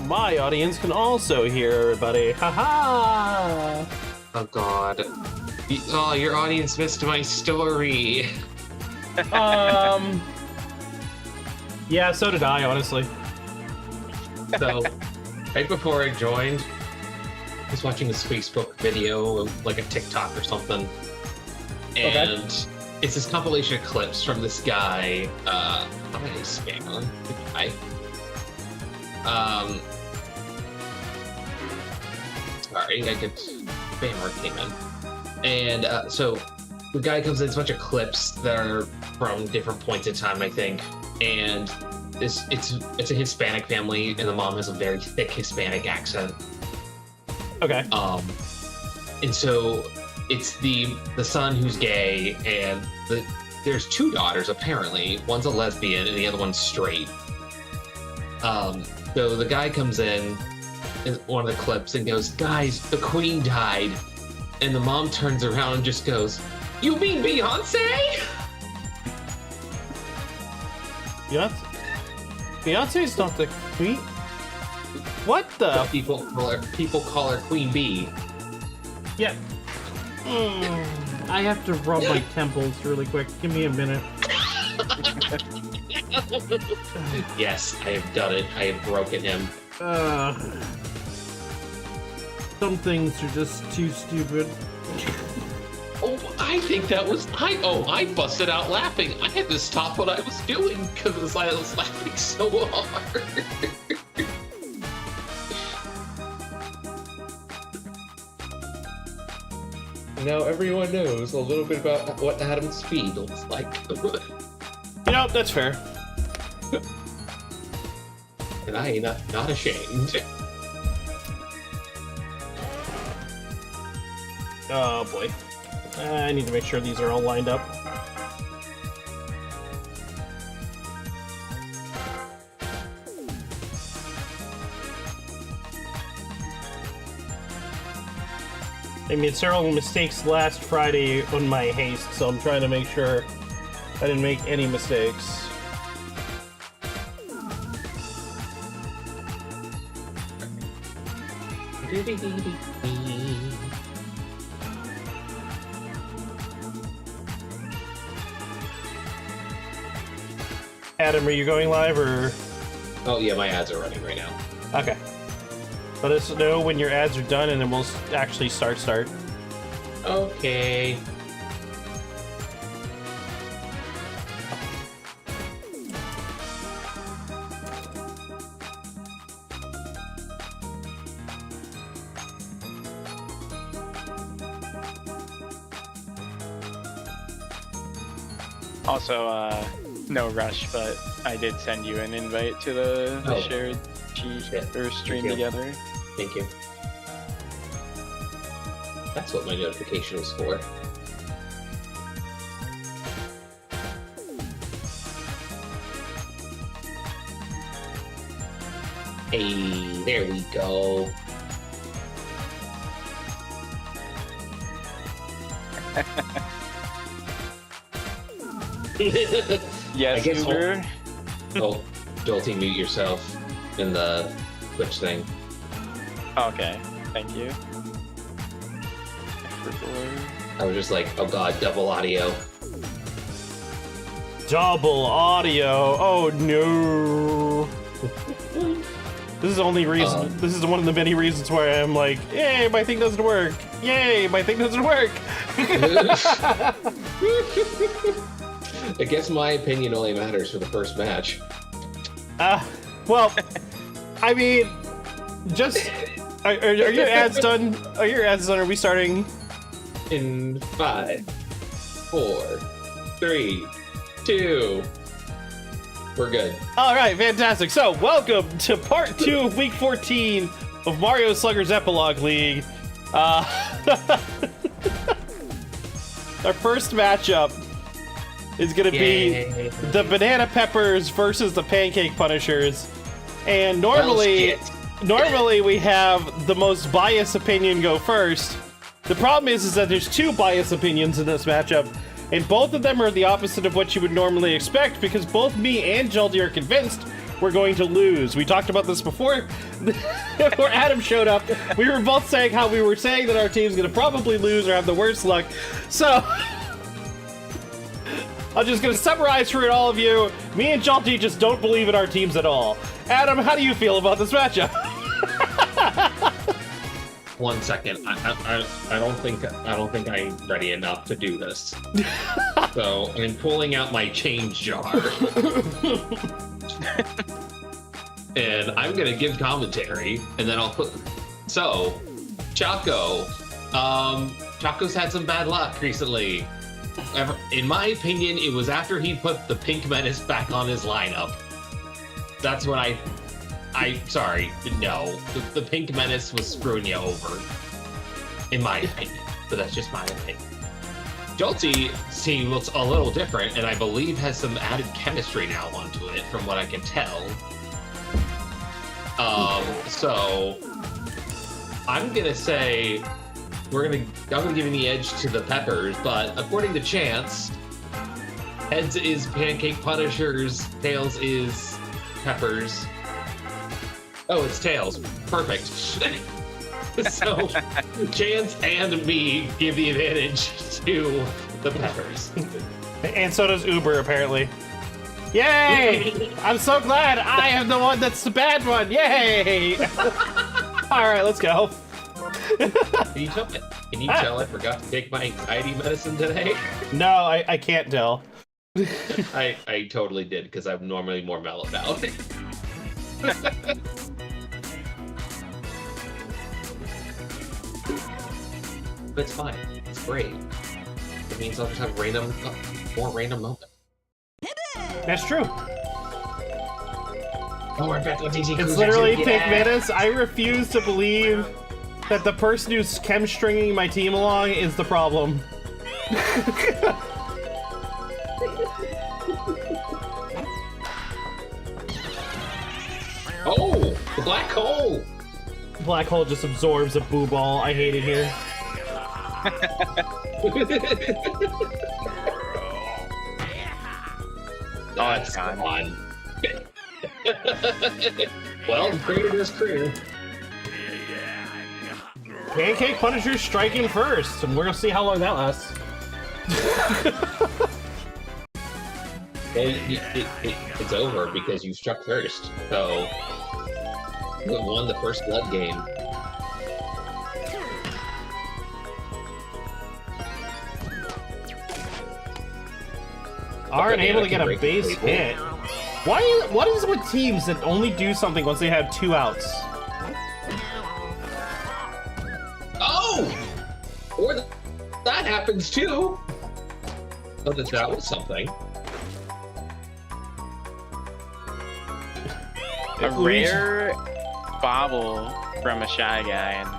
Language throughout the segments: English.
my audience can also hear everybody. Haha! Oh god. Oh, your audience missed my story. Yeah, so did I, honestly. So, right before I joined, I was watching this Facebook video, like a TikTok or something. And it's this compilation of clips from this guy, I'm gonna spam the guy. Sorry, I get spammer came in. And so the guy comes in, it's a bunch of clips that are from different points in time, I think. And it's a Hispanic family, and the mom has a very thick Hispanic accent. Okay. And so it's the son who's gay, and there's two daughters apparently. One's a lesbian, and the other one's straight. So the guy comes in one of the clips and goes, "Guys, the queen died," and the mom turns around and just goes, "You mean Beyonce?" Beyonce's not the queen. What the? People call her Queen Bee. Yeah. I have to rub my temples really quick. Give me a minute. Yes, I have done it. I have broken him. Some things are just too stupid. Oh, I think that was I busted out laughing. I had to stop what I was doing because I was laughing so hard. Now everyone knows a little bit about what Adam's speed looks like. You know, that's fair. And I ain't not ashamed. Oh boy. I need to make sure these are all lined up. I made several mistakes last Friday on my haste, so I'm trying to make sure I didn't make any mistakes. Adam, are you going live or? Oh yeah, my ads are running right now. Okay. Let us know when your ads are done, and then we'll actually start. Okay. Also, no rush, but I did send you an invite to the shared stream together. Thank you. That's what my notification was for. Hey, there we go. Yes, Uber. Oh, Jolty, mute yourself in the Twitch thing. Okay, thank you. I was just like, oh god, double audio. Double audio. Oh no. This is the only reason. This is one of the many reasons why I'm like, yay, my thing doesn't work. Yay, my thing doesn't work. I guess my opinion only matters for the first match. Well, I mean, just are your ads done? Are your ads done? Are we starting? In 5, 4, 3, 2. We're good. All right, fantastic. So, welcome to part 2 of week 14 of Mario Sluggers Epilogue League. Our first matchup is going to be the Banana Peppers versus the Pancake Punishers. And normally we have the most biased opinion go first. The problem is that there's two biased opinions in this matchup, and both of them are the opposite of what you would normally expect, because both me and Jolty are convinced we're going to lose. We talked about this before Adam showed up. We were both saying how we were saying that our team's going to probably lose or have the worst luck. So I'm just going to summarize for all of you. Me and Jalti just don't believe in our teams at all. Adam, how do you feel about this matchup? 1 second. I don't think I'm ready enough to do this. So I'm pulling out my change jar. And I'm gonna give commentary, and then I'll put. So, Choco. Choco's had some bad luck recently. In my opinion, it was after he put the Pink Menace back on his lineup. That's when sorry, no. The Pink Menace was screwing you over. In my opinion. But that's just my opinion. Jalti's team looks a little different, and I believe has some added chemistry now onto it, from what I can tell. So I'm gonna say I'm gonna give the edge to the Peppers, but according to Chance, heads is Pancake Punishers, tails is Peppers. Oh, it's tails. Perfect. So Chance and me give the advantage to the Peppers. And so does Uber, apparently. Yay! I'm so glad I am the one that's the bad one. Yay! All right, let's go. Can you tell I forgot to take my anxiety medicine today? No, I can't tell. I totally did, because I'm normally more mellowed out. But it's fine. It's great. It means I'll just have more random moments. That's true. Oh, we're back to DZ It's literally Pink Menace. I refuse to believe that the person who's chem-stringing my team along is the problem. Oh, the black hole! Black hole just absorbs a boo ball. I hate it here. Oh, it's gone. Well, creator does creator. Pancake Punisher's striking first, and we're gonna see how long that lasts. It's over because you struck first, so you won the first blood game. Aren't able to get a base hit. What is with teams that only do something once they have 2 outs? Oh! Or that happens too! So that was something. A rare bobble from a Shy Guy, and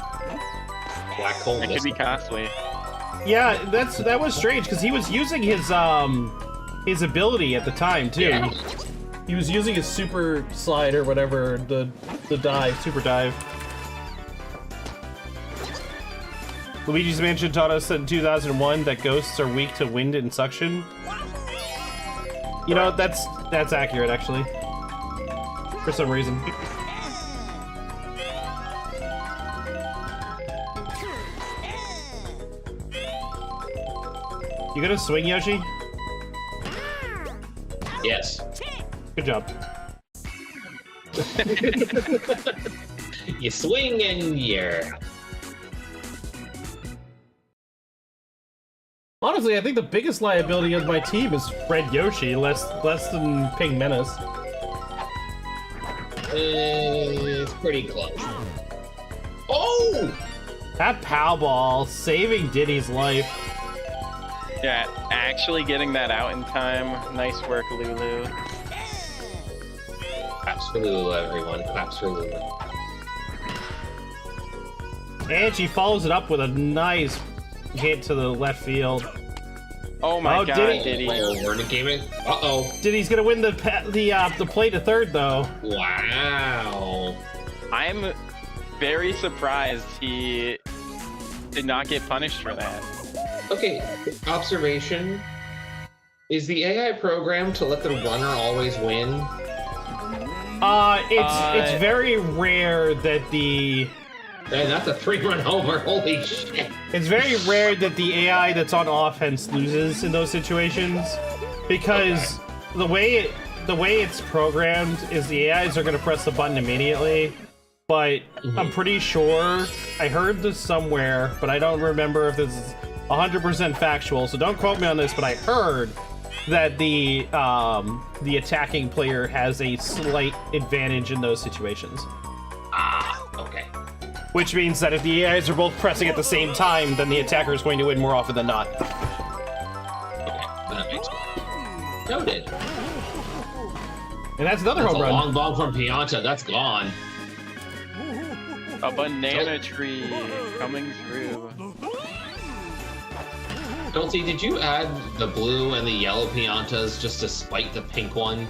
Black hole. it could be costly. Yeah, that was strange because he was using his ability at the time too. Yeah. He was using his super slide or whatever, the dive, super dive. Luigi's Mansion taught us in 2001 that ghosts are weak to wind and suction. You know, that's accurate actually. For some reason. You gonna swing, Yoshi? Yes. Good job. You swing and you're... Honestly, I think the biggest liability of my team is Red Yoshi, less than Pink Menace. It's pretty close. Oh! That POW ball saving Diddy's life. Yeah, actually getting that out in time. Nice work, Lulu. Claps for Lulu, everyone. Claps for Lulu. And she follows it up with a nice hit to the left field. Oh my god, Diddy. Diddy. Uh-oh. Diddy's gonna win the play to third, though. Wow. I'm very surprised he did not get punished for that. Okay, observation. Is the AI programmed to let the runner always win? It's very rare that the... Man, that's a 3-run homer. Holy shit. It's very rare that the AI that's on offense loses in those situations, because the way it's programmed is the AIs are going to press the button immediately. But I'm pretty sure I heard this somewhere, but I don't remember if this is 100% factual. So don't quote me on this, but I heard that the attacking player has a slight advantage in those situations. Ah, okay. Which means that if the AIs are both pressing at the same time, then the attacker is going to win more often than not. Okay, that makes sense. Noted. And that's another That's home a run. long ball from Pianta. That's gone. A banana tree coming through. Dulcie, did you add the blue and the yellow Piantas just to spite the pink one?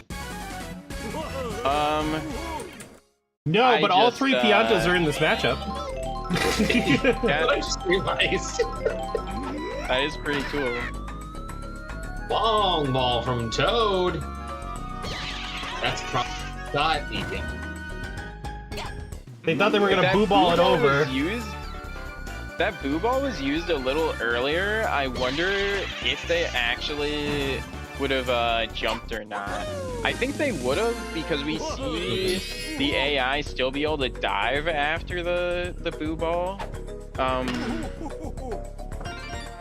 No, but all three Piantas are in this matchup. I just realized. That is pretty cool. Long ball from Toad. That's probably not eating. They thought they were gonna boo ball it over. That boo ball was used a little earlier. I wonder if they actually would have jumped or not. I think they would have, because we see the AI still be able to dive after the boo ball.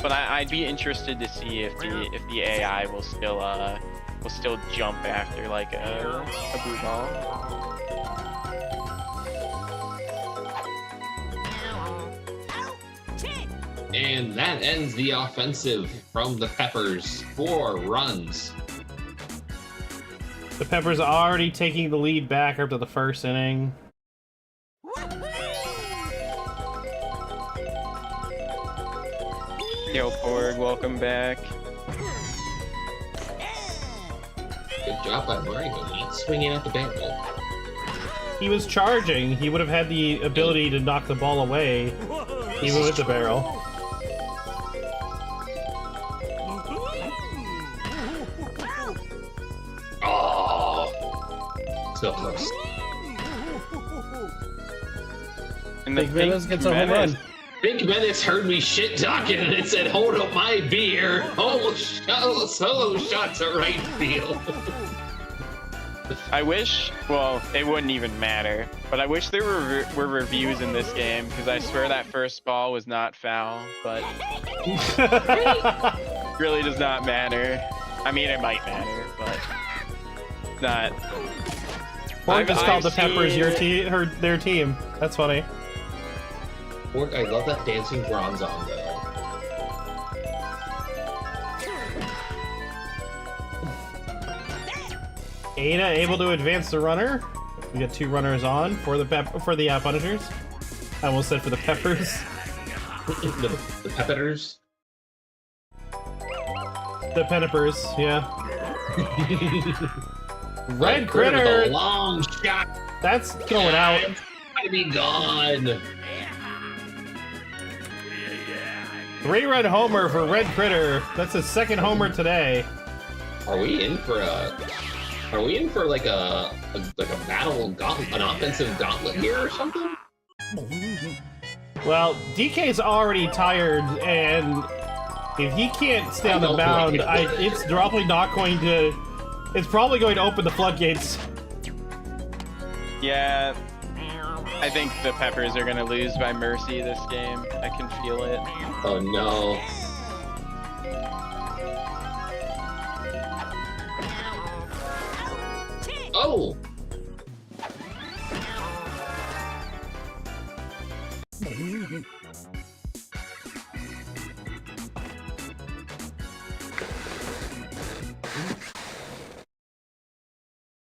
But I'd be interested to see if the AI will still jump after like a boo ball. And that ends the offensive from the Peppers. 4 runs. The Peppers are already taking the lead back after the first inning. Yo, Porg, welcome back. Good job by Mario. Swinging at the barrel. He was charging. He would have had the ability to knock the ball away, even with the barrel. So close. And the Big Menace gets a home run. Big Menace heard me shit talking and it said, "Hold up my beer." Solo shots at right field. I wish, well, it wouldn't even matter, but I wish there were reviews in this game, because I swear that first ball was not foul, but really does not matter. I mean, it might matter, but not. Or just called the Peppers their team. That's funny. Or I love that dancing bronze on though. Ada able to advance the runner. We got 2 runners on for the Punishers. I almost said for the Peppers. the Peppers. The Peppers, yeah. Red Critter with Critter. a long shot. That's going out. It's gotta be gone. 3-run homer for Red Critter. That's his second homer today. Are we in for like a battle gauntlet, an offensive gauntlet here or something? Well, DK's already tired, and if he can't stay on the mound, it's probably not going to. It's probably going to open the floodgates. Yeah, I think the Peppers are gonna lose by mercy this game. I can feel it. Oh no. Oh!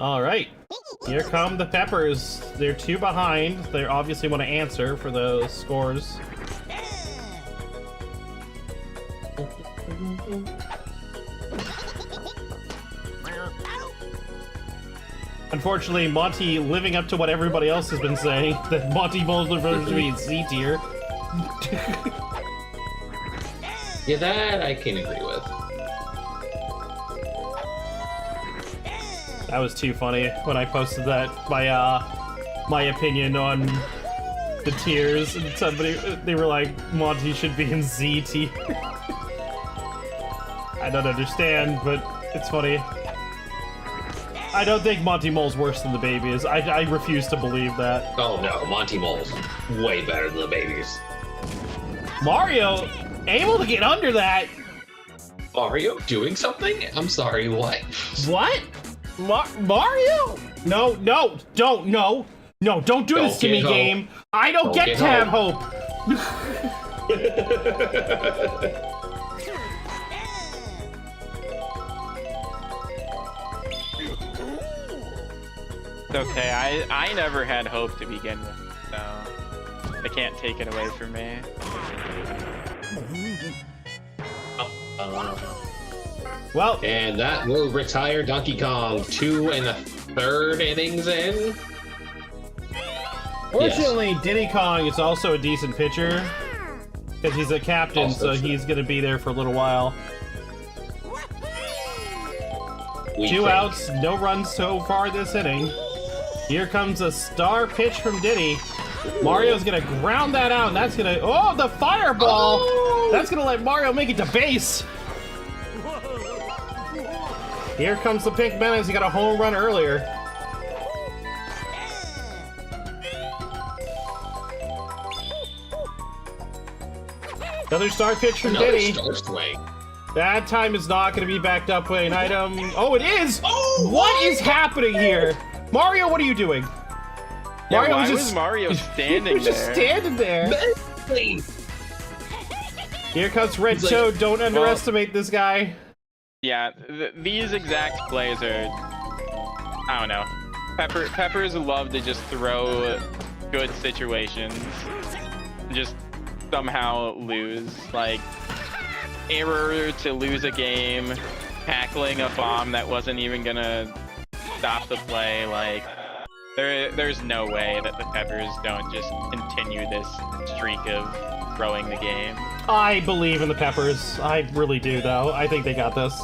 All right, here come the Peppers. They're 2 behind. They obviously want to answer for those scores. Unfortunately, Monty living up to what everybody else has been saying, that Monty Boulder supposed to be in C tier. Yeah, that I can agree with. That was too funny when I posted that, my opinion on the tiers, and they were like, Monty should be in Z tier. I don't understand, but it's funny. I don't think Monty Mole's worse than the babies. I refuse to believe that. Oh no, Monty Mole's way better than the babies. Mario, able to get under that. Mario doing something? I'm sorry, what? What? Mario? No, don't do this to me, hope. game. I don't get to have hope. Okay, I never had hope to begin with, so they can't take it away from me. Well, and that will retire Donkey Kong 2 1/3 innings in. fortunately, yes. Diddy Kong is also a decent pitcher because he's a captain, also so true. He's going to be there for a little while. 2 outs, no runs so far this inning. Here comes a star pitch from Diddy. Mario's gonna ground that out, and that's gonna... Oh, the fireball! Oh! That's gonna let Mario make it to base. Here comes the Pink Menace. He got a home run earlier. Another star pitch from Diddy. Star swing. That time is not gonna be backed up by an item. Oh, it is! Oh, what is happening here? Mario, what are you doing? Yeah, Mario was just Mario standing there. Just standing there. Here comes Red Toad. Don't underestimate this guy. Yeah, these exact plays are... I don't know. Peppers love to just throw good situations. Just somehow lose. Like, error to lose a game. Tackling a bomb that wasn't even gonna stop the play. Like, there's no way that the Peppers don't just continue this streak of throwing the game. I believe in the Peppers. I really do, though. I think they got this.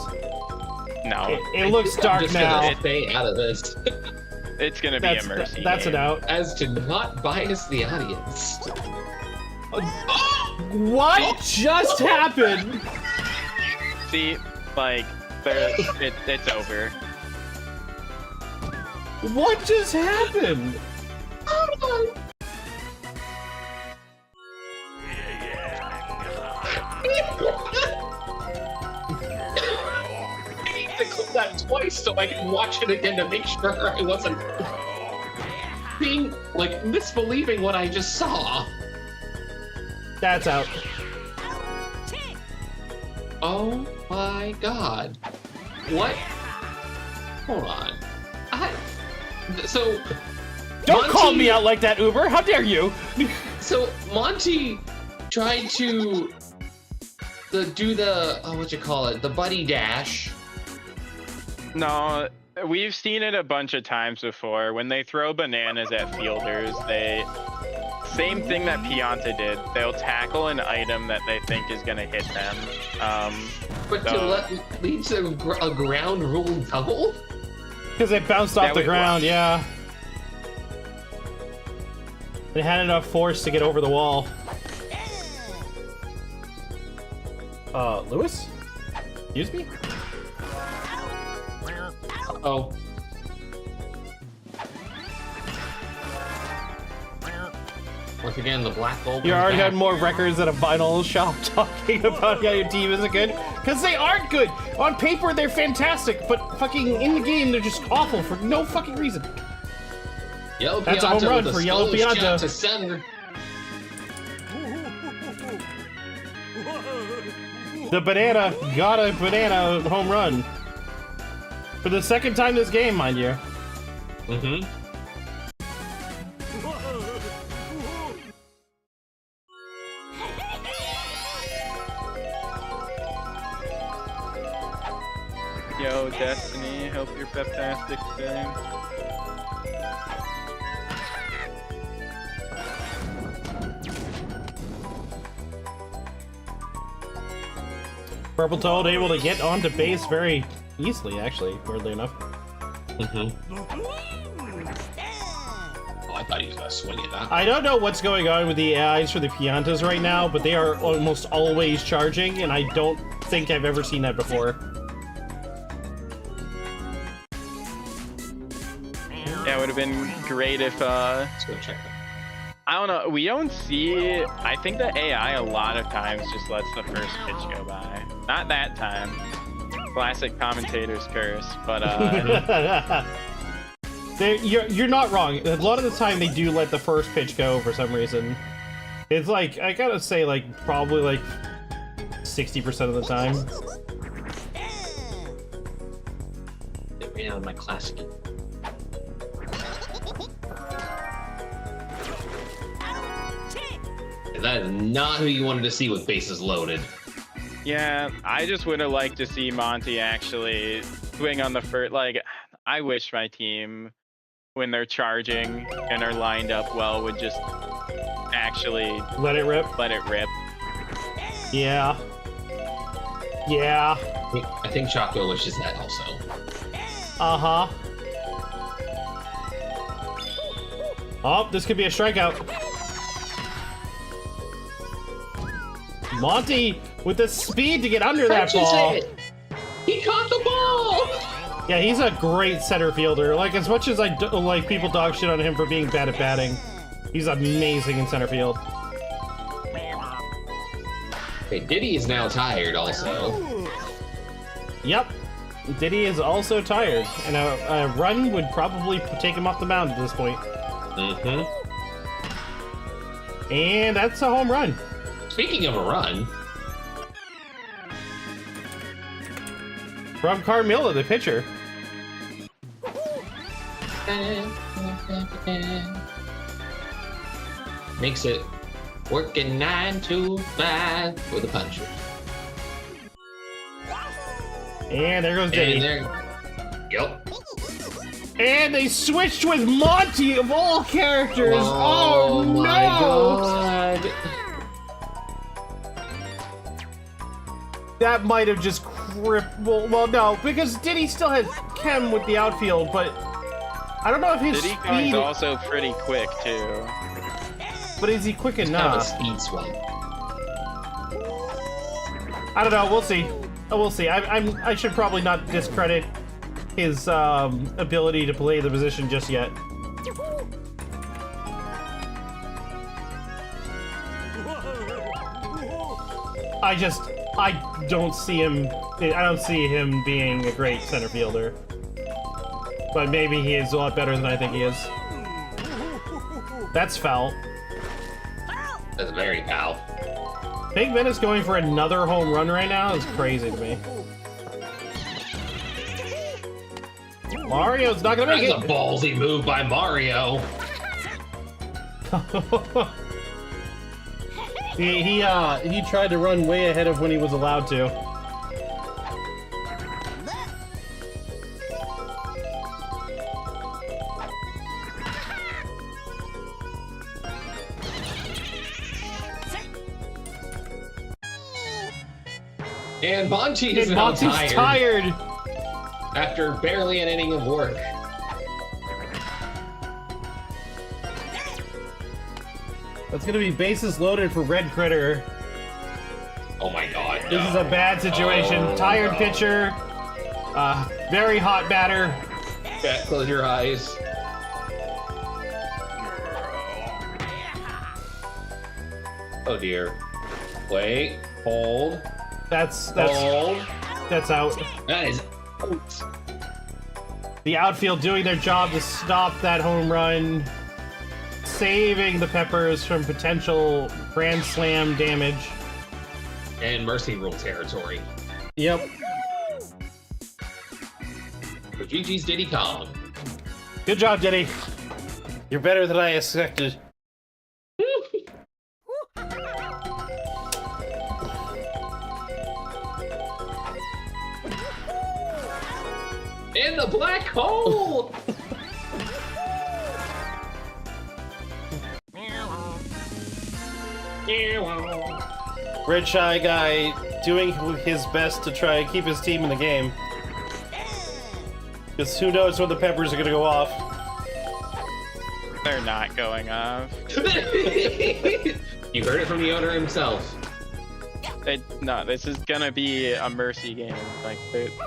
No. It looks dark now. Stay out of this. It's gonna be a mercy That's game. an out. As to not bias the audience. What just happened? See, like, it's over. What just happened? I need to click that twice so I can watch it again to make sure I wasn't being, like, misbelieving what I just saw. That's out. Oh my god. What? Hold on. So... Don't call me out like that, Uber! How dare you! So, Monty tried to do the, what you call it, the buddy dash. No, we've seen it a bunch of times before. When they throw bananas at fielders, same thing that Pianta did. They'll tackle an item that they think is gonna hit them. But to lead to a ground rule double? Because it bounced off the ground, yeah. It had enough force to get over the wall. Lewis? Excuse me? Oh. Once again, the black gold. You already had more records at a vinyl shop talking about how your team isn't good. Because they aren't good! On paper, they're fantastic, but fucking in the game, they're just awful for no fucking reason. Yellow That's a home run for Yellow Pianta. To center. The banana got a banana home run. For the second time this game, mind you. Mm-hmm. Yo, Destiny, hope you're fantastic today. Purple Toad able to get onto base very easily, actually, weirdly enough. Oh, I thought he was gonna swing at that. I don't know what's going on with the AIs for the Pandas right now, but they are almost always charging, and I don't think I've ever seen that before. Yeah, it would have been great if, Let's go check that. I don't know, we don't see, I think the AI a lot of times just lets the first pitch go by. Not that time. Classic commentator's curse, but, You're not wrong. A lot of the time they do let the first pitch go for some reason. It's like, I gotta say, like, probably like 60% of the time. Get me out of my classic. That is not who you wanted to see with bases loaded. yeah, I just would have liked to see Monty actually swing on the first, like, I wish my team, when they're charging and are lined up well, would just actually Let it rip. let it rip. Yeah. Yeah. I think Choco wishes that also. Uh-huh. Oh, this could be a strikeout. Monty with the speed to get under that ball. He caught the ball! Yeah, he's a great center fielder. Like, as much as like people dog shit on him for being bad at batting, he's amazing in center field. Hey, Diddy is now tired also. Yep. Diddy is also tired, and a run would probably take him off the mound at this point. Mm-hmm. And that's a home run. Speaking of a run, From Carmilla, the pitcher. makes it working 9 to 5 with a puncher. And there goes Diddy. And there, yep. And they switched with Monty of all characters. Oh, no! My God. That might have just well, no, because Diddy still has Chem with the outfield, but I don't know if his Diddy speed. Kong's also pretty quick too. But is he quick It's kind of a enough? speed swipe. I don't know. We'll see. We'll see. I should probably not discredit his ability to play the position just yet. I don't see him. I don't see him being a great center fielder. But maybe he is a lot better than I think he is. That's foul. That's very foul. Big Ben is going for another home run right now. It's crazy to me. Mario's not gonna make That's a ballsy move by Mario. He tried to run way ahead of when he was allowed to. And Monty is And now Monty's tired tired. after barely an inning of work. That's gonna be bases loaded for Red Critter. Oh my God! This is a bad situation. Oh, Tired no. pitcher. Very hot batter. Yeah, close your eyes. Oh dear. Wait. Hold. That's Hold. out. That is. The outfield doing their job to stop that home run, saving the Peppers from potential grand slam damage. And mercy rule territory. Yep. For GG's Diddy Kong. Good job, Diddy. You're better than I expected. In the black hole! Red Shy guy doing his best to try and keep his team in the game. Because who knows when the peppers are gonna go off. They're not going off. You heard it from the owner himself. No, this is gonna be a mercy game. Like,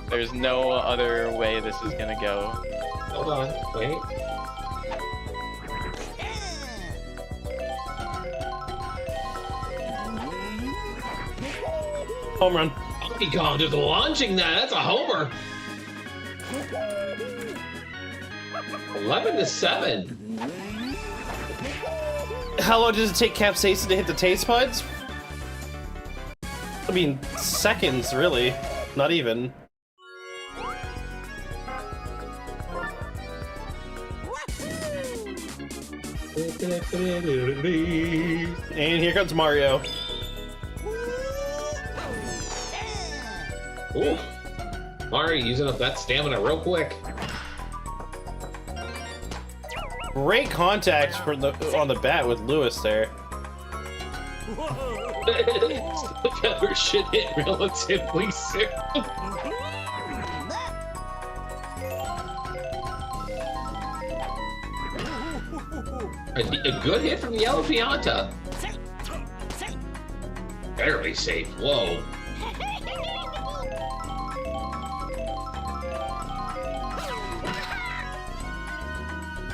there's no other way this is gonna go. Hold on, wait. Home run. I'll be gone to the launching that. That's a homer. 11-7. How long does it take capsaicin to hit the taste buds? I mean, seconds, really. Not even. And here comes Mario. Ooh. Mario using up that stamina real quick. Great contact for on the bat with Lewis there. The pepper should hit relatively soon. A good hit from the Yellow Pianta. Barely safe. Whoa.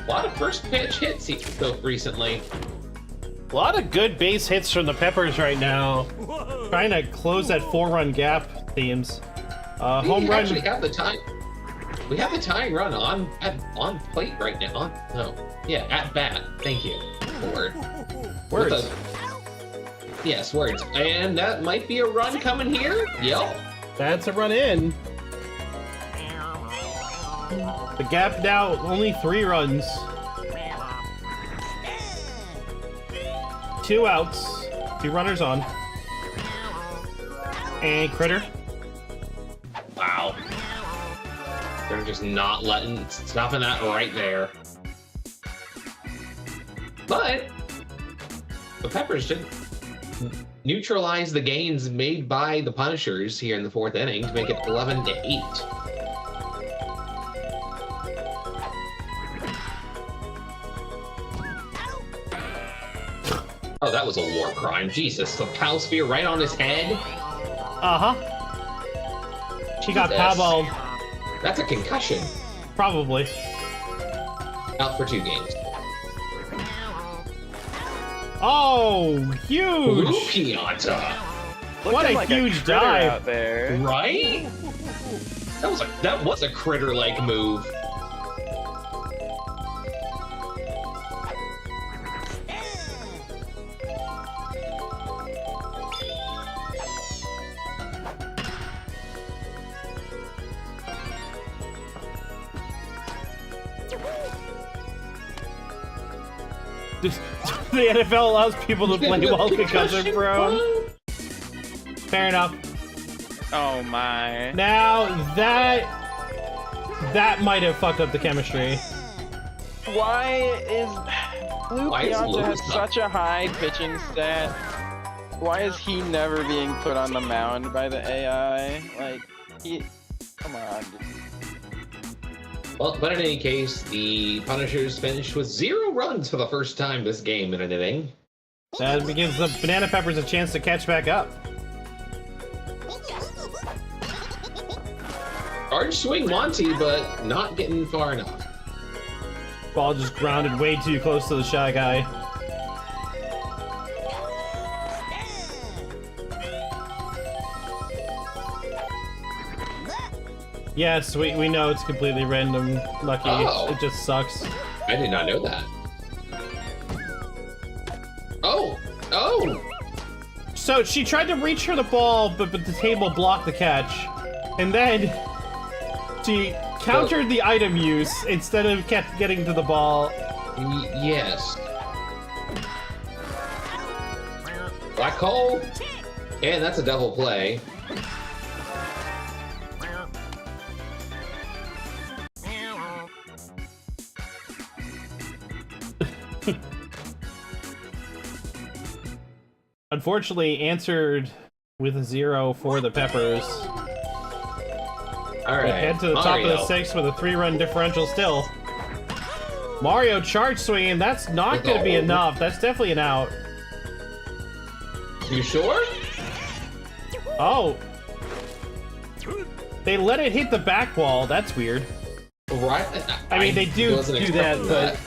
A lot of first pitch hits recently. A lot of good base hits from the Peppers right now. Trying to close that 4-run gap, themes. Home run. Actually have the time. We have the tying run on plate right now. At bat. Thank you. Word. Words. Yes, words. And that might be a run coming here. Yep. That's a run in. The gap now only 3 runs. 2 outs. 2 runners on. And Critter. Wow. They're just not stopping that right there. But the Peppers did neutralize the gains made by the Punishers here in the 4th inning to make it 11-8. Oh, that was a war crime. Jesus, the Pal Sphere right on his head. Uh-huh. She got powballed. That's a concussion. Probably. Out for 2 games. Oh, huge! Blue Pianta. What a like huge a dive out there. Right? That was a critter-like move. The NFL allows people to play while because they're prone. Fair enough. Oh my. Now that might have fucked up the chemistry. Why is Blue Why is Pianta Lewis has not- such a high pitching stat? Why is he never being put on the mound by the AI? Like, come on. Well, but in any case, the Punishers finished with 0 runs for the first time this game in an inning. That gives the Banana Peppers a chance to catch back up. Hard swing Monty, but not getting far enough. Ball just grounded way too close to the Shy Guy. Yes, we know it's completely random, Lucky. Oh. It just sucks. I did not know that. Oh! Oh! So she tried to reach for the ball, but the table blocked the catch. And then she countered the item use instead of kept getting to the ball. Yes. Black hole! And that's a double play. Unfortunately, answered with a 0 for the Peppers. All right. Head to the top of the 6th with a 3-run differential still. Mario charge swinging. That's not going to be enough. That's definitely an out. You sure? Oh. They let it hit the back wall. That's weird. Right. I mean, they do that, but...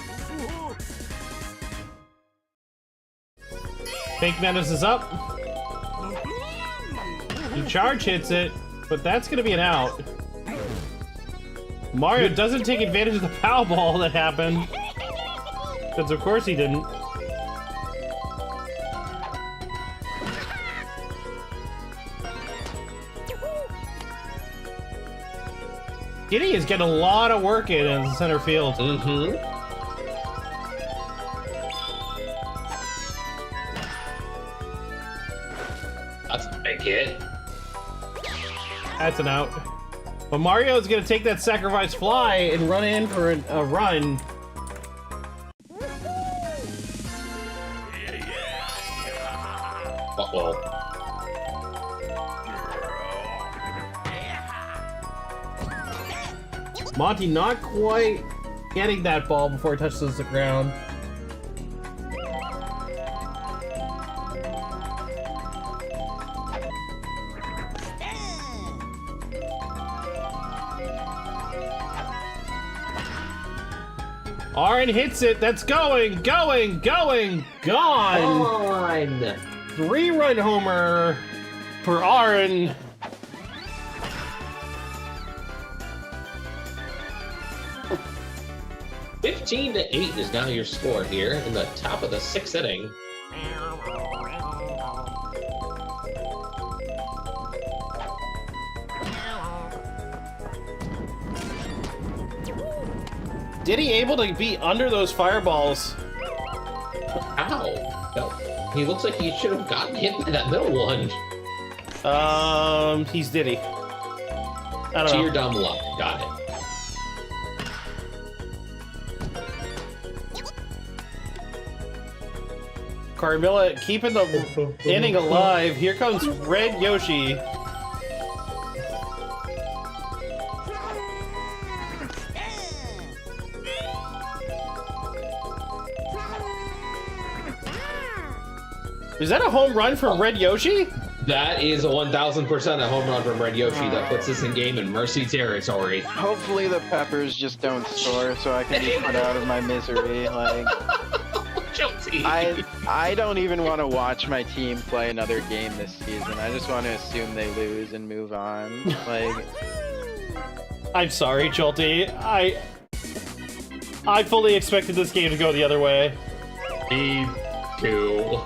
Fake Menace is up. He charge hits it, but that's going to be an out. Mario doesn't take advantage of the foul ball that happened. Because of course he didn't. Giddy is getting a lot of work in the center field. Mm-hmm. That's a big hit. That's an out. But Mario is going to take that sacrifice fly and run in for a run. Uh-oh. Monty not quite getting that ball before it touches the ground. Aaron hits it. That's going, gone. 3-run homer for Aaron. $15 to 8 is now your score here in the top of the 6th inning. Diddy able to be under those fireballs? Ow! No. He looks like he should have gotten hit by that middle one. He's Diddy. I don't know. Sheer dumb luck. Got it. Carmilla keeping the inning alive. Here comes Red Yoshi. Is that a home run from Red Yoshi? That is a 1,000% a home run from Red Yoshi that puts us in game in Mercy territory. Hopefully the Peppers just don't score so I can be put out of my misery. Like, Guilty. I don't even want to watch my team play another game this season. I just want to assume they lose and move on. Like, I'm sorry, Jolty. I fully expected this game to go the other way. Me too.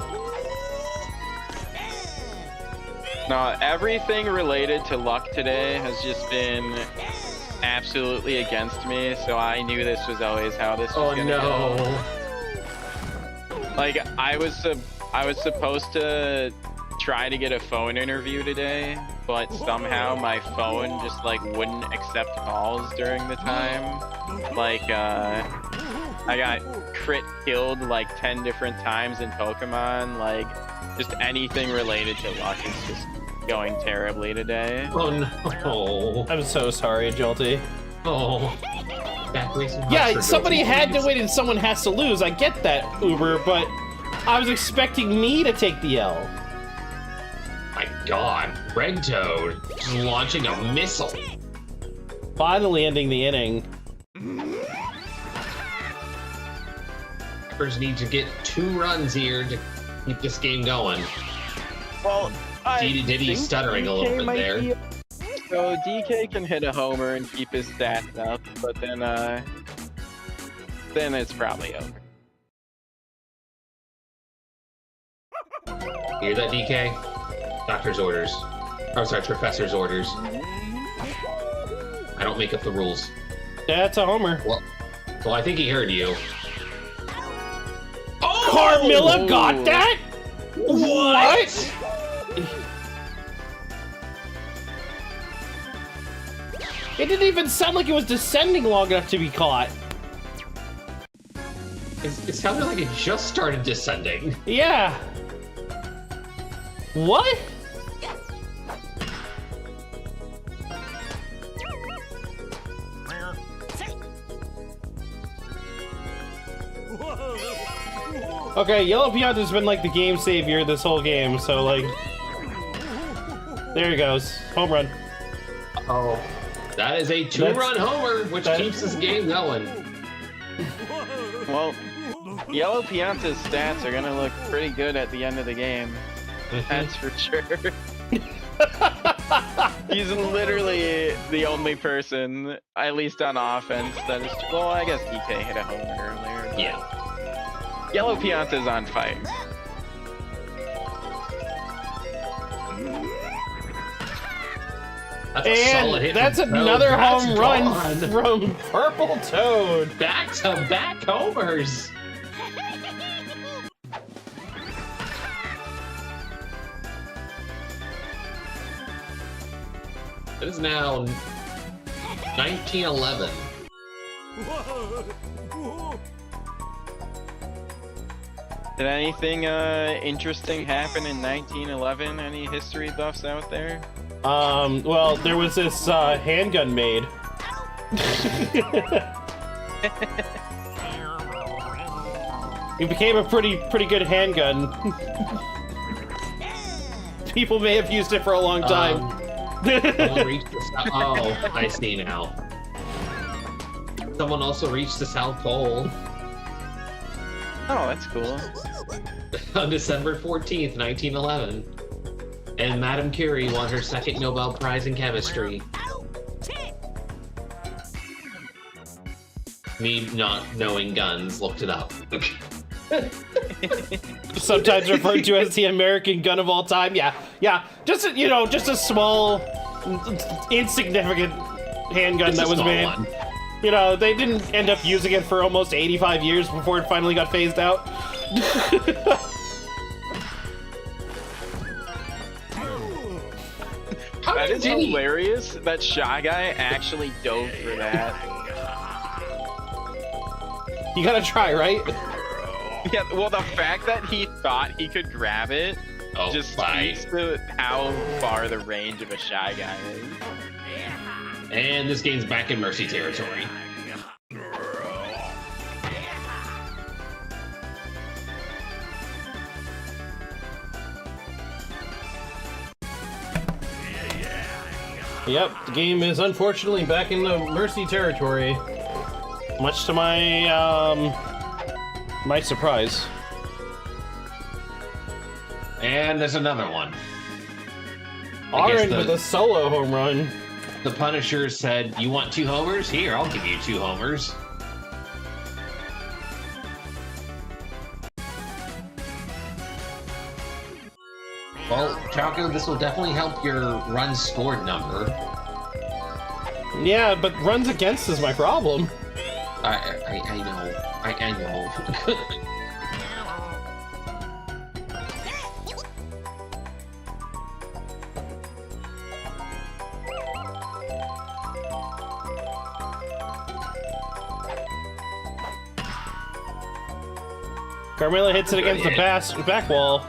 no, everything related to luck today has just been absolutely against me. So I knew this was always how this was gonna go. Like, I was supposed to try to get a phone interview today, but somehow my phone just like wouldn't accept calls during the time. Like, I got crit killed like 10 different times in Pokemon. Like, just anything related to luck is just going terribly today. Oh no. I'm so sorry, Jolty. Oh. Yeah, somebody had to win and someone has to lose. I get that, Uber, but I was expecting me to take the L. My god, Red Toad just launching a missile. Finally ending the inning. Peppers need to get 2 runs here to keep this game going. Well, Diddy's stuttering a little bit there. So DK can hit a homer and keep his stats up, but then it's probably over. Hear that, DK? Doctor's orders. Oh, sorry, Professor's orders. I don't make up the rules. That's a homer. Well, I think he heard you. Oh! Carmilla got that? What? It didn't even sound like it was descending long enough to be caught. It sounded like it just started descending. Yeah. What? Okay, Yellow Pianta's been like the game savior this whole game, so like... There he goes. Home run. Oh. That is a two-run homer, which keeps this game going. Well, Yellow Pianta's stats are gonna look pretty good at the end of the game. That's for sure. He's literally the only person, at least on offense, that is... Well, I guess DK hit a homer earlier. But... Yeah. Yellow Pianta's on fire. That's a solid hit. That's another home run from Purple Toad. Back-to-back homers. It is now 1911. Did anything interesting happen in 1911? Any history buffs out there? Well, there was this handgun made. It became a pretty good handgun. People may have used it for a long time. Someone reached the oh, I see now. Someone also reached the South Pole. Oh, that's cool. On December 14th, 1911. And Madame Curie won her second Nobel Prize in Chemistry. Me not knowing guns, looked it up. Sometimes referred to as the American gun of all time. Yeah. Just just a small, insignificant handgun that was made. One. You know, they didn't end up using it for almost 85 years before it finally got phased out. That is hilarious that Shy Guy actually dove for that. You gotta try, right? Yeah, well, the fact that he thought he could grab it just speaks to how far the range of a Shy Guy is. And this game's back in Mercy territory. Yep, the game is unfortunately back in the Mercy territory. Much to my, my surprise. And there's another one. Aaron with a solo home run. The Punisher said, "You want 2 homers? Here, I'll give you 2 homers." Well, Chalco, this will definitely help your runs scored number. Yeah, but runs against is my problem. I know. I know. Carmela hits it against the back wall.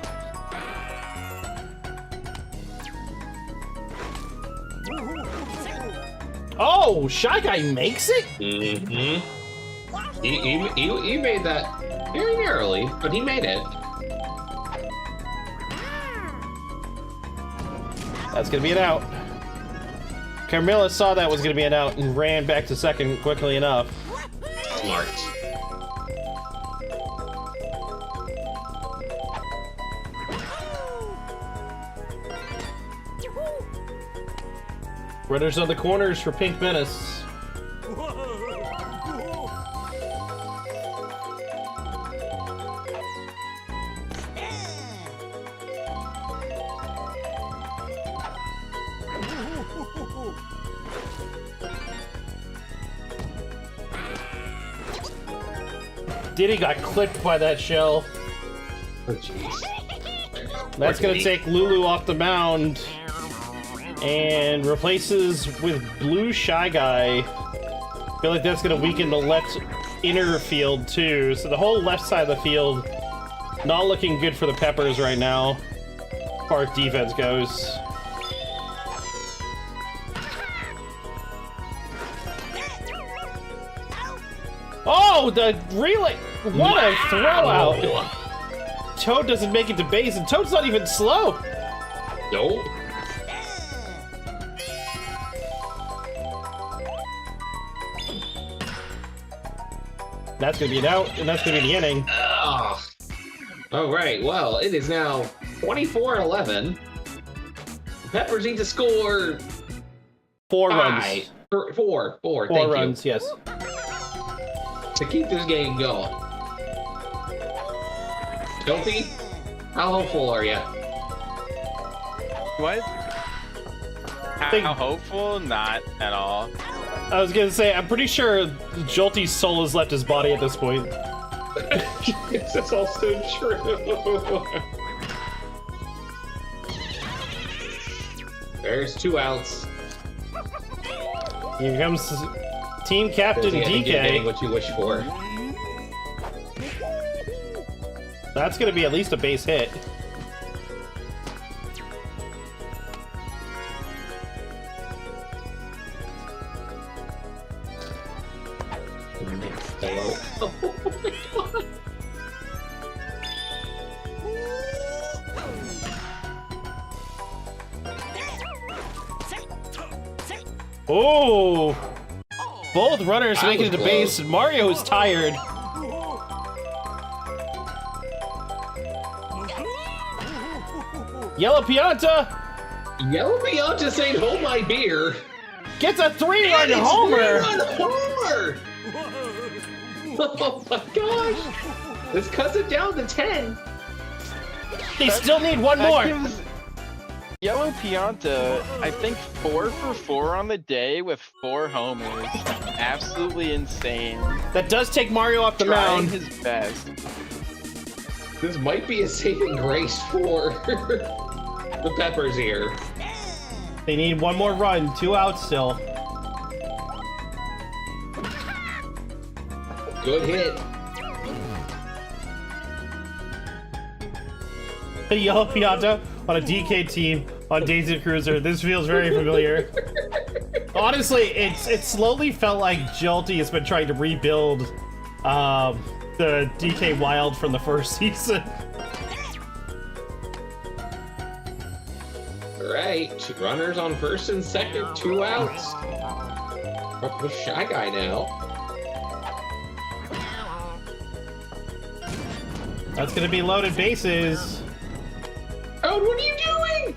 Oh, Shy Guy makes it? Mm-hmm. He made that very early, but he made it. That's gonna be an out. Carmela saw that was gonna be an out and ran back to second quickly enough. Smart. Runners on the corners for Pink Menace. Diddy got clipped by that shell. Oh, jeez. That's gonna take Lulu off the mound and replaces with Blue Shy Guy. I feel like that's gonna weaken the left inner field too. So the whole left side of the field not looking good for the Peppers right now, as far as defense goes. Oh, the relay! What a throw out! Toad doesn't make it to base, and Toad's not even slow. Nope. That's gonna be an out, and that's gonna be the inning. Oh. All right, well, it is now 24-11. Peppers need to score 4 5. runs. Four. 4 Thank runs, you. yes. To keep this game going. Guilty? How hopeful are you? What? Think- How hopeful? Not at all. I was gonna say, I'm pretty sure Jolty's soul has left his body at this point. Yes, that's also true. There's 2 outs. Here comes Team Captain Getting DK. what you wish for. That's gonna be at least a base hit. Hello. Oh my god. Oh! Both runners That make it was to base. Mario is tired. Yellow Pianta Yellow Pianta saying, "Hold my beer." gets a 3-run And it's homer. 3-run homer. Oh my gosh! This cuts it down to 10. They still need one That more. gives Yellow Pianta, I think 4 for 4 on the day with 4 homers. Absolutely insane. That does take Mario off the Trying mound. his best. This might be a saving grace for the Peppers here. They need one more run. 2 outs still. Good hit. Yellow Pianta on a DK team on Daisy Cruiser. This feels very familiar. Honestly, it slowly felt like Jolty has been trying to rebuild the DK Wild from the first season. Alright, 2 runners on first and second, 2 outs. Up the Shy Guy now. That's gonna be loaded bases. Oh, what are you doing?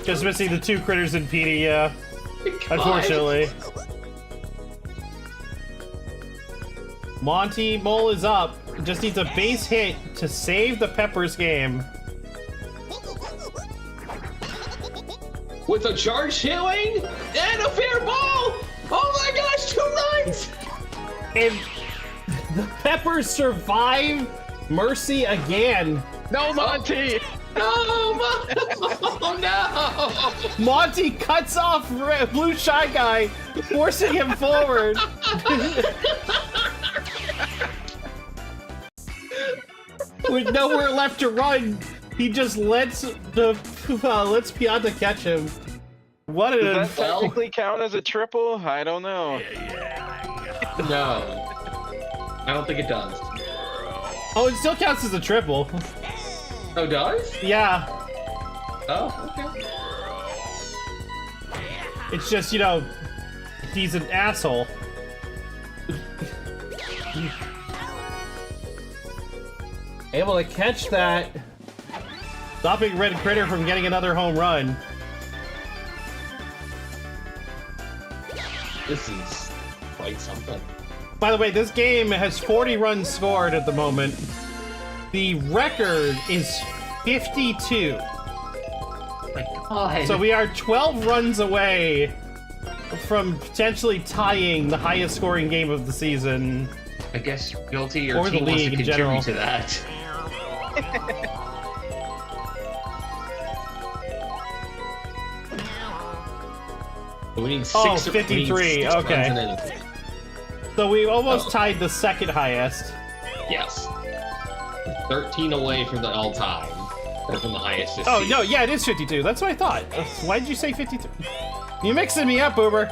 Just missing the 2 critters in PD, yeah. God. Unfortunately. Monty Mole is up. Just needs a base hit to save the Peppers game. With a charge hitting and a fair ball! Oh my gosh, 2 runs! And the Peppers survive Mercy again. No, Monty! Oh, no! Monty cuts off Blue Shy Guy, forcing him forward. With nowhere left to run, he just lets Pianta catch him. What an Does that technically count as a triple? I don't know. No. I don't think it does. Oh, it still counts as a triple. Oh, does? Yeah, Oh, okay. it's just, you know, he's an asshole. Able to catch that, stopping Red Critter from getting another home run. This is quite something. By the way, this game has 40 runs scored at the moment. The record is 52. God. So we are 12 runs away from potentially tying the highest scoring game of the season. I guess Guilty or Or the team wants to league in contribute general. to that. We need 6 Oh, we need 53, 6 okay. runs in anything. So we almost tied the second highest. Yes. 13 away from the all-time. Or from the highest this Oh, season. no, yeah, it is 52. That's what I thought. Why did you say 53? You're mixing me up, Uber.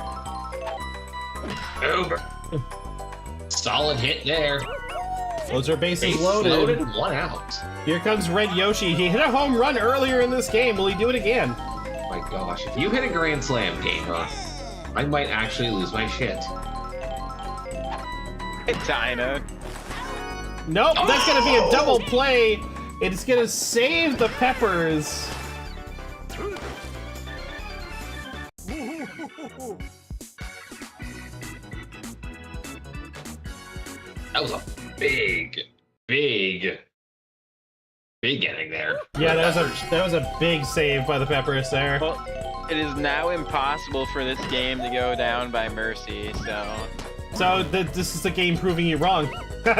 Over. Solid hit there. Those are bases Base loaded. 1 out. Here comes Red Yoshi. He hit a home run earlier in this game. Will he do it again? Oh my gosh, if you hit a Grand Slam, gamer, I might actually lose my shit. Dinah. Nope, that's gonna be a double play. It's gonna save the Peppers. That was a big inning there. Yeah, that was a big save by the Peppers there. Well, it is now impossible for this game to go down by mercy, so... So this is the game proving you wrong. Yep.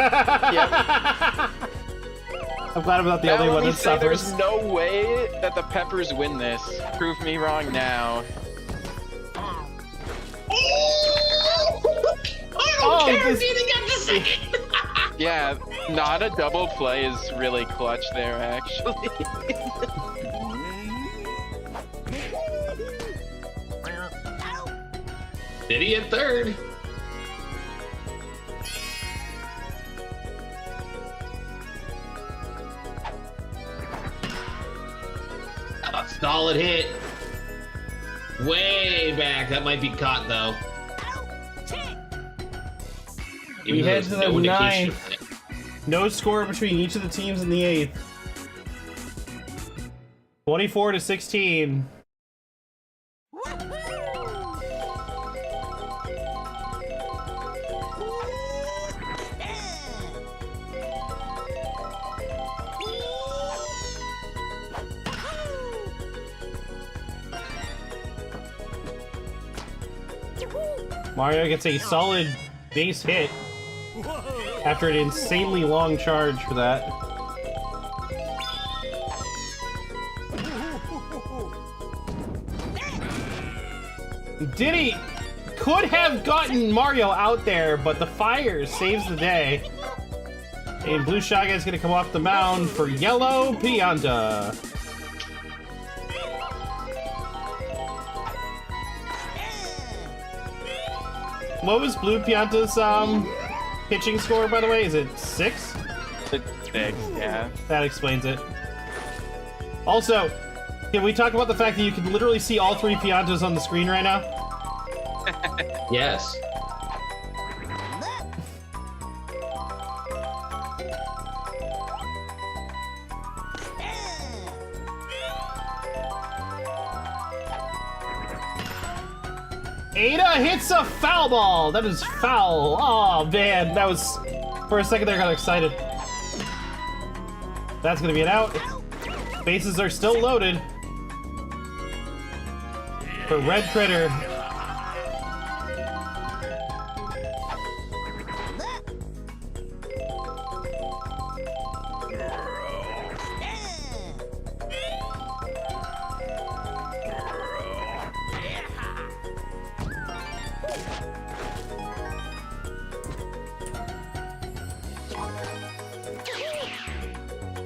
I'm glad I'm not the only one that suffers. There's no way that the Peppers win this. Prove me wrong now. Yeah, not a double play is really clutch there, actually. Did he at third? A solid hit. Way back. That might be caught though. We head to the ninth. No score between each of the teams in the 8th. 24-16. Mario gets a solid base hit after an insanely long charge for that. Diddy could have gotten Mario out there, but the fire saves the day. And Blue Shotgun is going to come off the mound for Yellow Pianta. What was Blue Pianta's pitching score, by the way? Is it 6? It's 6, yeah. That explains it. Also, can we talk about the fact that you can literally see all 3 Piantas on the screen right now? Yes. Ada hits a foul ball. That is foul. Oh man, that was... For a second there, I got excited. That's gonna be an out. Bases are still loaded for Red Critter.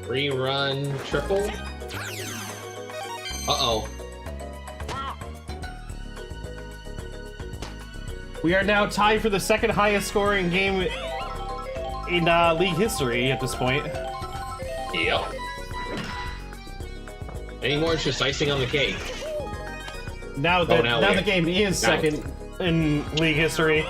Rerun triple. Uh-oh. We are now tied for the second highest scoring game in league history at this point. Yep. Any more? It's just icing on the cake. Now the game is second in league history.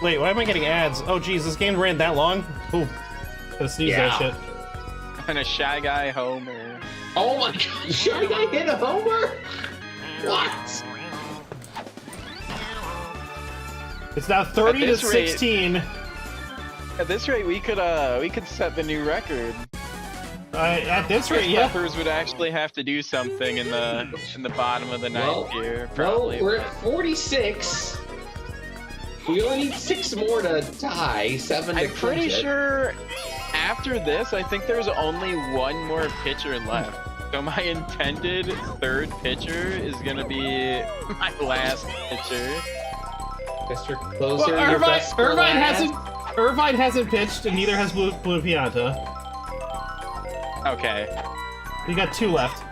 Wait, why am I getting ads? Oh geez, this game ran that long? Ooh, gotta sneeze that shit. And a Shy Guy homer. Oh my god, Shy Guy hit a homer? What? It's now 30-16. At this rate, we could set the new record. At this rate, yeah. Peppers would actually have to do something in the bottom of the ninth here. Probably. Well, we're at 46. We only need 6 more to tie, 7 to I'm pretty sure after this, I think there's only 1 more pitcher left. So my intended 3rd pitcher is gonna be my last pitcher. Mr. Closer, well, your best for last. Irvine hasn't pitched, and neither has Blue Pianta. Okay. We got 2 left.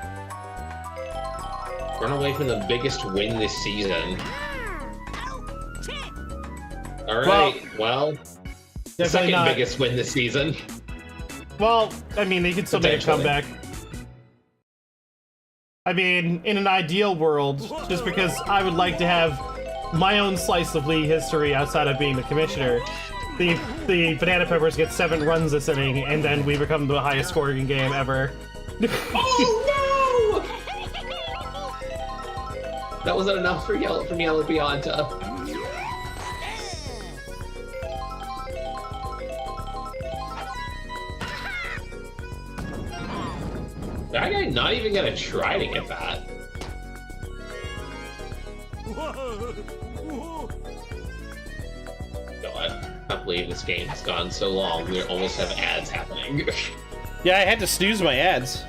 Run away from the biggest win this season. Alright, well the second biggest win this season. Well, I mean, they could still make a comeback. I mean, in an ideal world, just because I would like to have my own slice of league history outside of being the commissioner, the Banana Peppers get 7 runs this inning, and then we become the highest scoring game ever. Oh no! That wasn't enough for Yellow Pianta. That guy not even gonna try to get that. God, I can't believe this game has gone so long. We almost have ads happening. Yeah, I had to snooze my ads.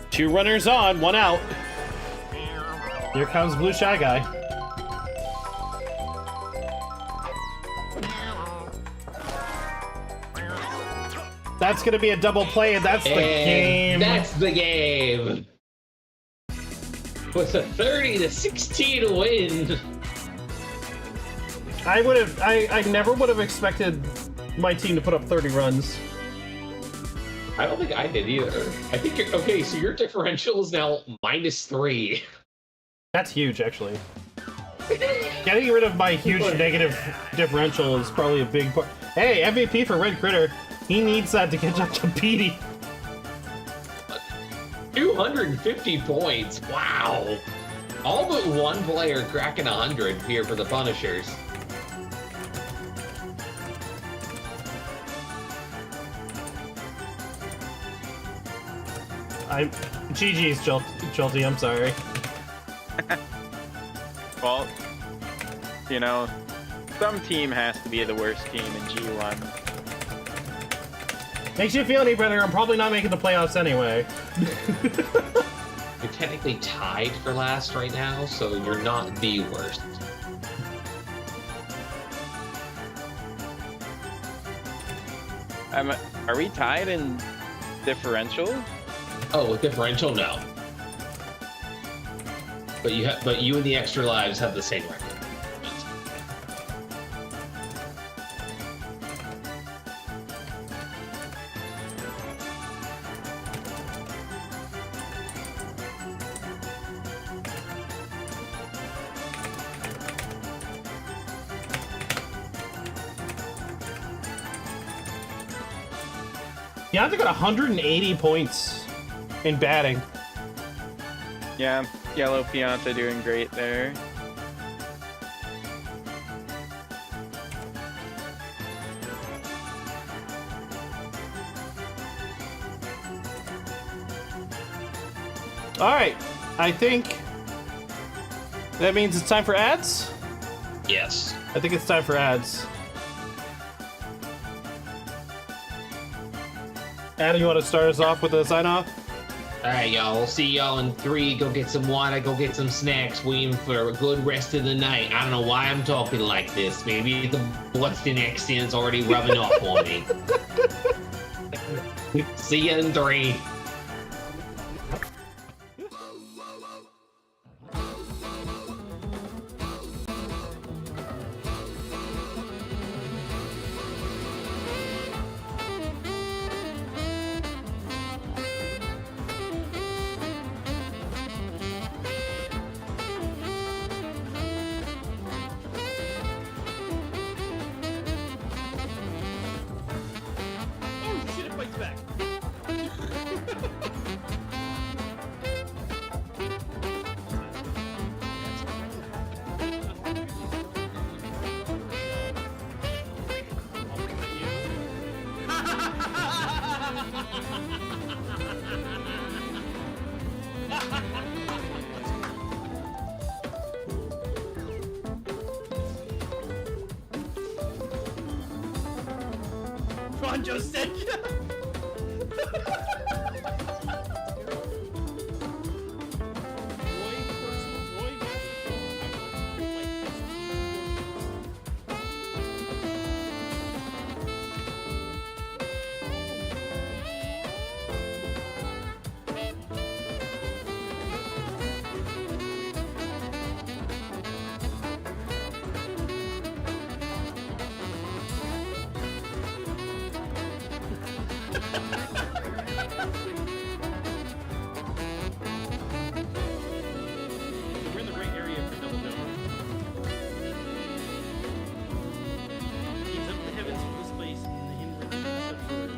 Two runners on, 1 out. Here comes Blue Shy Guy. That's gonna be a double play, and that's the game. That's the game. With a 30-16 win. I never would have expected my team to put up 30 runs. I don't think I did either. I think you're okay. So your differential is now -3. That's huge, actually. Getting rid of my huge negative differential is probably a big part. Hey, MVP for Red Critter. He needs that to catch up to Petey. 250 points. Wow. All but one player cracking 100 here for the Punishers. GG's, Jolty, I'm sorry. Well, you know, some team has to be the worst team in G1. Makes you feel any better, I'm probably not making the playoffs anyway. You're technically tied for last right now, so you're not the worst. Are we tied in differential? Oh, with differential, no. But you and the extra lives have the same record. Pianta got 180 points in batting. Yeah, Yellow Pianta doing great there. All right, I think that means it's time for ads? Yes. I think it's time for ads. Adam, you want to start us off with a sign-off? Alright, y'all. We'll see y'all in 3. Go get some water, go get some snacks, waiting for a good rest of the night. I don't know why I'm talking like this. Maybe the Boston accent's already rubbing off on me. See ya in 3. Ronjo said We're in the right area for double jump. He's up the heavens from this place in the inward depths of yours.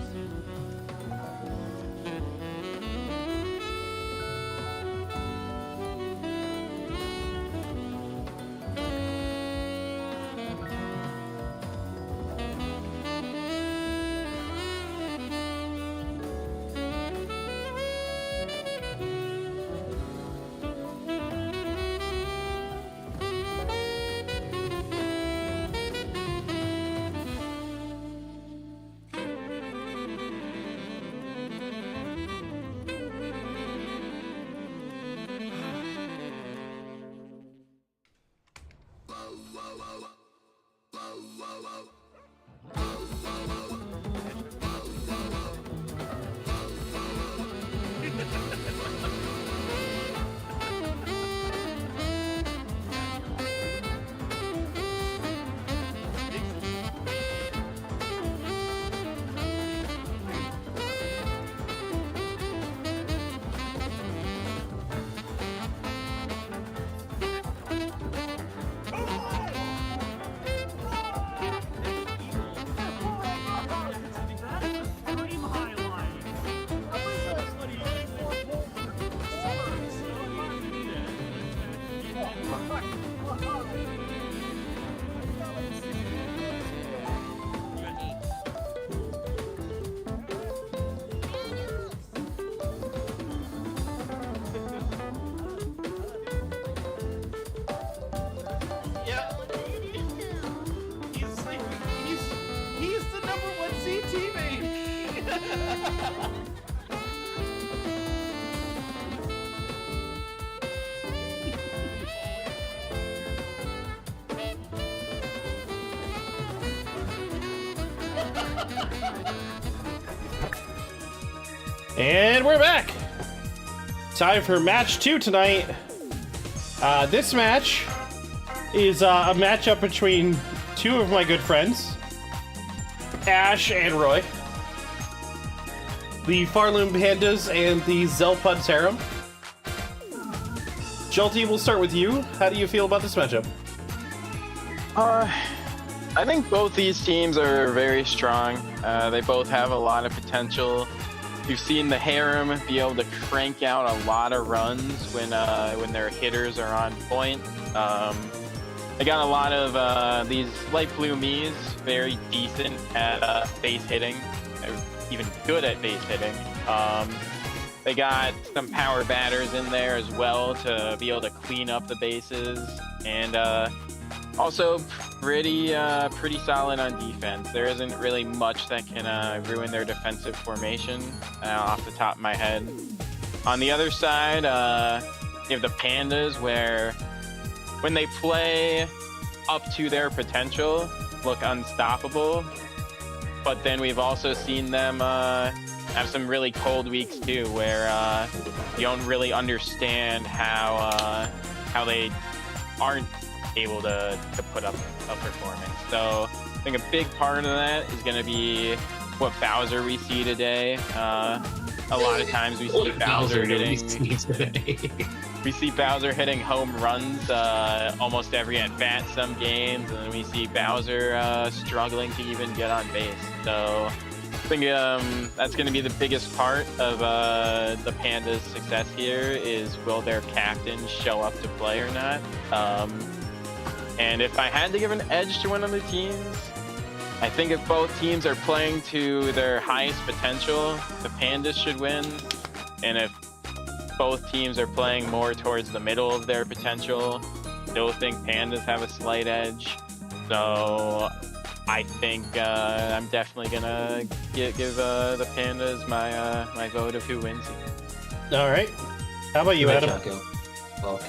He's the number one seed teammate. And we're back. Time for match 2 tonight. This match is a matchup between two of my good friends, Ash and Roy. The Pharloom Pandas and the Xelpud Harem. Jolty, we'll start with you. How do you feel about this matchup? I think both these teams are very strong. They both have a lot of potential. You've seen the Harem be able to crank out a lot of runs when their hitters are on point. They got a lot of these light blue Miis, very decent at base hitting, even good at base hitting. They got some power batters in there as well to be able to clean up the bases, and also pretty solid on defense. There isn't really much that can ruin their defensive formation off the top of my head. On the other side, you have the Pandas, where when they play up to their potential, look unstoppable. But then we've also seen them have some really cold weeks too, where you don't really understand how they aren't able to put up a performance. So I think a big part of that is going to be what Bowser we see today. A lot of times we see Bowser hitting home runs almost every at bat some games, and then we see Bowser struggling to even get on base. So I think that's going to be the biggest part of the Pandas' success here, is will their captain show up to play or not. And if I had to give an edge to one of the teams, I think if both teams are playing to their highest potential, the Pandas should win. And if both teams are playing more towards the middle of their potential, still think Pandas have a slight edge. So I think I'm definitely gonna give the Pandas my vote of who wins. All right. How about you, Adam? Well,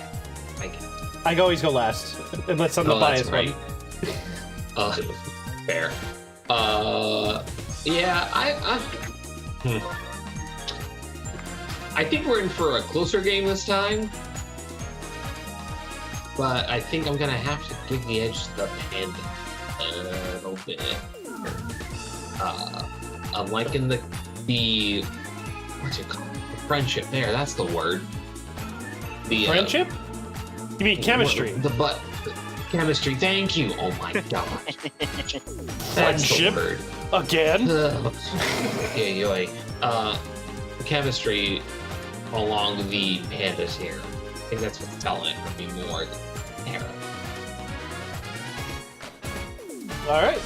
I always go last, unless I'm the biased one. Fair. Yeah, I think we're in for a closer game this time, but I think I'm gonna have to give the edge to the Panda a little bit. I'm liking the the what's it called? The friendship. There, that's the word. The friendship? You mean chemistry? The chemistry. Thank you. Oh my god. Friendship again? Chemistry along the pandas here. I think that's what's telling it would be more than Harem. All right.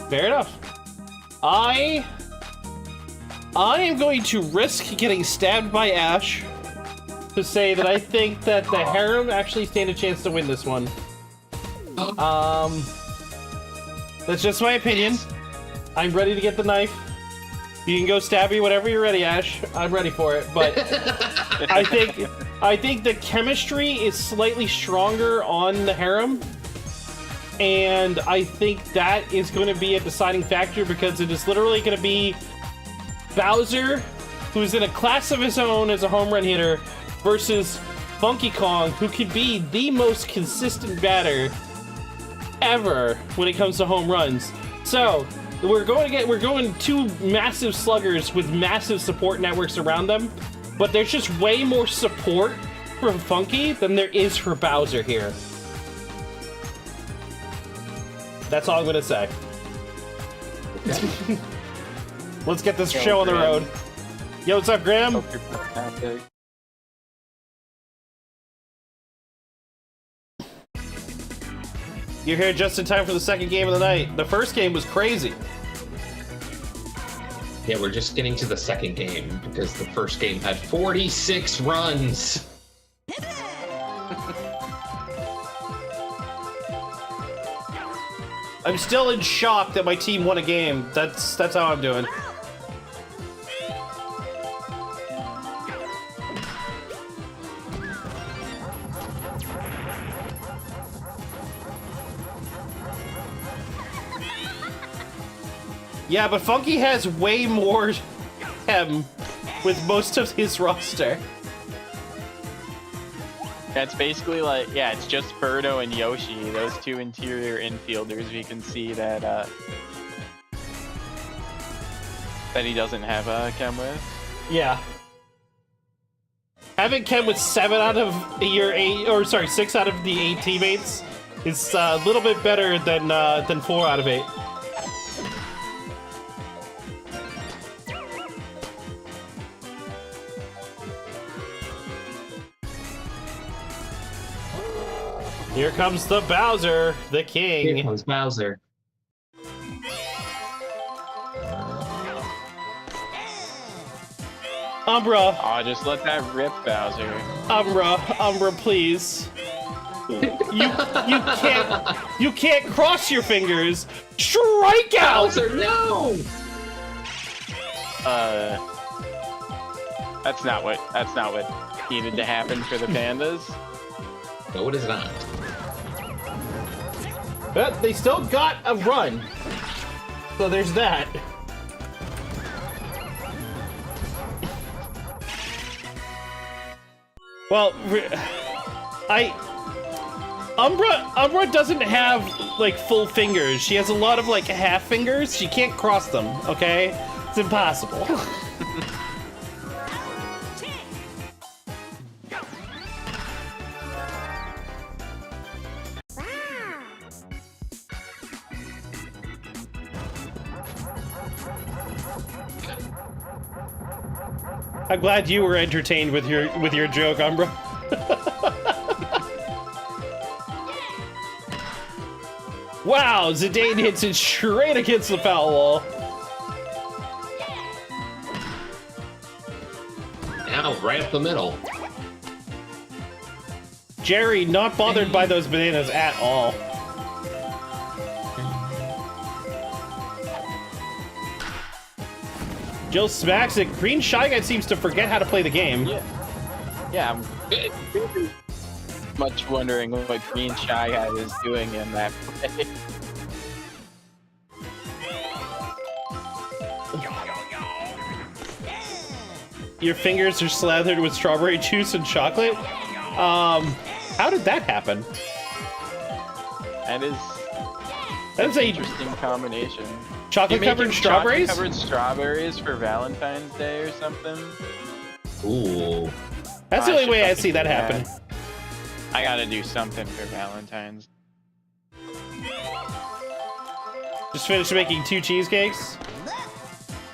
Fair enough. I am going to risk getting stabbed by Ash to say that I think that the Harem actually stand a chance to win this one. That's just my opinion. I'm ready to get the knife. You can go stab me whenever you're ready, Ash. I'm ready for it, but I think the chemistry is slightly stronger on the Harem, and I think that is going to be a deciding factor because it is literally going to be Bowser, who's in a class of his own as a home run hitter, versus Funky Kong, who could be the most consistent batter ever when it comes to home runs. So we're going two massive sluggers with massive support networks around them, but there's just way more support from Funky than there is for Bowser here. That's all I'm gonna say. Let's get this show on the road. Yo, what's up, Graham? Hope you're fantastic. You're here just in time for the second game of the night. The first game was crazy. Yeah, we're just getting to the second game because the first game had 46 runs. I'm still in shock that my team won a game. That's how I'm doing. Yeah, but Funky has way more chem with most of his roster. That's basically like, yeah, it's just Birdo and Yoshi, those two interior infielders. We can see that that he doesn't have chem with. Yeah. Having chem with 6 out of the 8 teammates is a little bit better than 4 out of 8. Here comes the Bowser, the king. Here comes Bowser. Umbra. Oh, just let that rip, Bowser. Umbra, please. You can't cross your fingers. Strike out. Bowser, no. That's not what needed to happen for the Pandas. No, it is not. But they still got a run. So there's that. Well, Umbra doesn't have like full fingers. She has a lot of like half fingers. She can't cross them, okay? It's impossible. I'm glad you were entertained with your joke, Umbra. Wow, Zidane hits it straight against the foul wall. Now, right up the middle. Jerry, not bothered by those bananas at all. Jill smacks it. Green Shy Guy seems to forget how to play the game. Yeah, I'm much wondering what Green Shy Guy is doing in that play. Your fingers are slathered with strawberry juice and chocolate? How did that happen? That is That's an interesting combination. Chocolate-covered strawberries? Chocolate-covered strawberries for Valentine's Day or something. Ooh. That's the only way I see that happen. I gotta do something for Valentine's. Just finished making 2 cheesecakes?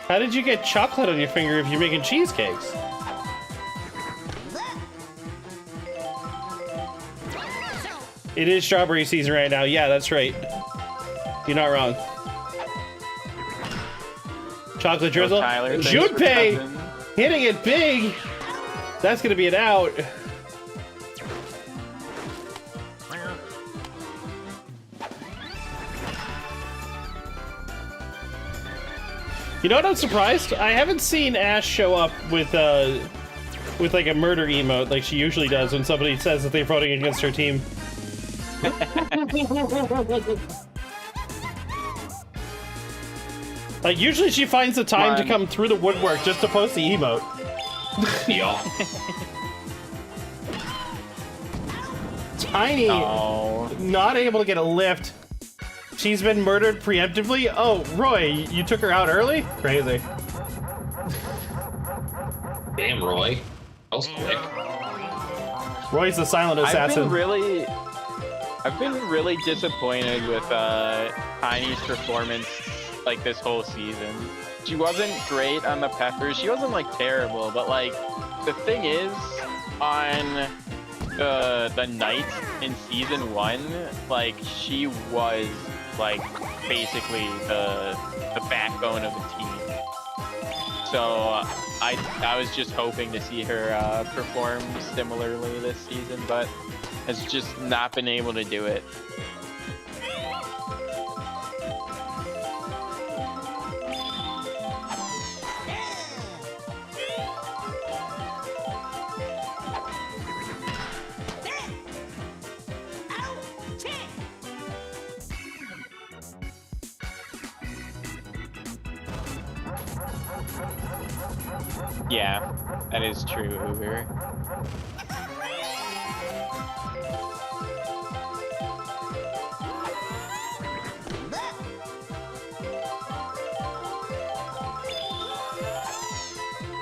How did you get chocolate on your finger if you're making cheesecakes? It is strawberry season right now. Yeah, that's right. You're not wrong. Chocolate drizzle. Junpei hitting it big. That's gonna be an out. You know what? I'm surprised. I haven't seen Ash show up with like a murder emote like she usually does when somebody says that they're voting against her team. Like usually she finds the time to come through the woodwork just to post the emote. Yeah. Tiny, not able to get a lift. She's been murdered preemptively. Oh, Roy, you took her out early? Crazy. Damn, Roy. That was quick. Roy's the silent assassin. I've been really disappointed with Tiny's performance like this whole season. She wasn't great on the peppers. She wasn't like terrible, but like the thing is, on the knights in season 1, like she was like basically the backbone of the team. So I was just hoping to see her perform similarly this season, but has just not been able to do it. Yeah, that is true, Uber.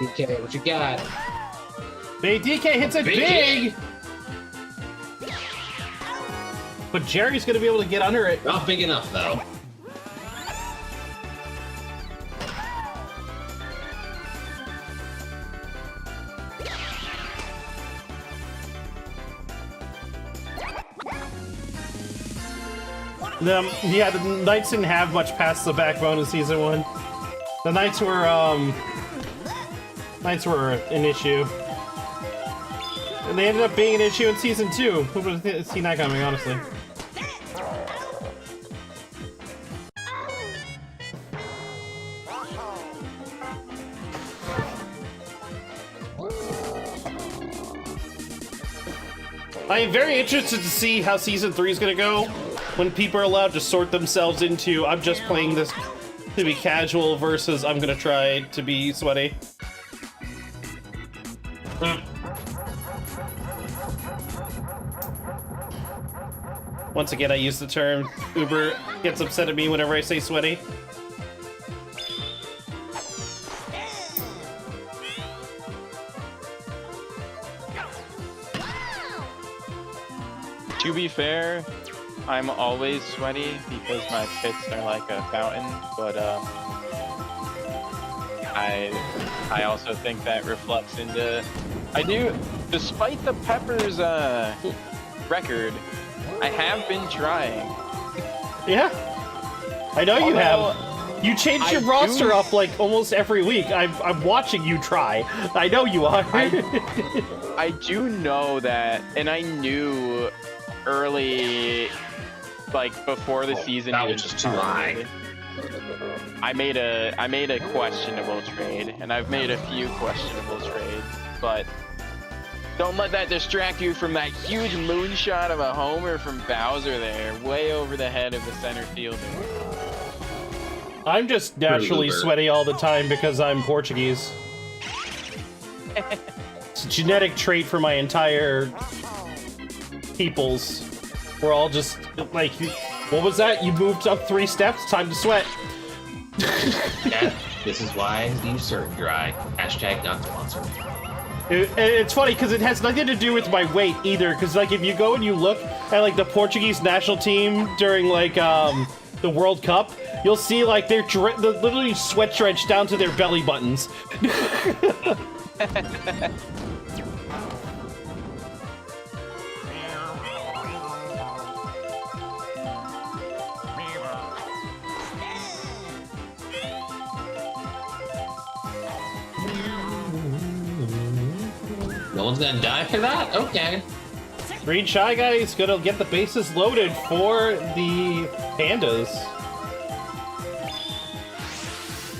DK, what you got? Hey, DK hits it big! But Jerry's gonna be able to get under it. Not big enough, though. Yeah, the Knights didn't have much past the backbone in season 1. The Knights were an issue. And they ended up being an issue in season 2. Who would have seen that coming, honestly? I am very interested to see how season 3 is going to go when people are allowed to sort themselves into I'm just playing this to be casual versus I'm going to try to be sweaty. Once again, I use the term. Uber gets upset at me whenever I say sweaty. To be fair, I'm always sweaty because my pits are like a fountain, but I also think that reflects into despite the Peppers record, I have been trying. Yeah, I know you have. You changed your roster up like almost every week. I'm watching you try. I know you are. I do know that, and I knew early, like before the season. That was just too high. I made a questionable trade, and I've made a few questionable trades, but don't let that distract you from that huge moonshot of a homer from Bowser there, way over the head of the center fielder. I'm just naturally sweaty all the time because I'm Portuguese. It's a genetic trait for my entire peoples. We're all just like, what was that? You moved up 3 steps? Time to sweat. Yeah, this is why I use certain dry. Hashtag not sponsored. It's funny because it has nothing to do with my weight either. Because like if you go and you look at like the Portuguese national team during like the World Cup, you'll see like they're literally sweat drenched down to their belly buttons. No one's gonna die for that? Okay. Green Shy Guy is gonna get the bases loaded for the Pandas.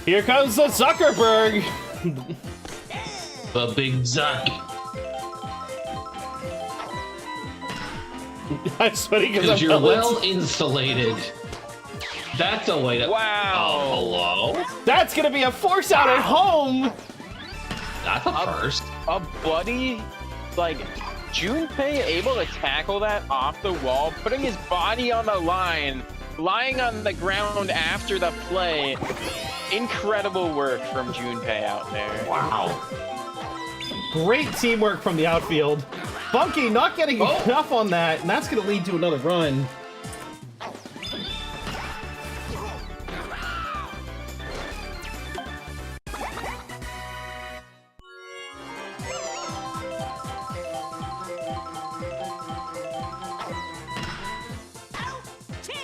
Here comes the Zuckerberg! The big Zuck. I'm sweating because Because you're well insulated. That's a way to... Wow. Oh, hello? That's gonna be a force out at home! That's a first. A buddy, like, Junpei able to tackle that off the wall, putting his body on the line, lying on the ground after the play. Incredible work from Junpei out there. Wow. Great teamwork from the outfield. Funky not getting enough on that, and that's gonna lead to another run.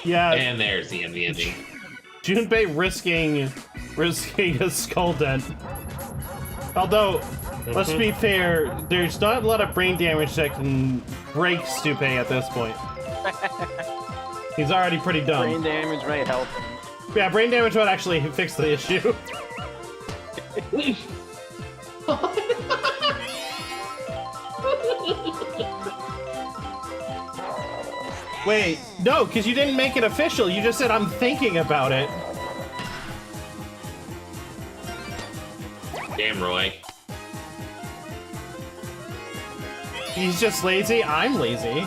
Yeah. And there's the ending. Junpei risking a skull dent. Although, let's be fair, there's not a lot of brain damage that can break Junpei at this point. He's already pretty dumb. Brain damage may help him. Yeah, brain damage would actually fix the issue. Wait, no, because you didn't make it official. You just said, I'm thinking about it. Damn, Roy. He's just lazy. I'm lazy.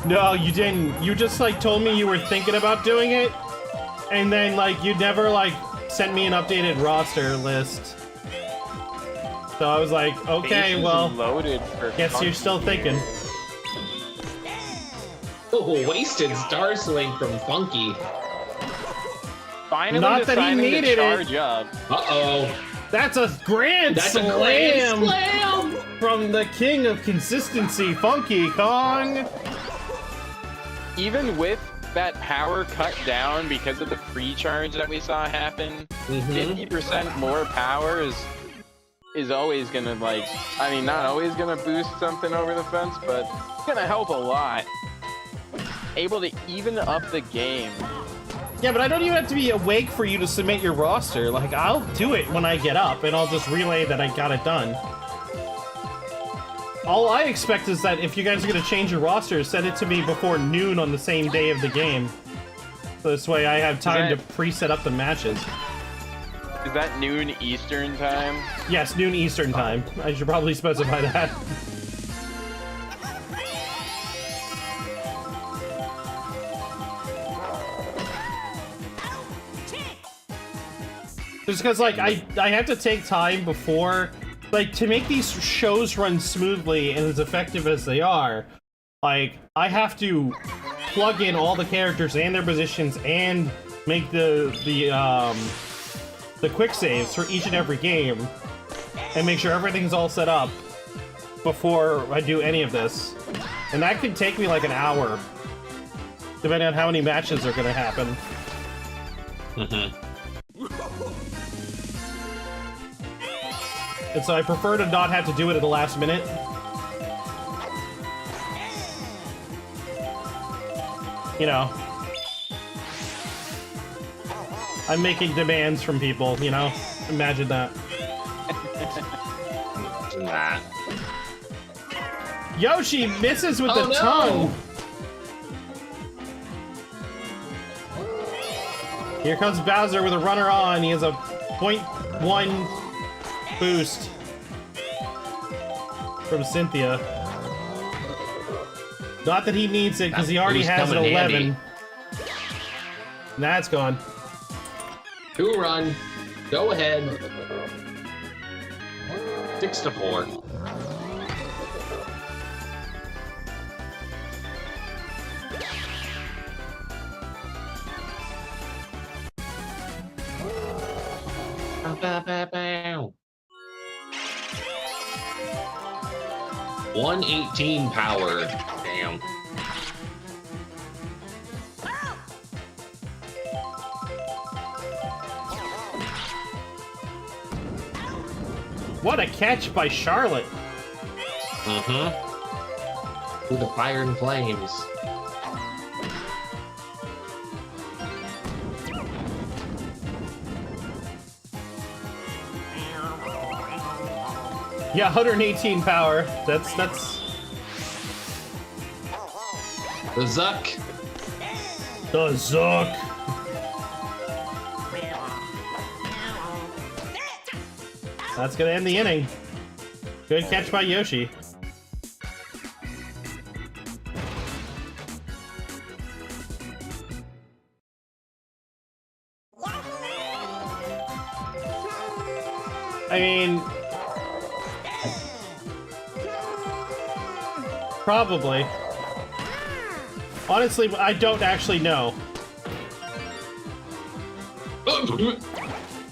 No, you didn't. You just, like, told me you were thinking about doing it. And then, like, you never, like, sent me an updated roster list. So I was like, okay, Bases well, loaded for guess you're still thinking. Oh, wasted Star Swing from Funky. Finally Not that he deciding to needed it. charge up. Uh-oh. That's a grand slam from the king of consistency, Funky Kong. Even with that power cut down because of the pre-charge that we saw happen, 50% more power is always gonna, like, I mean, not always gonna boost something over the fence, but it's gonna help a lot. Able to even up the game. Yeah, but I don't even have to be awake for you to submit your roster. Like, I'll do it when I get up, and I'll just relay that I got it done. All I expect is that if you guys are gonna change your roster, send it to me before noon on the same day of the game. So this way I have time to pre-set up the matches. Is that noon Eastern time? Yes, noon Eastern time. I should probably specify that. Just because, like, I have to take time before, like, to make these shows run smoothly and as effective as they are, like, I have to plug in all the characters and their positions and make the quick saves for each and every game and make sure everything's all set up before I do any of this. And that could take me like an hour, depending on how many matches are gonna happen. And so I prefer to not have to do it at the last minute. You know. I'm making demands from people, you know? Imagine that. Nah. Yoshi misses with the tongue! Here comes Bowser with a runner on. He has a 0.1 boost from Cynthia. Not that he needs it, because he already has an 11. That's gone. 2 run. Go ahead. 6-4. Bow, bow, bow. 118 power. Damn. What a catch by Charlotte. Through the fire and flames. Yeah, 118 power. That's... The Zuck. The Zuck. That's gonna end the inning. Good catch by Yoshi. I mean... Probably. Honestly, I don't actually know.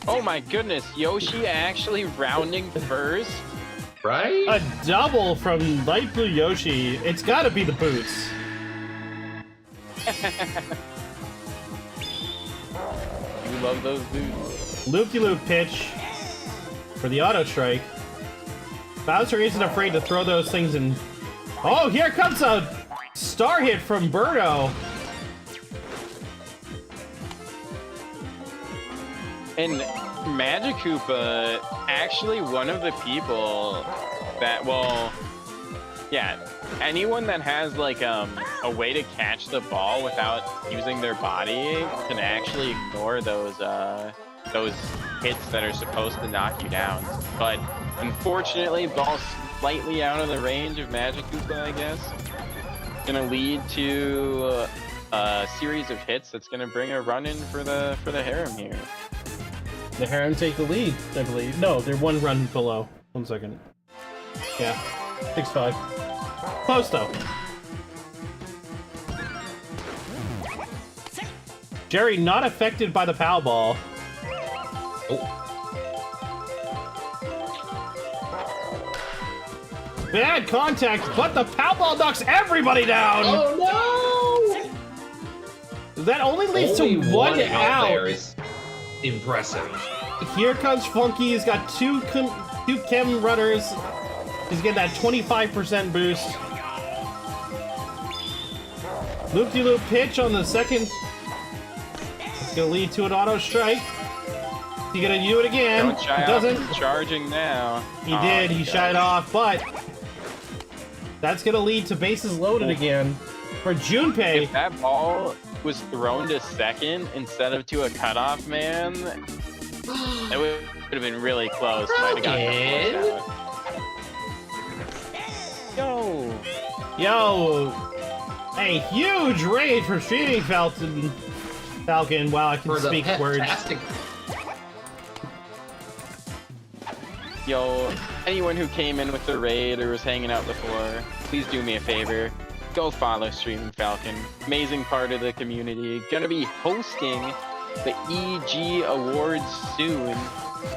Oh my goodness, Yoshi actually rounding first? Right? A double from Light Blue Yoshi. It's gotta be the boots. You love those boots. Loop-de-loop pitch for the auto strike. Bowser isn't afraid to throw those things in. Oh, here comes a star hit from Birdo. And Magic Koopa, actually one of the people that, well, yeah, anyone that has like a way to catch the ball without using their body can actually ignore those hits that are supposed to knock you down. But unfortunately, ball's slightly out of the range of Magic Koopa, I guess. Gonna lead to a series of hits that's gonna bring a run in for the Harem here. The Harem take the lead, I believe. No, they're one run below. 1 second. Yeah, 6-5. Close though. Jerry not affected by the POW ball. Oh. Bad contact, but the POW ball knocks everybody down! Oh no! That only leads to one out. There is impressive. Here comes Funky. He's got two chem runners. He's getting that 25% boost. Loop-de-loop pitch on the second. It's gonna lead to an auto strike. He's gonna do it again. Don't shy He doesn't. off from charging now. He did. He shied off, but that's gonna lead to bases loaded again for Junpei. If that ball was thrown to second instead of to a cutoff man, it would have been really close. Might have gotten Yo! A huge raid for Streaming Falcon. Wow, I can speak words. Yo, anyone who came in with the raid or was hanging out before, please do me a favor. Go follow Streaming Falcon. Amazing part of the community. Gonna be hosting the EG Awards soon,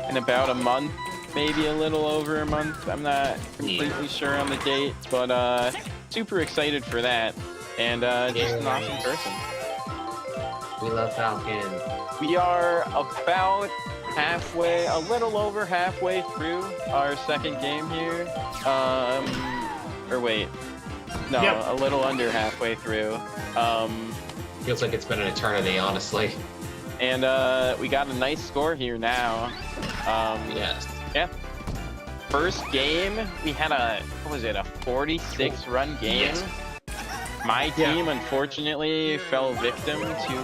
in about a month, maybe a little over a month. I'm not completely sure on the date, but super excited for that. And just an awesome person. We love Falcon. We are about halfway, a little over halfway through our second game here. Or wait. No, Yep. a little under halfway through. Feels like it's been an eternity, honestly. And we got a nice score here now. Yes. Yeah. First game, we had a 46 run game. Yes. My team, unfortunately, fell victim to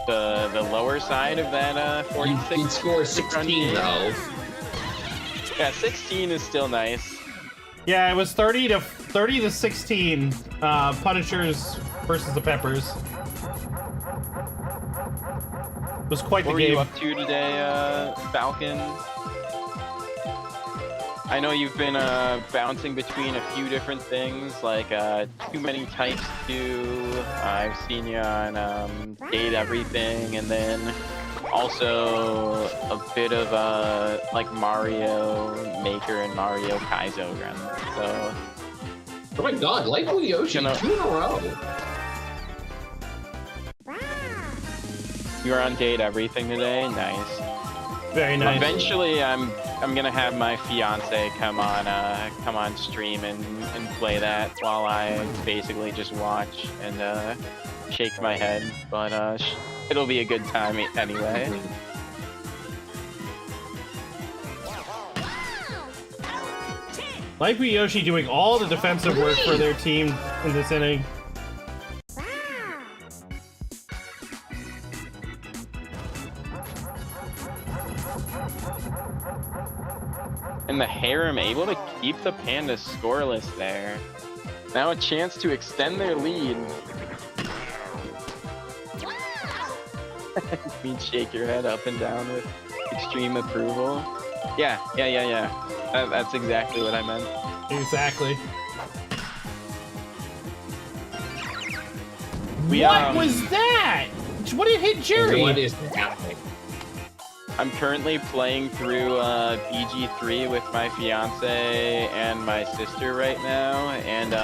the lower side of that 46. You'd score 16 though. Yeah, 16 is still nice. Yeah, it was 30 to 16. Punishers versus the Peppers. It was quite the What were game. you up to today, Falcon? I know you've been bouncing between a few different things, like Too Many Types 2. I've seen you on Date Everything, and then also a bit of like Mario Maker and Mario Kaizo run. So. Oh my God! Light Blue Yoshi, 2 in a row. You were on Date Everything today. Nice. Very nice. Eventually, I'm gonna have my fiance come on stream and play that while I basically just watch and shake my head. But it'll be a good time anyway. Light Blue Yoshi doing all the defensive work for their team in this inning. And the Harem able to keep the Pandas scoreless there. Now a chance to extend their lead. You mean shake your head up and down with extreme approval? Yeah. That's exactly what I meant. Exactly. What was that? What did hit Jerry? What is happening? I'm currently playing through BG3 with my fiance and my sister right now, and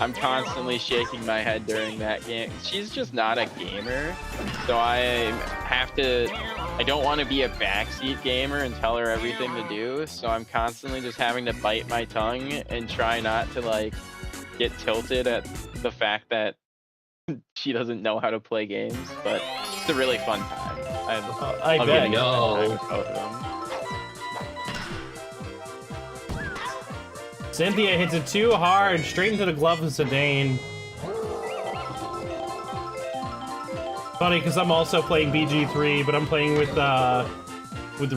I'm constantly shaking my head during that game. She's just not a gamer, so I don't want to be a backseat gamer and tell her everything to do, so I'm constantly just having to bite my tongue and try not to like get tilted at the fact that she doesn't know how to play games, but it's a really fun time. I bet. No. Cynthia hits it too hard, straight into the glove of Zidane. Funny, because I'm also playing BG3, but I'm playing with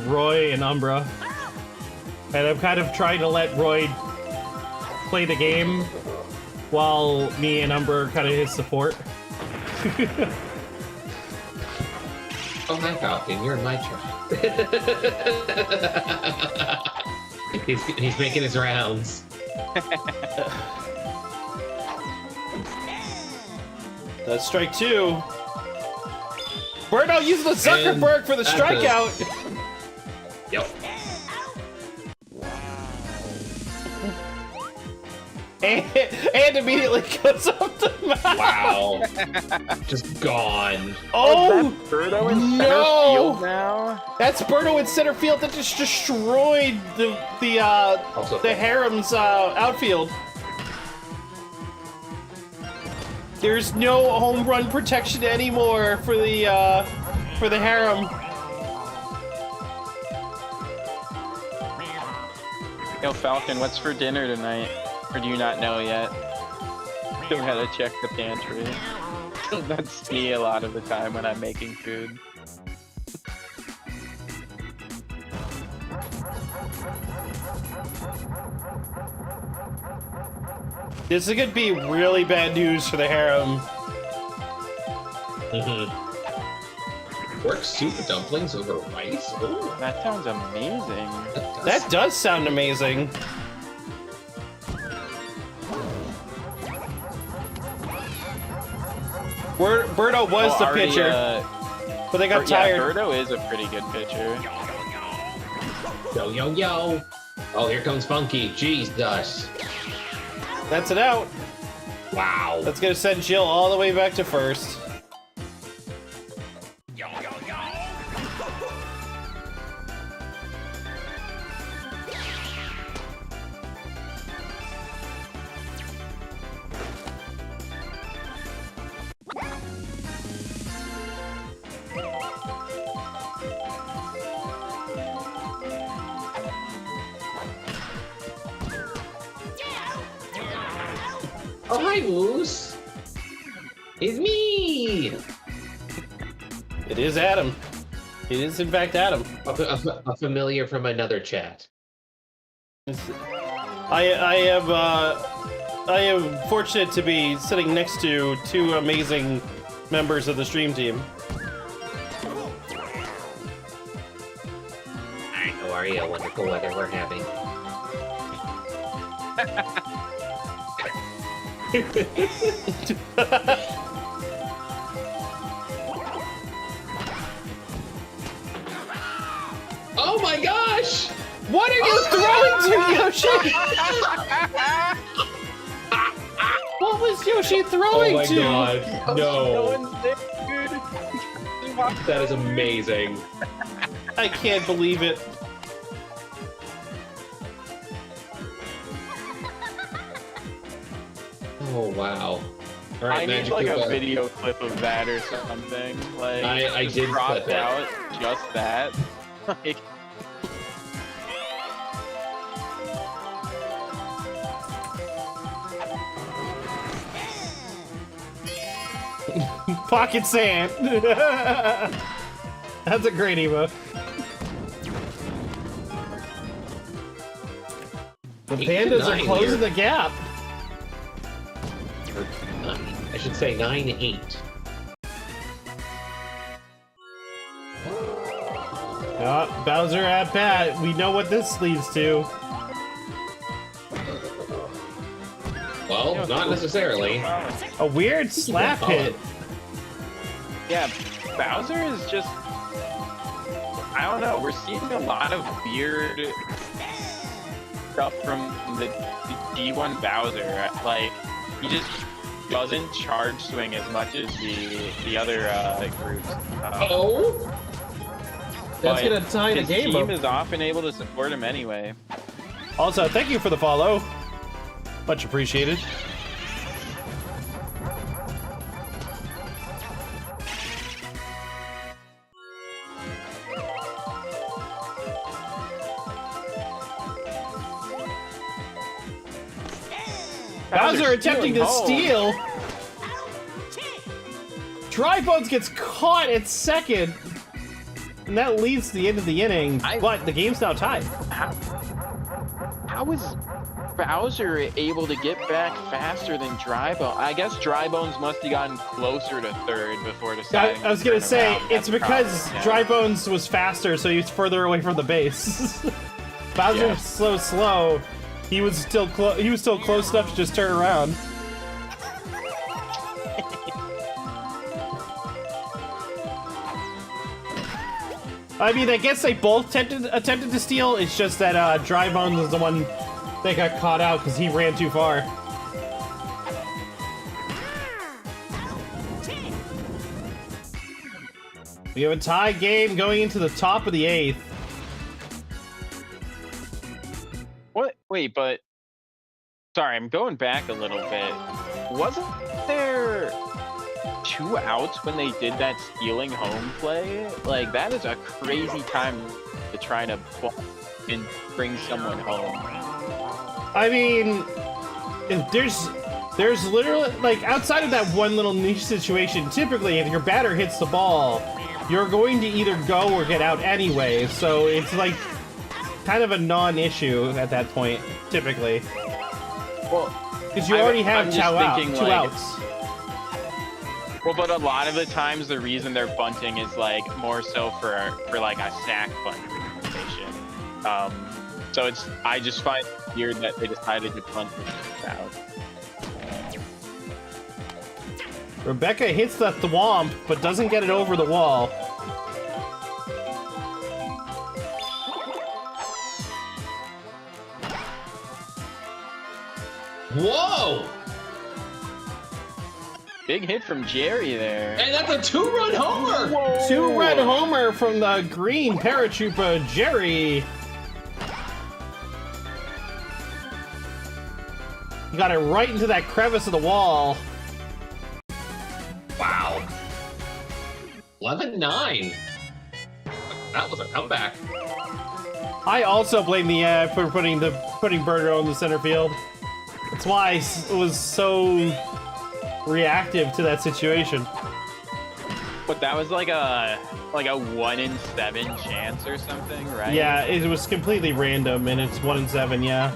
Roy and Umbra. And I'm kind of trying to let Roy play the game while me and Umbra are kind of his support. Oh, hi, Falcon. You're in my trap. he's making his rounds. That's strike 2. Birdo using the Zuckerberg for the strikeout. Yep. And immediately goes up the mound. Wow. Just gone. Oh, Birdo in center no! field now. That's Birdo in center field that just destroyed the Harem's outfield. There's no home run protection anymore for the Harem. Yo, Falcon, what's for dinner tonight? Or do you not know yet? Still gotta check the pantry. That's me a lot of the time when I'm making food. This is gonna be really bad news for the Harem. Pork soup dumplings over rice? Ooh. That sounds amazing. That does sound amazing. Birdo was the pitcher, but they got tired. Yeah, Birdo is a pretty good pitcher. Yo, yo, yo. Oh, here comes Funky. Jesus. That's it out. Wow. That's gonna send Jill all the way back to first. Oh, hi, Moose. It's me. It is Adam. It is, in fact, Adam. A familiar from another chat. I am fortunate to be sitting next to two amazing members of the stream team. Hi, how are you? Wonderful weather we're having. Oh my gosh! What are you throwing to Yoshi? What was Yoshi throwing to? Oh my god, no. one's there, dude. That is amazing. I can't believe it. Oh wow. All right, I need Magic like a Koopa. video clip of that or something. Like I just did cropped clip it. out just that. Like, Pocket sand. That's a great emote. The pandas are closing the gap. I should say 9-8. Bowser at bat. We know what this leads to. Well, not necessarily. A weird slap hit. yeah, Bowser is just. I don't know. We're seeing a lot of weird stuff from the D1 Bowser. Like he just doesn't charge swing as much as the other groups. Oh. That's gonna tie the his game team up. is often able to support him anyway. Also, thank you for the follow. Much appreciated. Bowser attempting to steal. Dry Bones gets caught at second. And that leads to the end of the inning, but the game's now tied. How is Bowser able to get back faster than Dry Bones? I guess Dry Bones must have gotten closer to third before deciding. I was gonna to turn say, around. it's That's because probably- Dry Bones was faster, so he was further away from the base. Bowser was so slow. He was still close enough to just turn around. I mean, I guess they both attempted to steal. It's just that Dry Bones was the one that got caught out because he ran too far. We have a tie game going into the top of the 8th. What? Wait, but sorry, I'm going back a little bit. Wasn't there 2 outs when they did that stealing home play? Like that is a crazy time to try to and bring someone home. I mean, if there's literally, like, outside of that one little niche situation, typically if your batter hits the ball, you're going to either go or get out anyway, so it's like kind of a non-issue at that point, typically. Well, because you already have I'm two just thinking, like, outs. Well, but a lot of the times the reason they're bunting is like more so for like a sack bunt situation. So I just find it weird that they decided to bunt this out. Rebecca hits the thwomp, but doesn't get it over the wall. Whoa! Big hit from Jerry there. And that's a 2-run homer! Whoa. 2-run homer from the green paratrooper, Jerry. He got it right into that crevice of the wall. Wow. 11-9. That was a comeback. I also blame the AI for putting Birdo in the center field. That's why I was so reactive to that situation. But that was like a 1 in 7 chance or something, right? Yeah, it was completely random, and it's 1 in 7. Yeah.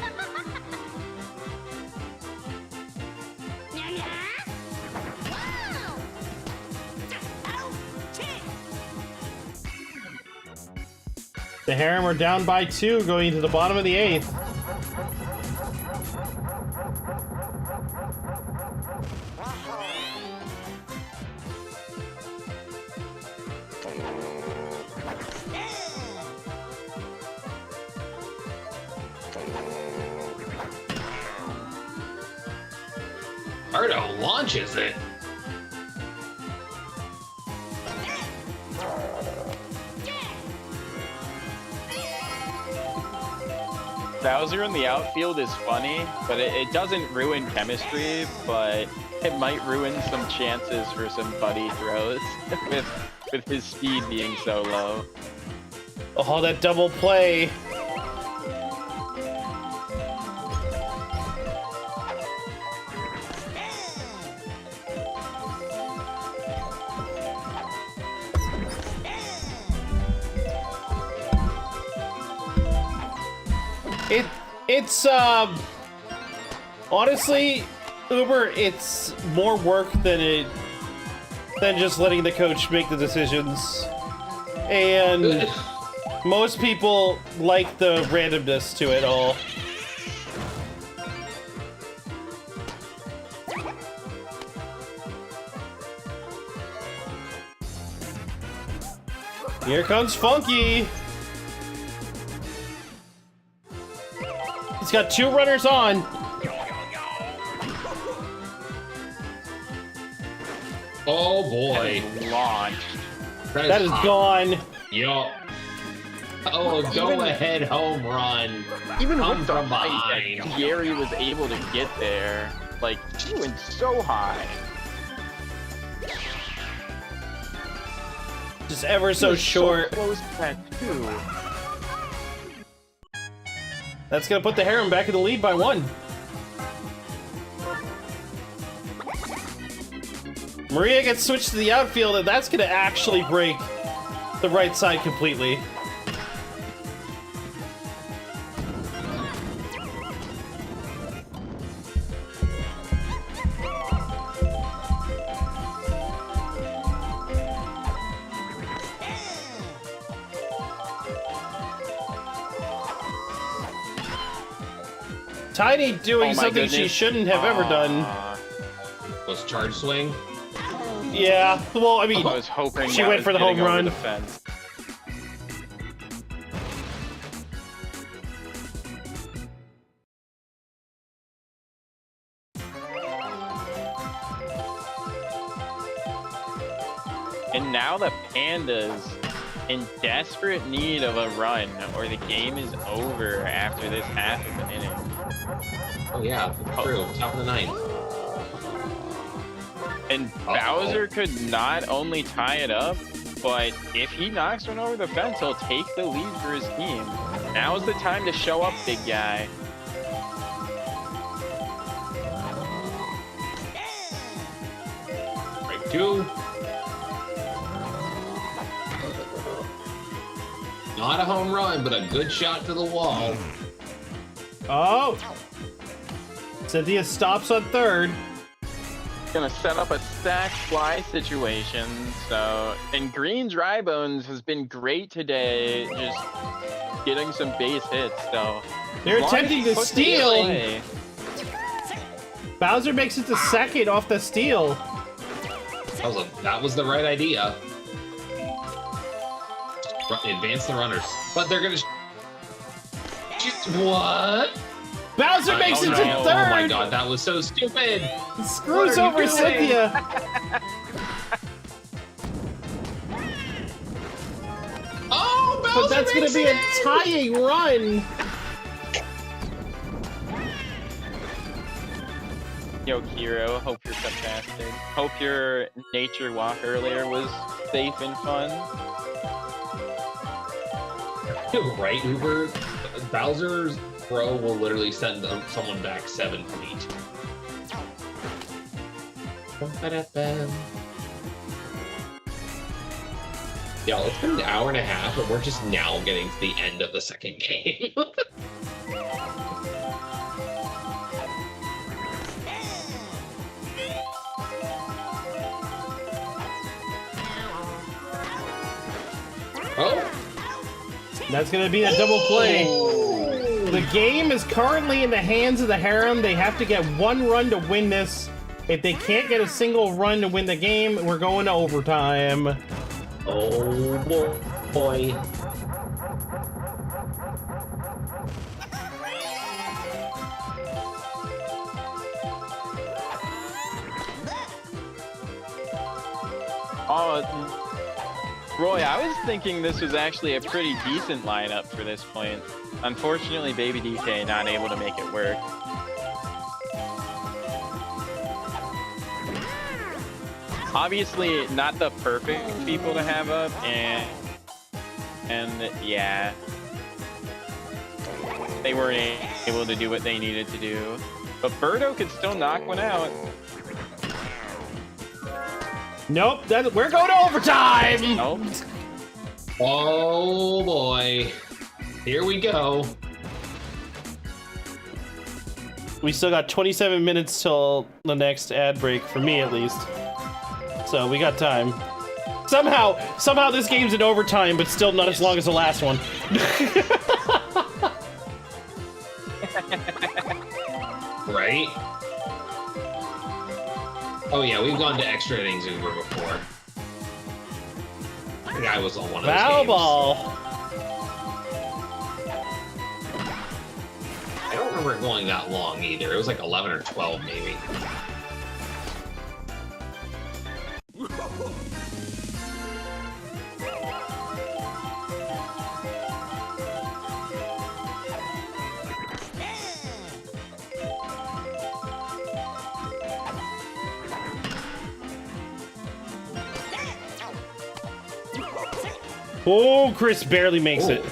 The Harem are down by 2 going into the bottom of the 8th. Ardo launches it. Bowser in the outfield is funny, but it doesn't ruin chemistry, but it might ruin some chances for some buddy throws with his speed being so low. Oh, that double play. It's honestly, Uber, it's more work than just letting the coach make the decisions. And most people like the randomness to it all. Here comes Funky. He's got 2 runners on. Oh boy. Launched. That is gone. Yup. Oh, go ahead home run. Even Come with the from height behind. that Gary was able to get there, like, he went so high. Just ever so short. So close to that too. That's gonna put the Harem back in the lead by 1. Maria gets switched to the outfield, and that's gonna actually break the right side completely. Tiny doing something she shouldn't have ever done. Was charge swing? Yeah, well, I mean, I was hoping she that went was for the getting home over run. the fence. And now the Pandas in desperate need of a run, or the game is over after this half of an inning. Oh yeah, true. Top of the 9th. And Bowser could not only tie it up, but if he knocks one over the fence, he'll take the lead for his team. Now's the time to show up, big guy. Strike 2. Not a home run, but a good shot to the wall. Oh! Cynthia stops on 3rd. Gonna set up a stack fly situation. So, and Green's Rybones has been great today, just getting some base hits. So They're attempting to steal. Play, Bowser makes it to 2nd off the steal. That was the right idea. Advance the runners, but they're gonna. What? Bowser makes it to 3rd. Oh my god, that was so stupid. Screws over Cynthia. Oh, Bowser But that's gonna makes be it a tying run. Yo, Kiro, hope you're fantastic. Hope your nature walk earlier was safe and fun. Right, Uber. Bowser's throw will literally send someone back 7 feet. Y'all, it's been an hour and a half, and we're just now getting to the end of the second game. Oh! That's gonna be a double play. The game is currently in the hands of the Harem. They have to get one run to win this. If they can't get a single run to win the game, we're going to overtime. Oh boy. Roy, I was thinking this was actually a pretty decent lineup for this point. Unfortunately, Baby DK not able to make it work. Obviously, not the perfect people to have up, and yeah, they weren't able to do what they needed to do. But Birdo could still knock one out. Nope, we're going to overtime! Nope. Oh boy. Here we go. We still got 27 minutes till the next ad break, for me at least. So we got time. Somehow this game's in overtime, but still not as long as the last one. Right? Oh yeah, we've gone to extra innings Uber before. I think I was on one of those Foul games. ball. I don't remember it going that long either. It was like 11 or 12 maybe. Oh, Chris barely makes it.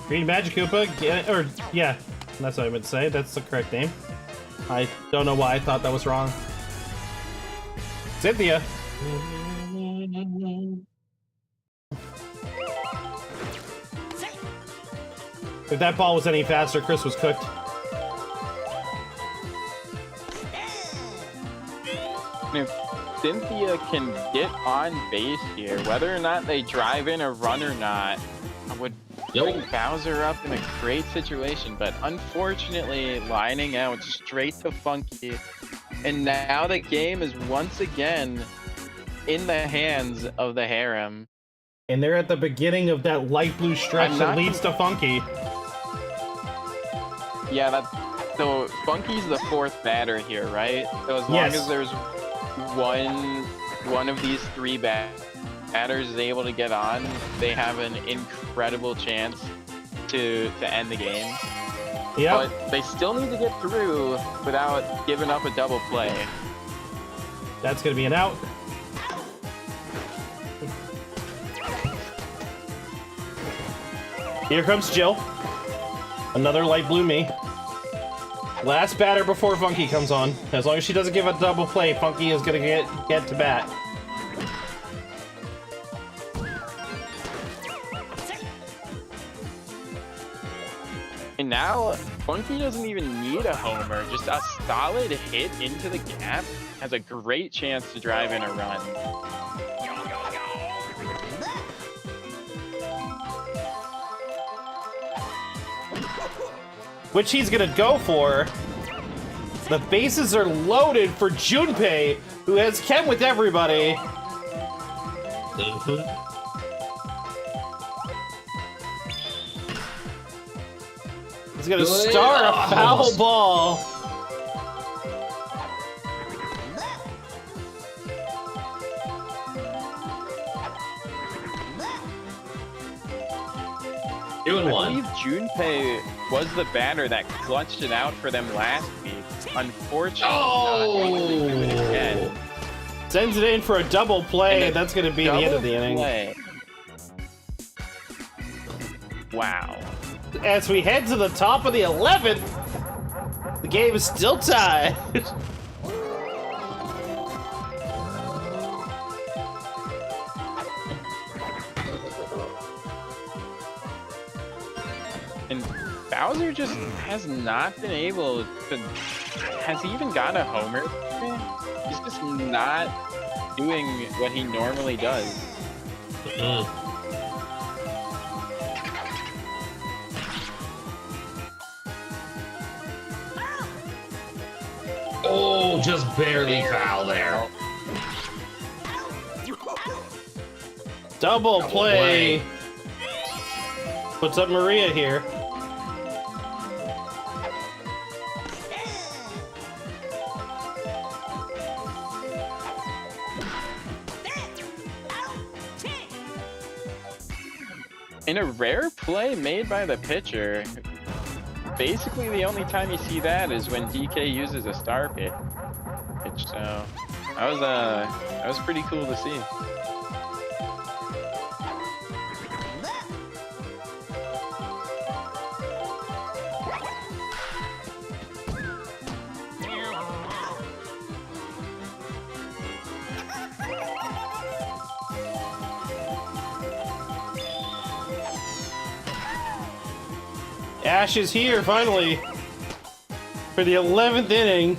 Green Magic Koopa, yeah, that's what I would say. That's the correct name. I don't know why I thought that was wrong. Cynthia. If that ball was any faster, Chris was cooked. If Cynthia can get on base here, whether or not they drive in a run or not, I would bring Bowser up in a great situation, but unfortunately lining out straight to Funky. And now the game is once again in the hands of the Harem. And they're at the beginning of that light blue stretch that leads to Funky. Yeah, so Funky's the fourth batter here, right? So as long as there's one of these three batters is able to get on, they have an incredible chance to end the game. Yeah. But they still need to get through without giving up a double play. That's gonna be an out. Here comes Jill. Another light blue me. Last batter before Funky comes on. As long as she doesn't give a double play, Funky is gonna get to bat. And now, Funky doesn't even need a homer. Just a solid hit into the gap has a great chance to drive in a run. Which he's gonna go for. The bases are loaded for Junpei, who has chem with everybody. He's gonna start a foul ball. Doing one. I believe Junpei was the batter that clutched it out for them last week. Unfortunately, not able to do it again. Sends it in for a double play, and that's going to be the end of the inning. Play. Wow. As we head to the top of the 11th, the game is still tied. Bowser just has not been able to. Has he even got a homer? He's just not doing what he normally does. Oh, just barely foul there. Double play. What's up, Maria here? In a rare play made by the pitcher, basically the only time you see that is when DK uses a star pitch. So that was pretty cool to see. Ash is here, finally, for the 11th inning.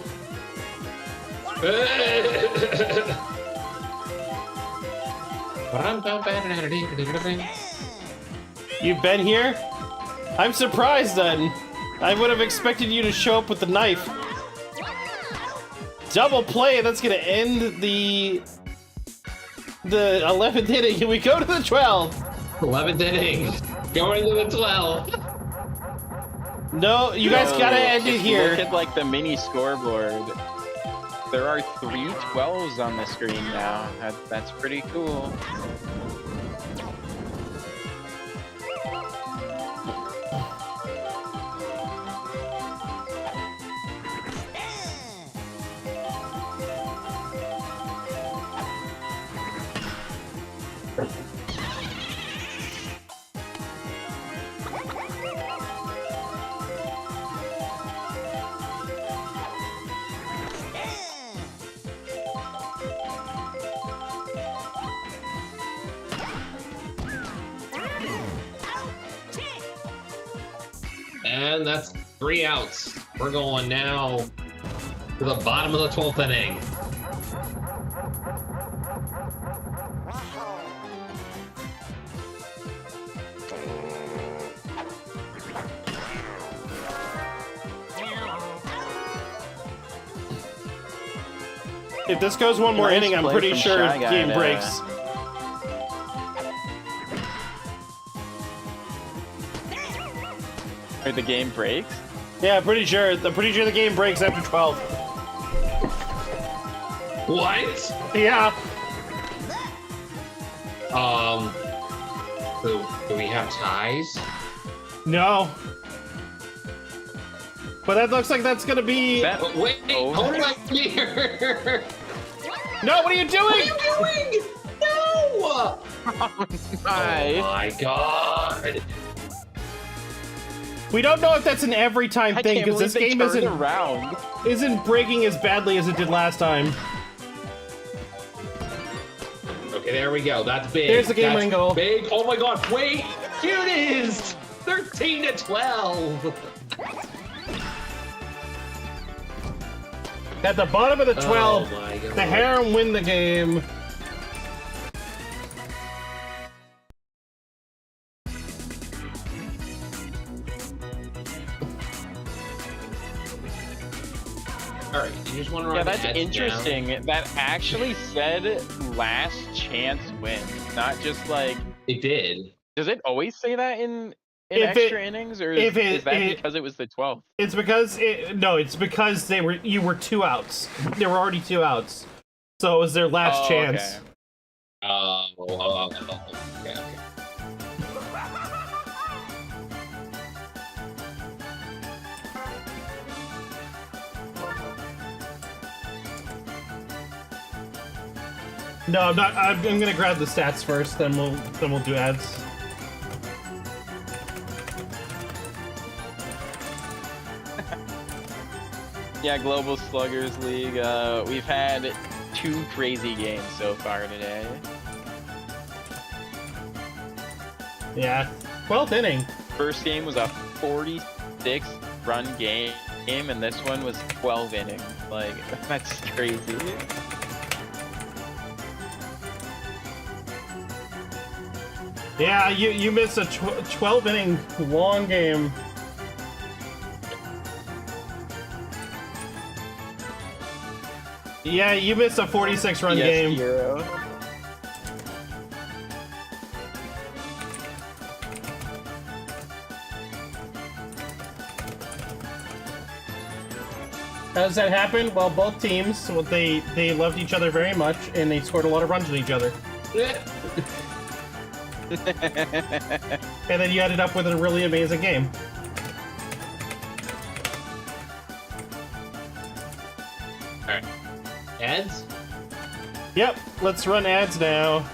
You've been here? I'm surprised then. I would have expected you to show up with the knife. Double play, that's gonna end the 11th inning. We go to the 12th. 11th inning, going to the 12th. No, you guys gotta end it here. Look at like the mini scoreboard. There are 3 12s on the screen now. That's pretty cool. And that's 3 outs. We're going now to the bottom of the 12th inning. If this goes one more Nice inning, I'm play pretty from sure Shy Guy game to- breaks. Or the game breaks? Yeah, I'm pretty sure the game breaks after 12. What? Yeah. Do we have ties? No. But that looks like that's gonna be. But wait, hold on here. No, what are you doing? What are you doing? No! Oh my god. We don't know if that's an every time thing because this game isn't breaking as badly as it did last time. Okay, there we go. That's big. There's the game That's winning goal. Big. Oh my god, wait! Here it is! 13 to 12. At the bottom of the 12, Oh my god. the Harem win the game. Alright, you just want to run Yeah, the that's heads interesting. down? That actually said last chance win, not just like. It did. Does it always say that in If extra innings, or is that because it was the 12th? It's because it's because you were 2 outs. There were already 2 outs, so it was their last chance. Okay. Okay. No, I'm not. I'm gonna grab the stats first, then we'll do ads. Yeah, Global Sluggers League. We've had 2 crazy games so far today. Yeah, 12th inning. First game was a 46-run game, and this one was 12 innings. Like, that's crazy. Yeah, you missed a 12-inning long game. Yeah, you missed a 46-run game. Hero. How does that happen? Well, both teams, well, they loved each other very much, and they scored a lot of runs with each other. And then you ended up with a really amazing game. Alright. Ads? Yep, let's run ads now.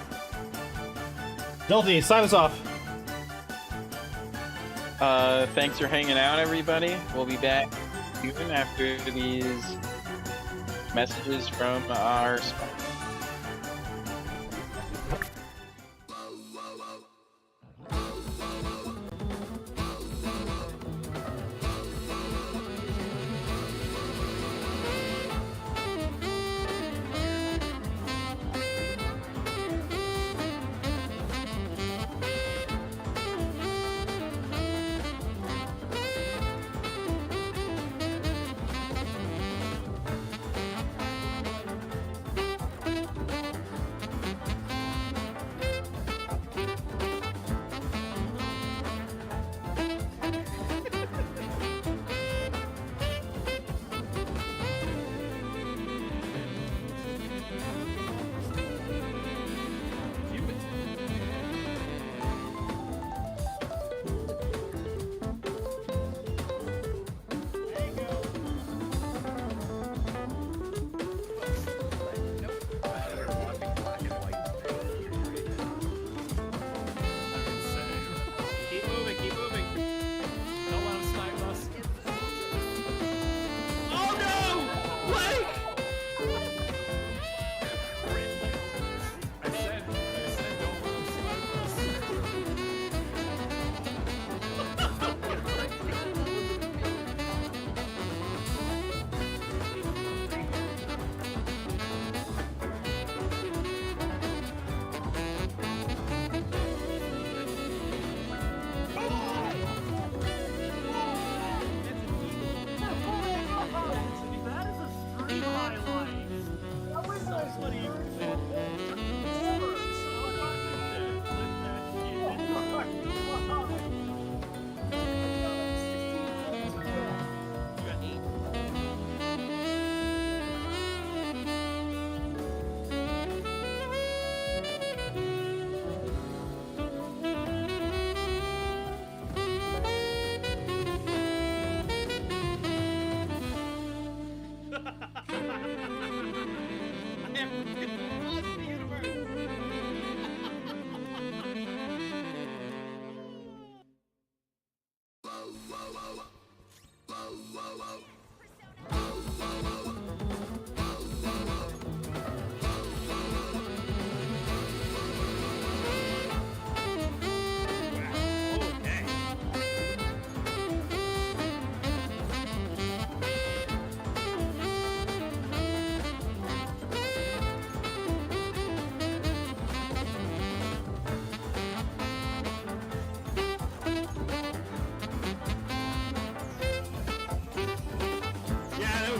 Jolty, sign us off. Thanks for hanging out, everybody. We'll be back soon after these messages from our sponsor.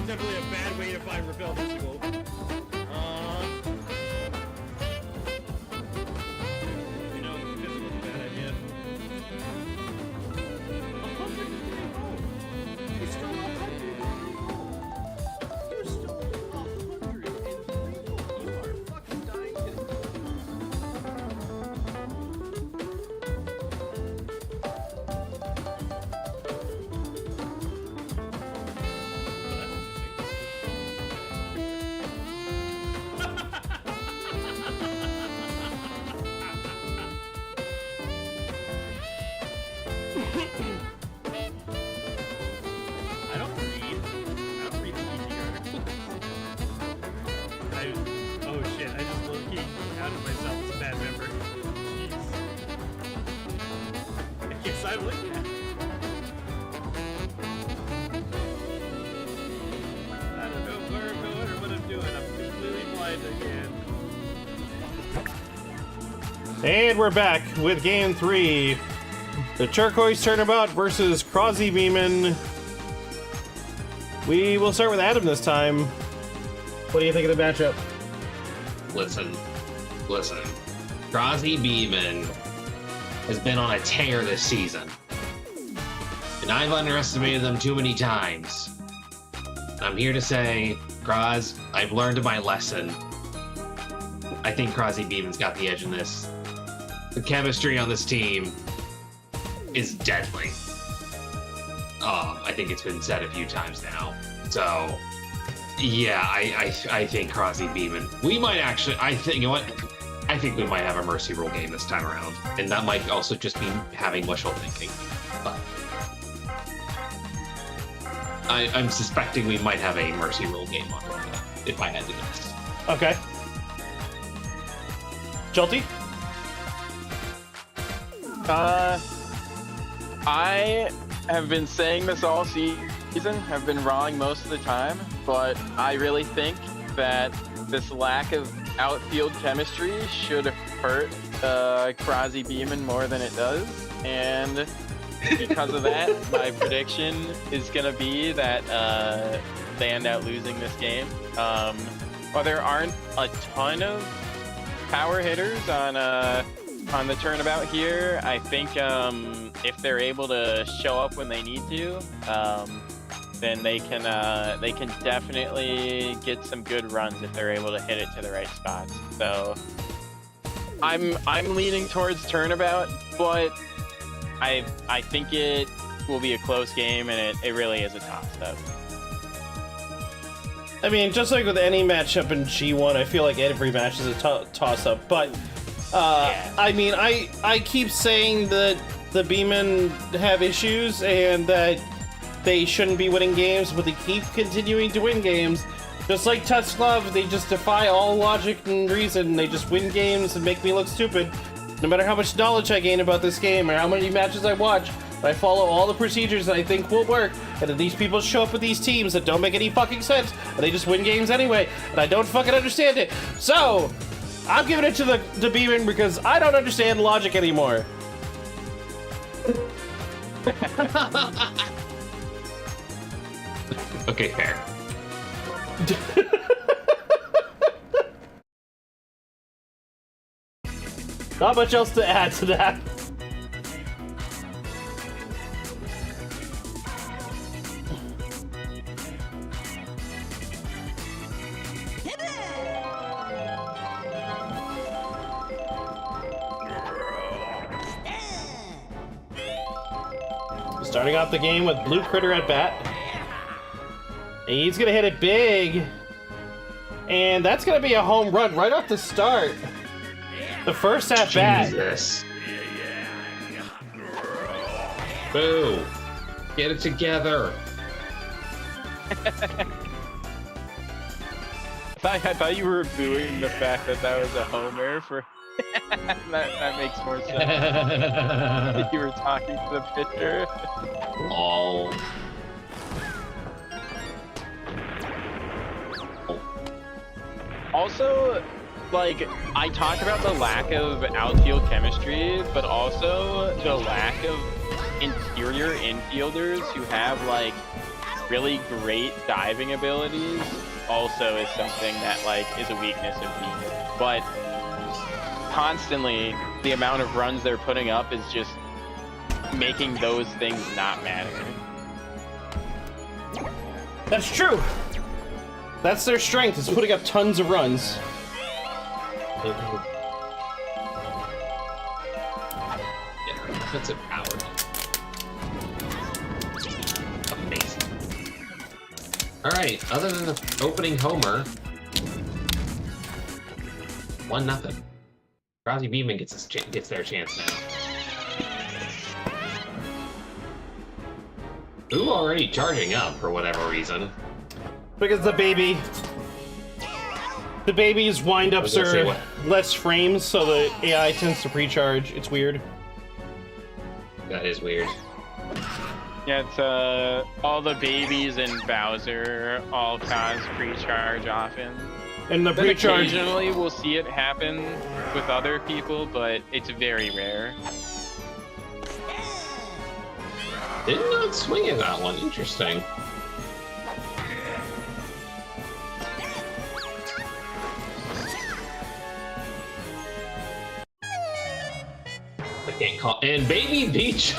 Definitely a bad way to find repel physical. You know, physical is a bad idea. 103 goals. You're still 103 goals. You're still 103 goals. You are fucking dying to... I like that. And we're back with game 3. The Turquoise Turnabout versus Crozzie Beamin. We will start with Adam this time. What do you think of the matchup? Listen. Crozzie Beamin has been on a tear this season. And I've underestimated them too many times. I'm here to say, Croz, I've learned my lesson. I think Crozzie Beamin's got the edge in this. The chemistry on this team is deadly. I think it's been said a few times now. So, yeah, I think Crozzie Beamin. We might actually, you know what? I think we might have a mercy rule game this time around. And that might also just be having wishful thinking. But I'm suspecting we might have a mercy rule game on it, if I had to guess. Okay. Jolty? I have been saying this all season. I've been wrong most of the time, but I really think that this lack of outfield chemistry should hurt Crozzie Beamin more than it does, and because of that, my prediction is gonna be that they end up losing this game. While there aren't a ton of power hitters on the turnabout here, I think if they're able to show up when they need to, then they can definitely get some good runs if they're able to hit it to the right spots. So I'm leaning towards Turnabout, but I think it will be a close game, and it really is a toss-up. I mean, just like with any matchup in G1, I feel like every match is a toss-up, but I mean, I keep saying that the Beamin have issues and that they shouldn't be winning games, but they keep continuing to win games. Just like Tusk Love, they just defy all logic and reason. They just win games and make me look stupid. No matter how much knowledge I gain about this game or how many matches I watch, I follow all the procedures that I think will work, and then these people show up with these teams that don't make any fucking sense, and they just win games anyway, and I don't fucking understand it. So, I'm giving it to the Beamin because I don't understand logic anymore. Okay, fair. Not much else to add to that. Starting off the game with Blue Critter at bat. And he's gonna hit it big. And that's gonna be a home run right off the start. The first at bat. Jesus. Boo. Get it together. I thought you were booing the fact that that was a homer for... that makes more sense. I think you were talking to the pitcher. Lol. Also, like, I talked about the lack of outfield chemistry, but also the lack of interior infielders who have, like, really great diving abilities also is something that, like, is a weakness of Beamin. But constantly, the amount of runs they're putting up is just making those things not matter. That's true. That's their strength, is putting up tons of runs. Yeah, defensive power. Amazing. Alright, other than the opening homer, 1-0. Crozzie Beamin gets their chance now. Ooh, already charging up for whatever reason. Because the baby's wind-ups are less frames, so the AI tends to pre-charge. It's weird. That is weird. Yeah, it's all the babies in Bowser all cause pre-charge often. And the Then pre-charge. occasionally we'll see it happen with other people, but it's very rare. Did not swing at that one. Interesting. I can't call. And Baby Peach.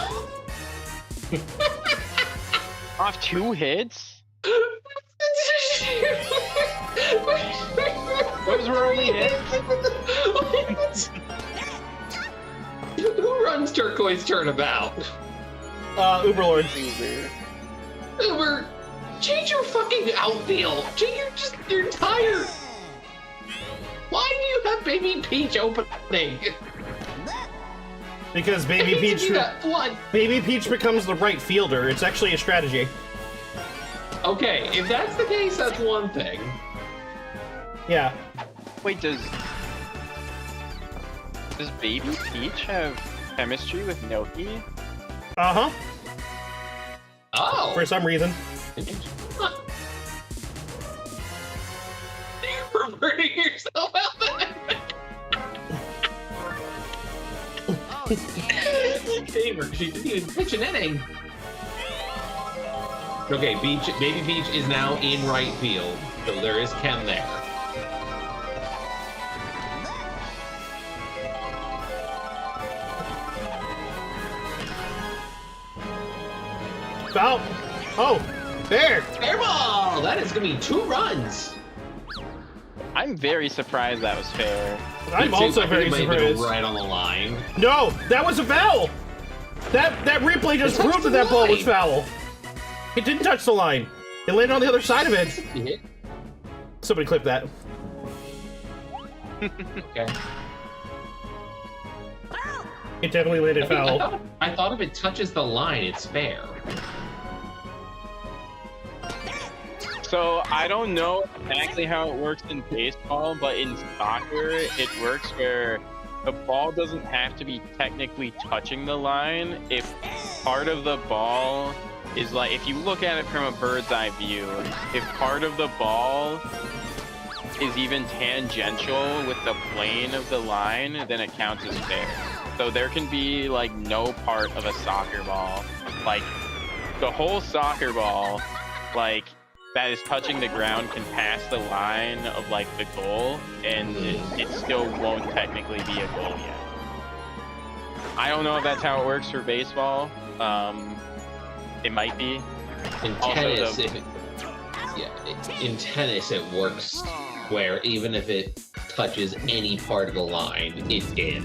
Off 2 hits? Those were only hits? Who runs Turquoise Turnabout? Uberlord. Uber, change your fucking outfield. You're tired. Why do you have Baby Peach opening? Because Baby Peach, Baby Peach becomes the right fielder. It's actually a strategy. Okay, if that's the case, that's one thing. Yeah. Wait, does Baby Peach have chemistry with Noki? Uh-huh. Oh. For some reason. You're perverting yourself out there. She didn't even pitch an inning. Okay, Baby Peach is now in right field, so there is chem there. Foul. Oh, there. Fair ball! That is going to be 2 runs. I'm very surprised that was fair. I'm also very surprised. Right on the line. No, that was a foul. That replay just proved that ball was foul. It didn't touch the line. It landed on the other side of it. Somebody clip that. Okay. It definitely landed foul. I thought if it touches the line, it's fair. So I don't know exactly how it works in baseball, but in soccer it works where the ball doesn't have to be technically touching the line. If part of the ball is like, if you look at it from a bird's eye view, if part of the ball is even tangential with the plane of the line, then it counts as fair. So there can be like no part of a soccer ball, like the whole soccer ball, like that is touching the ground can pass the line of like the goal, and it still won't technically be a goal yet. I don't know if that's how it works for baseball. It might be. In tennis, in tennis it works where even if it touches any part of the line, it's in.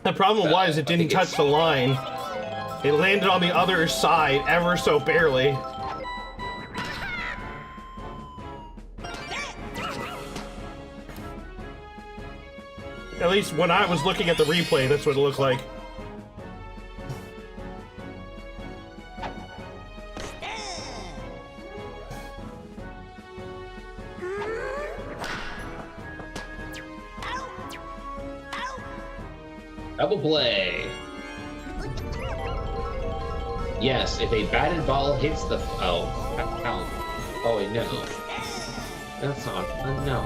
The problem was it didn't touch the line. It landed on the other side ever so barely. At least when I was looking at the replay, that's what it looked like. Double play. Yes, if a batted ball hits the oh wait, no, that's not no.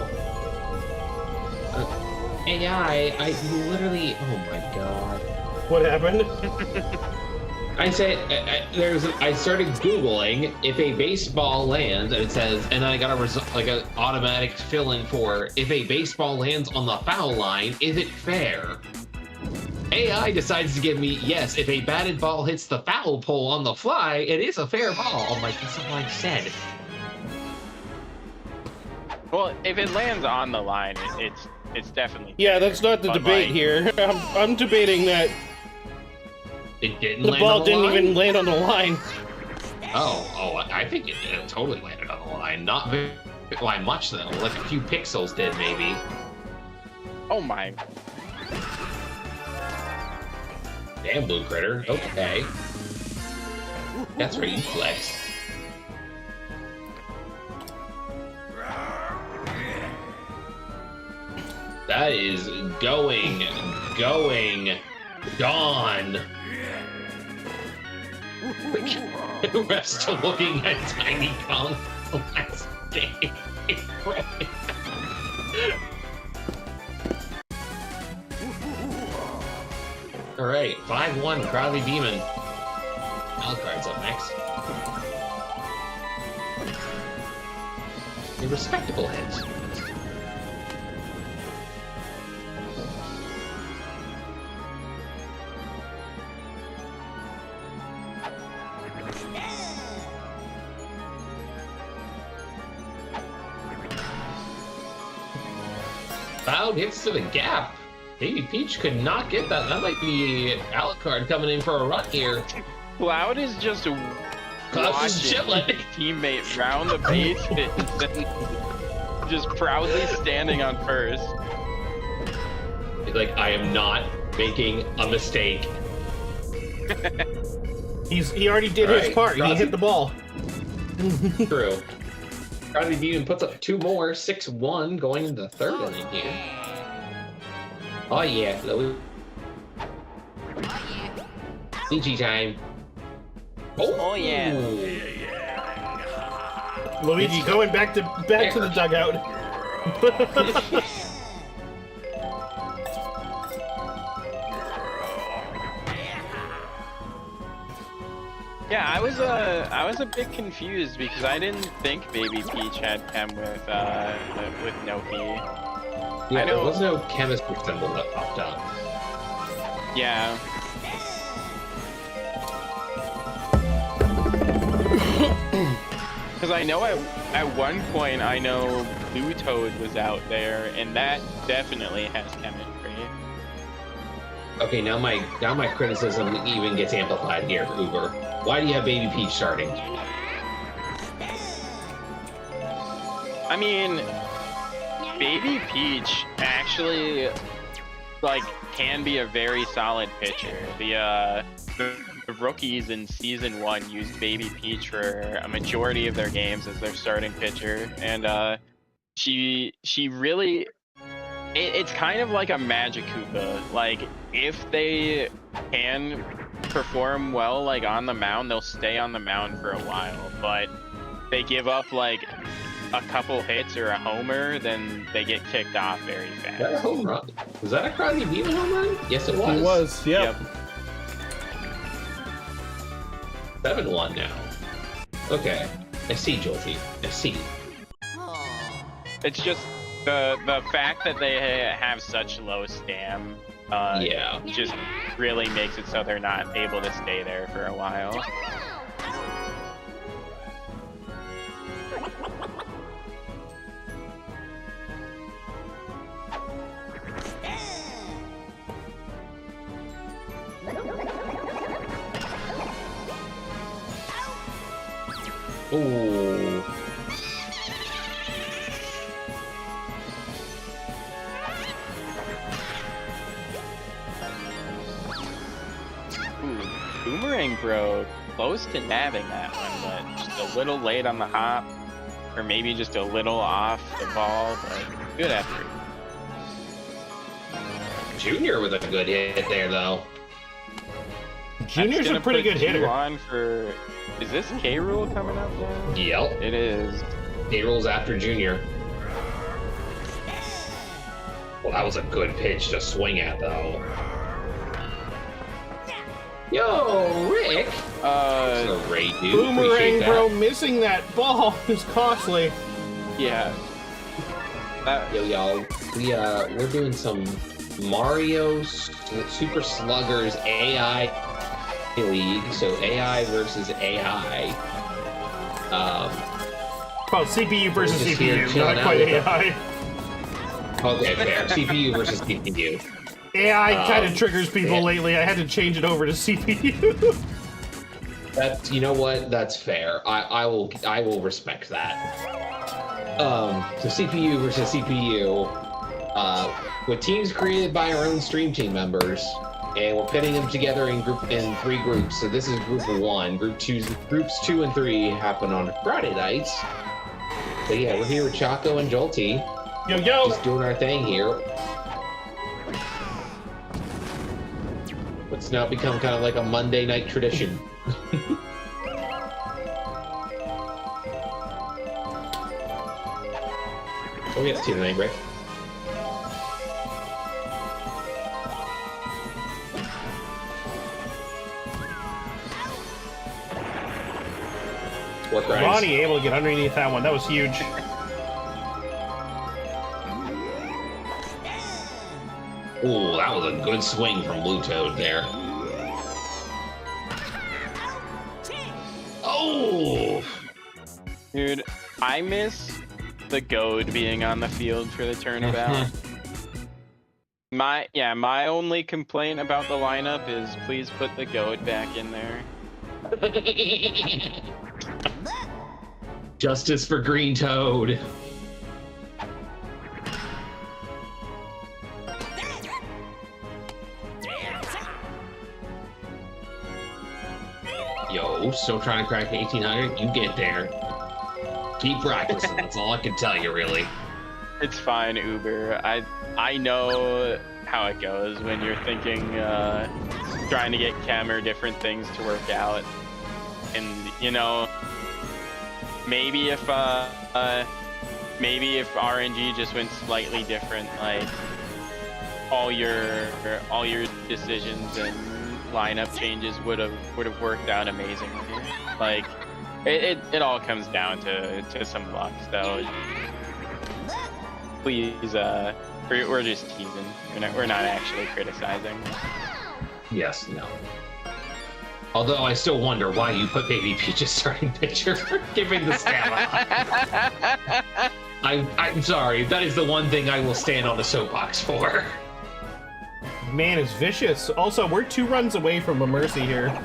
AI, I literally, oh my god. What happened? I said, I started Googling if a baseball lands, and it says, and I got a result, like an automatic fill-in for if a baseball lands on the foul line, is it fair? AI decides to give me, yes, if a batted ball hits the foul pole on the fly, it is a fair ball. I'm like, that's what I said. Well, if it lands on the line, it's definitely fair. Yeah, that's not the debate here. I'm debating that it didn't the land ball on the didn't line? even land on the line. Oh, I think it totally landed on the line. Not very, by much though. Like a few pixels did maybe. Oh my. Damn, Blue Critter. Okay. That's where you flex. That is going, gone. The rest are looking at Tiny Kong the last game. Alright, 5-1, Crozzie Beamin. Alucard's up next. A respectable hit. Cloud hits to the gap. Baby Peach could not get that. That might be Alucard coming in for a run here. Cloud is just watching his teammate round the bases and just proudly standing on first. Like, I am not making a mistake. He already did his part. He hit the ball. True. Crozzie Beamin puts up 2 more, 6-1, going into the 3rd inning here. Oh yeah, CG time. Oh yeah. Luigi going back to the dugout. Yeah, I was a bit confused because I didn't think Baby Peach had chem with Noki. Yeah, there was no chemistry symbol that popped up. Yeah. Because I know at one point I know Blue Toad was out there, and that definitely has chemistry. Okay, now my criticism even gets amplified here, Uber. Why do you have Baby Peach starting? I mean, Baby Peach actually, like, can be a very solid pitcher. The rookies in Season 1 used Baby Peach for a majority of their games as their starting pitcher, and she really... It's kind of like a Magic Koopa. Like, if they can perform well, like, on the mound, they'll stay on the mound for a while, but they give up, like, a couple hits or a homer, then they get kicked off very fast. Was that a home run? Was that a Crozzie Beamin home run? Yes, it was. It was, yep. 7-1 now. Okay. I see, Jolty. I see. It's just the fact that they have such low stam just really makes it so they're not able to stay there for a while. Ooh. Boomerang Bro, close to nabbing that one, but just a little late on the hop, or maybe just a little off the ball, but good effort. Junior with a good hit there, though. Junior's a pretty good hitter. On for... Is this K-Rool coming up now? Yep. It is. K-Rool's after Junior. Well, that was a good pitch to swing at, though. Yo, Rick! So Ray, dude. Boomerang Bro missing that ball is costly. Yeah. Yo, y'all. We're doing some Mario Super Sluggers AI League, so AI versus AI. Well, CPU versus CPU, not quite AI. Okay, fair. CPU versus CPU. AI kind of triggers people lately. I had to change it over to CPU. That's, you know what? That's fair. I will respect that. So CPU versus CPU, with teams created by our own stream team members, and we're pitting them together in 3 groups. So this is group 1. Groups 2 and 3 happen on Friday nights. So yeah, we're here with Choco and Jolty. Yo, yo! Just doing our thing here. It's now become kind of like a Monday night tradition. Oh, yeah, team name break. What Ronnie able to get underneath that one. That was huge. Ooh, that was a good swing from Blue Toad there. Oh! Dude, I miss the goad being on the field for the turnabout. My only complaint about the lineup is please put the goad back in there. Justice for Green Toad. Yo, still trying to crack 1800? You get there. Keep practicing, that's all I can tell you, really. It's fine, Uber. I know how it goes when you're thinking, trying to get chem or different things to work out. And, you know, maybe if RNG just went slightly different, like all your decisions and lineup changes would have worked out amazingly. Like it all comes down to some luck. So please, we're just teasing. We're not actually criticizing. Yes, no. Although I still wonder why you put Baby Peach's starting pitcher given the stamina. I'm sorry, that is the one thing I will stand on the soapbox for. Man is vicious. Also, we're 2 runs away from a mercy here.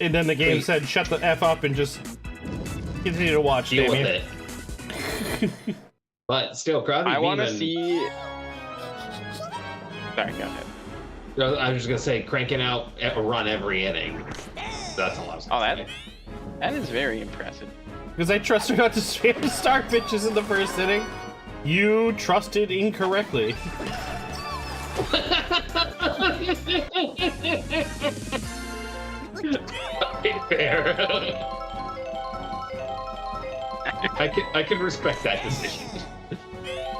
And then the game said, shut the F up and just continue to watch, Deal Damien. with it. But still, Crozzie, I want to see... Sorry, go ahead. I was just going to say, cranking out a run every inning. That's all I was going to say. That is very impressive. Because I trust her not to spam star pitches in the first inning. You trusted incorrectly. Fair. I can respect that decision.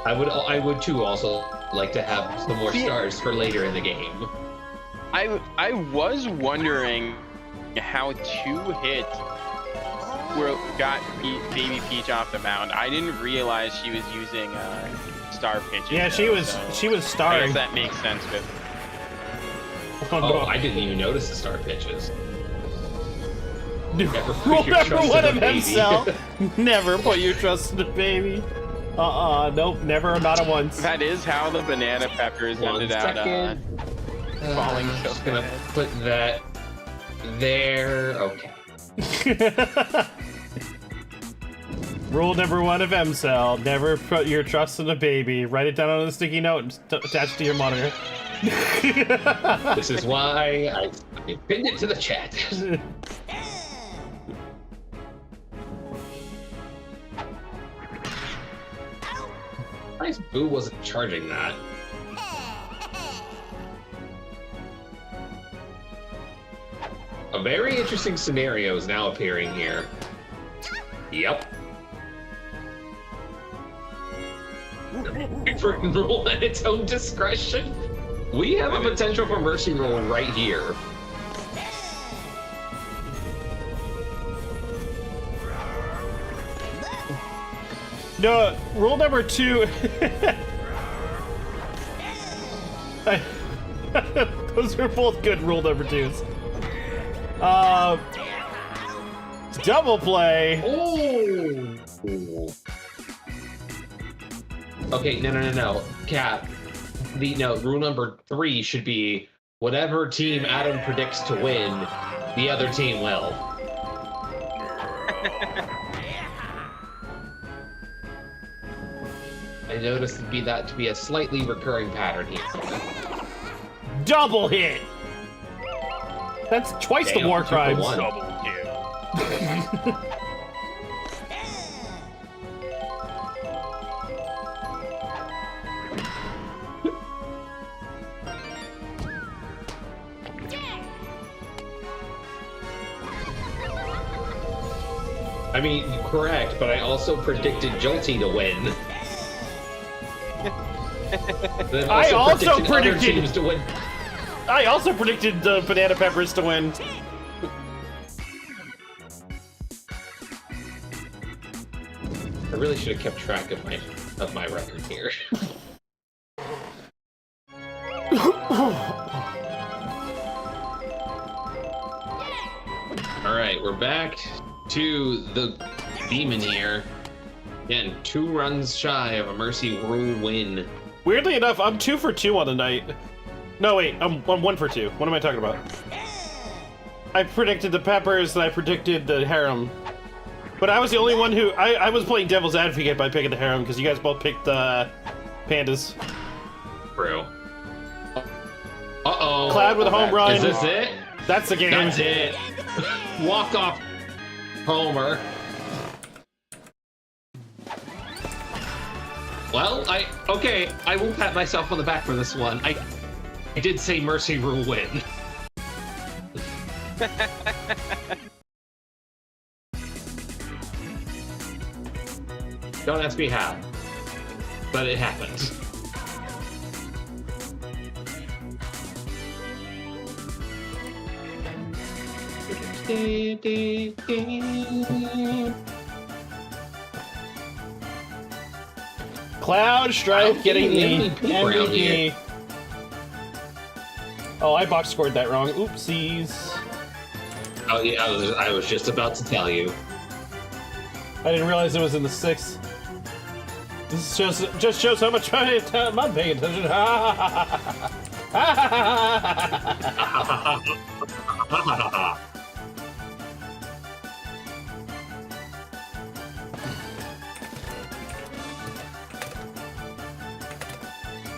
I would too also like to have some more stars for later in the game. I was wondering how 2 hits got Baby Peach off the mound. I didn't realize she was using star pitches. Yeah, she was starring. I guess that makes sense with. Oh, I didn't even notice the star pitches. Rule number 1 of himself. Never put your trust in the baby. Nope, never, not a once. That is how the banana peppers ended out falling so just gonna put that there. Okay. Rule number 1 of M-Cell, never put your trust in a baby. Write it down on a sticky note and attach it to your monitor. This is why I pinned it to the chat. Nice Boo wasn't charging that. A very interesting scenario is now appearing here. Yep. Different rule at its own discretion. We have a potential for mercy rule right here. No, rule number 2. Those are both good rule number 2s. Double play. Oh. Okay, no. Cap. Rule number 3 should be whatever team Adam predicts to win, the other team will. I noticed to be a slightly recurring pattern here. Double hit. That's twice the war crimes. Double kill. I mean, correct, but I also predicted Jolty to win. Then I also other predicted teams to win. I also predicted the Banana Peppers to win. I really should have kept track of my record here. All right, we're back to the Beamin here. Again, 2 runs shy of a Mercy Rule win. Weirdly enough, I'm 2 for 2 on the night. No, wait, I'm 1 for 2. What am I talking about? I predicted the Peppers and I predicted the Harem. But I was the only one who... I was playing devil's advocate by picking the Harem because you guys both picked Pandas. True. Uh-oh. Cloud with a home run. Is this it? That's the game. That's it. Walk off, Homer. Well, okay, I will pat myself on the back for this one. I did say Mercy Rule win. Don't ask me how, but it happened. Cloud Strife getting the MVP. Oh, I box scored that wrong. Oopsies. Oh yeah, I was just about to tell you. I didn't realize it was in the 6th. This just shows how much I'm paying attention.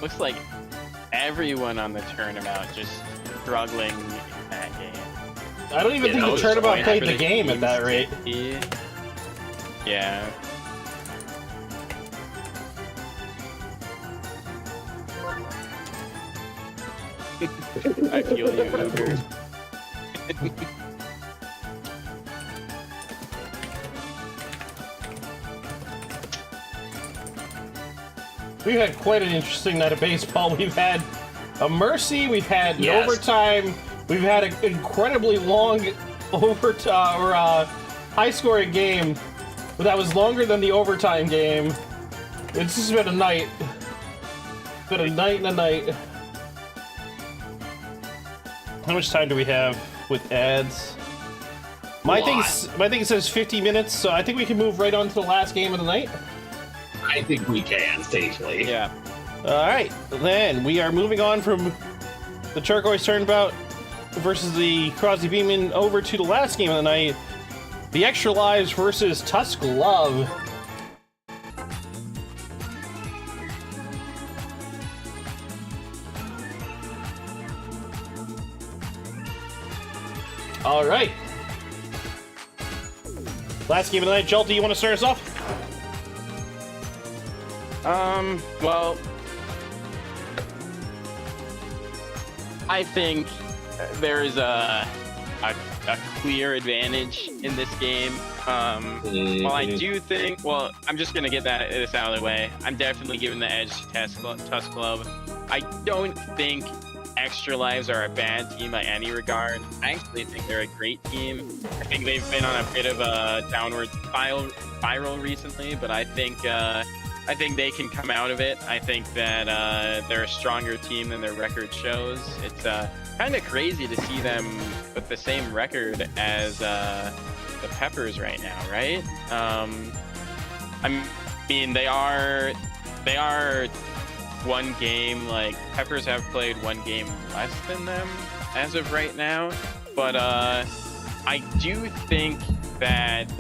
Looks like everyone on the Turnabout just struggling in that game. I don't even think the Turnabout played the game at that rate. Yeah. I feel you, Uber. We've had quite an interesting night of baseball. We've had a Mercy, we've had an Yes. overtime, we've had an incredibly long overtime or high-scoring game that was longer than the overtime game. It's just been a night. It's been a night and a night. How much time do we have with ads? My thing says 50 minutes, so I think we can move right on to the last game of the night. I think we can safely. Yeah. Alright, then we are moving on from the Turquoise Turnabout versus the Crozzie Beamin over to the last game of the night, the Extra Lives versus Tusk Love. Alright. Last game of the night, Jolty, you want to start us off? Well, I think there is a clear advantage in this game. Well, I do think, well, I'm just gonna get this out of the way. I'm definitely giving the edge to Tusk Club. I don't think Extra Lives are a bad team by any regard. I actually think they're a great team. I think they've been on a bit of a downward spiral recently, but I think they can come out of it. I think that they're a stronger team than their record shows. It's kind of crazy to see them with the same record as the Peppers right now, right? I mean, they are one game, like, Peppers have played one game less than them as of right now, but I do think that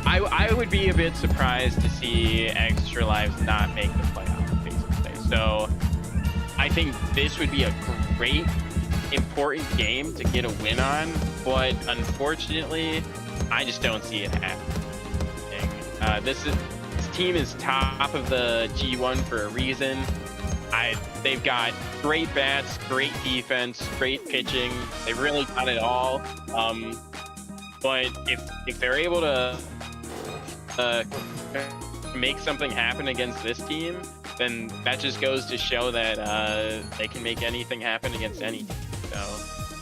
I would be a bit surprised to see Extra Lives not make the playoff, basically. So I think this would be a great, important game to get a win on, but unfortunately, I just don't see it happening. This team is top of the G1 for a reason. They've got great bats, great defense, great pitching. They've really got it all. But if they're able to make something happen against this team, then that just goes to show that they can make anything happen against any team. So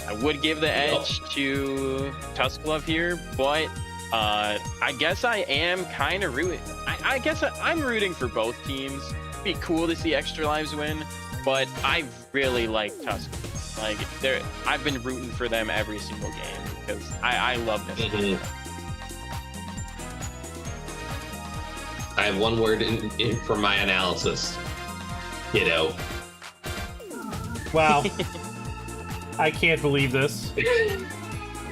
I would give the edge to Tusk here, but I guess I am kind of rooting. I guess I'm rooting for both teams. It'd be cool to see Extra Lives win, but I really like Tusk. Like, I've been rooting for them every single game because I love this. Mm-hmm. I have one word in for my analysis. Ditto. Wow. I can't believe this.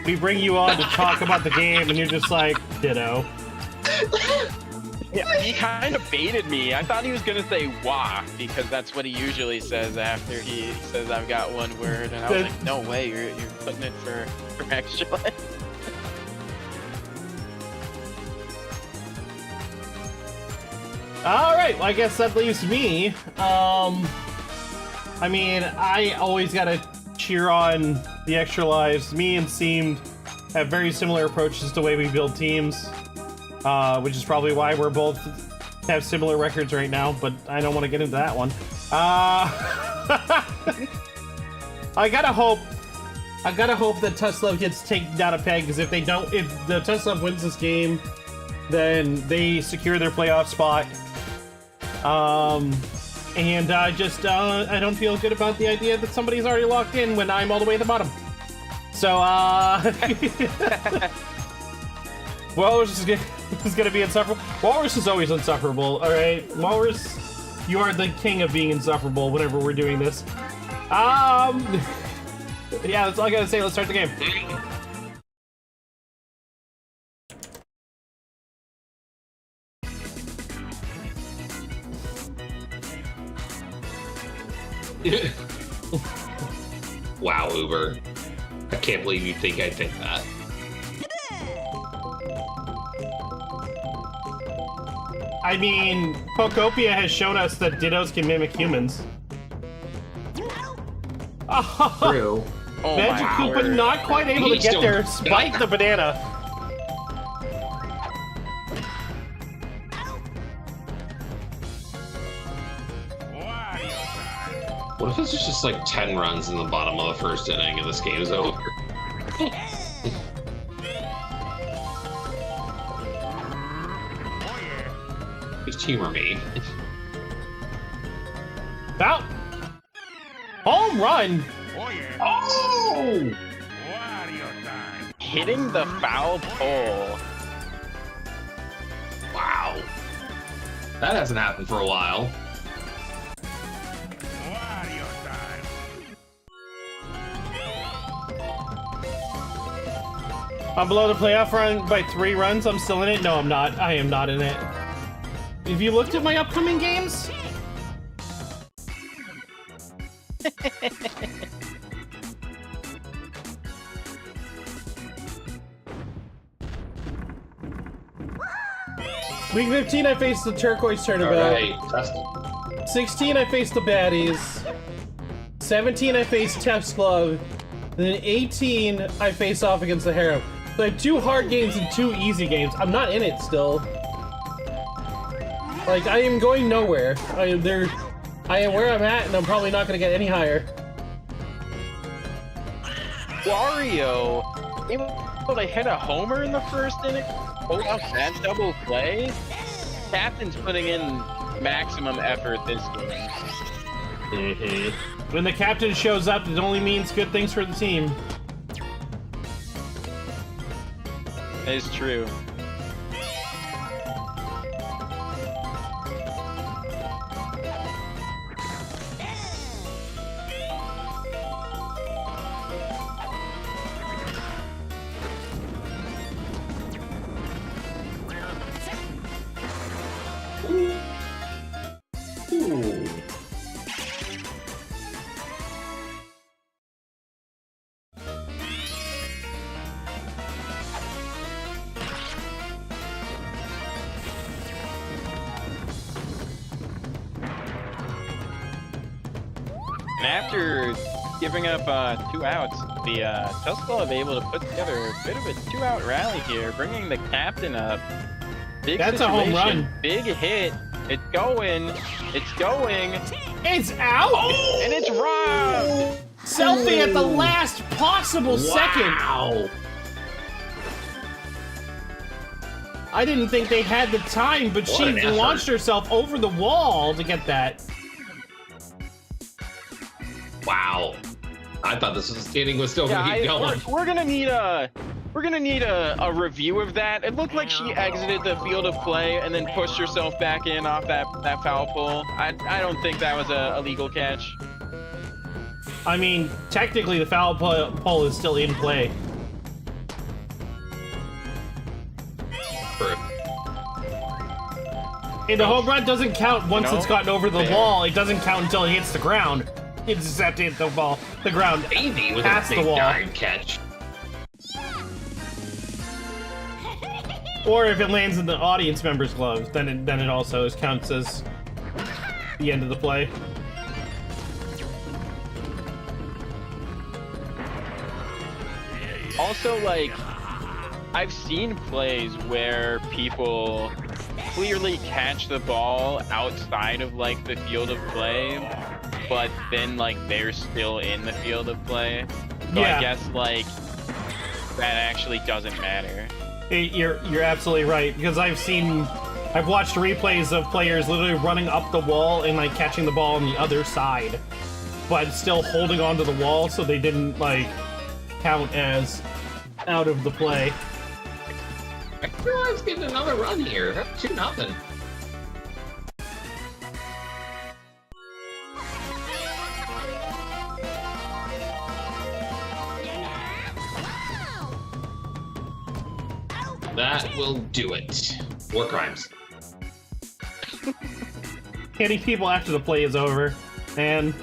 We bring you on to talk about the game, and you're just like, ditto. Yeah, he kind of baited me. I thought he was going to say wah, because that's what he usually says after he says, I've got one word. And I was like, no way, you're putting it for extra life. All right, well, I guess that leaves me. I mean, I always gotta cheer on the Extra Lives. Me and Seamed have very similar approaches to the way we build teams, which is probably why we're both have similar records right now, but I don't want to get into that one. I gotta hope that Tusk gets taken down a peg, because if the Tusk wins this game, then they secure their playoff spot. And I don't feel good about the idea that somebody's already locked in when I'm all the way at the bottom. So, Walrus is gonna be insufferable. Walrus is always insufferable, alright? Walrus, you are the king of being insufferable whenever we're doing this. Yeah, that's all I gotta say. Let's start the game. Wow, Uber. I can't believe you think I think that. I mean, Pokopia has shown us that Dittos can mimic humans. True. Oh Magic Koopa not quite able to get there despite the banana. What if it's just like 10 runs in the bottom of the first inning and this game is over? Who's team or me? About home run. Oh! Hitting the foul pole. Wow. That hasn't happened for a while. I'm below the playoff run by 3 runs. I'm still in it. No, I'm not. I am not in it. Have you looked at my upcoming games? Week 15, I faced the Turquoise Turnabout. Alright, 16, I faced the Baddies. 17, I faced Tusk. Then 18, I face off against the Harem. So I have 2 hard games and 2 easy games. I'm not in it still. Like, I am going nowhere. I am where I'm at, and I'm probably not gonna get any higher. Wario able to hit a homer in the first inning, pull off that double play. Captain's putting in maximum effort this game. Mm-hmm. When the captain shows up, it only means good things for the team. That is true. And after giving up 2 outs, the Tusk are able to put together a bit of a 2-out rally here, bringing the captain up. Big That's a home situation. run. Big hit. It's going. It's going. It's out! And it's robbed! Selfie at the last possible second. Wow. I didn't think they had the time, but What an she effort. launched herself over the wall to get that. Wow. I thought this skating was still Yeah, gonna keep going. we're gonna need a review of that. It looked like she exited the field of play and then pushed herself back in off that foul pole. I don't think that was a legal catch. I mean, technically the foul pole is still in play. And the home run doesn't count once it's gotten over the wall. It doesn't count until it hits the ground. It just have to hit the ground. Maybe with past a the big wall. dive catch. Or if it lands in the audience member's gloves, then it also counts as the end of the play. Also, like, I've seen plays where people clearly catch the ball outside of, like, the field of play, but then, like, they're still in the field of play. So Yeah. I guess, like, that actually doesn't matter. You're absolutely right, because I've watched replays of players literally running up the wall and like catching the ball on the other side, but still holding onto the wall, so they didn't like count as out of the play. I feel I was getting another run here. That's 2-0. That will do it. War crimes. Hitting people after the play is over, and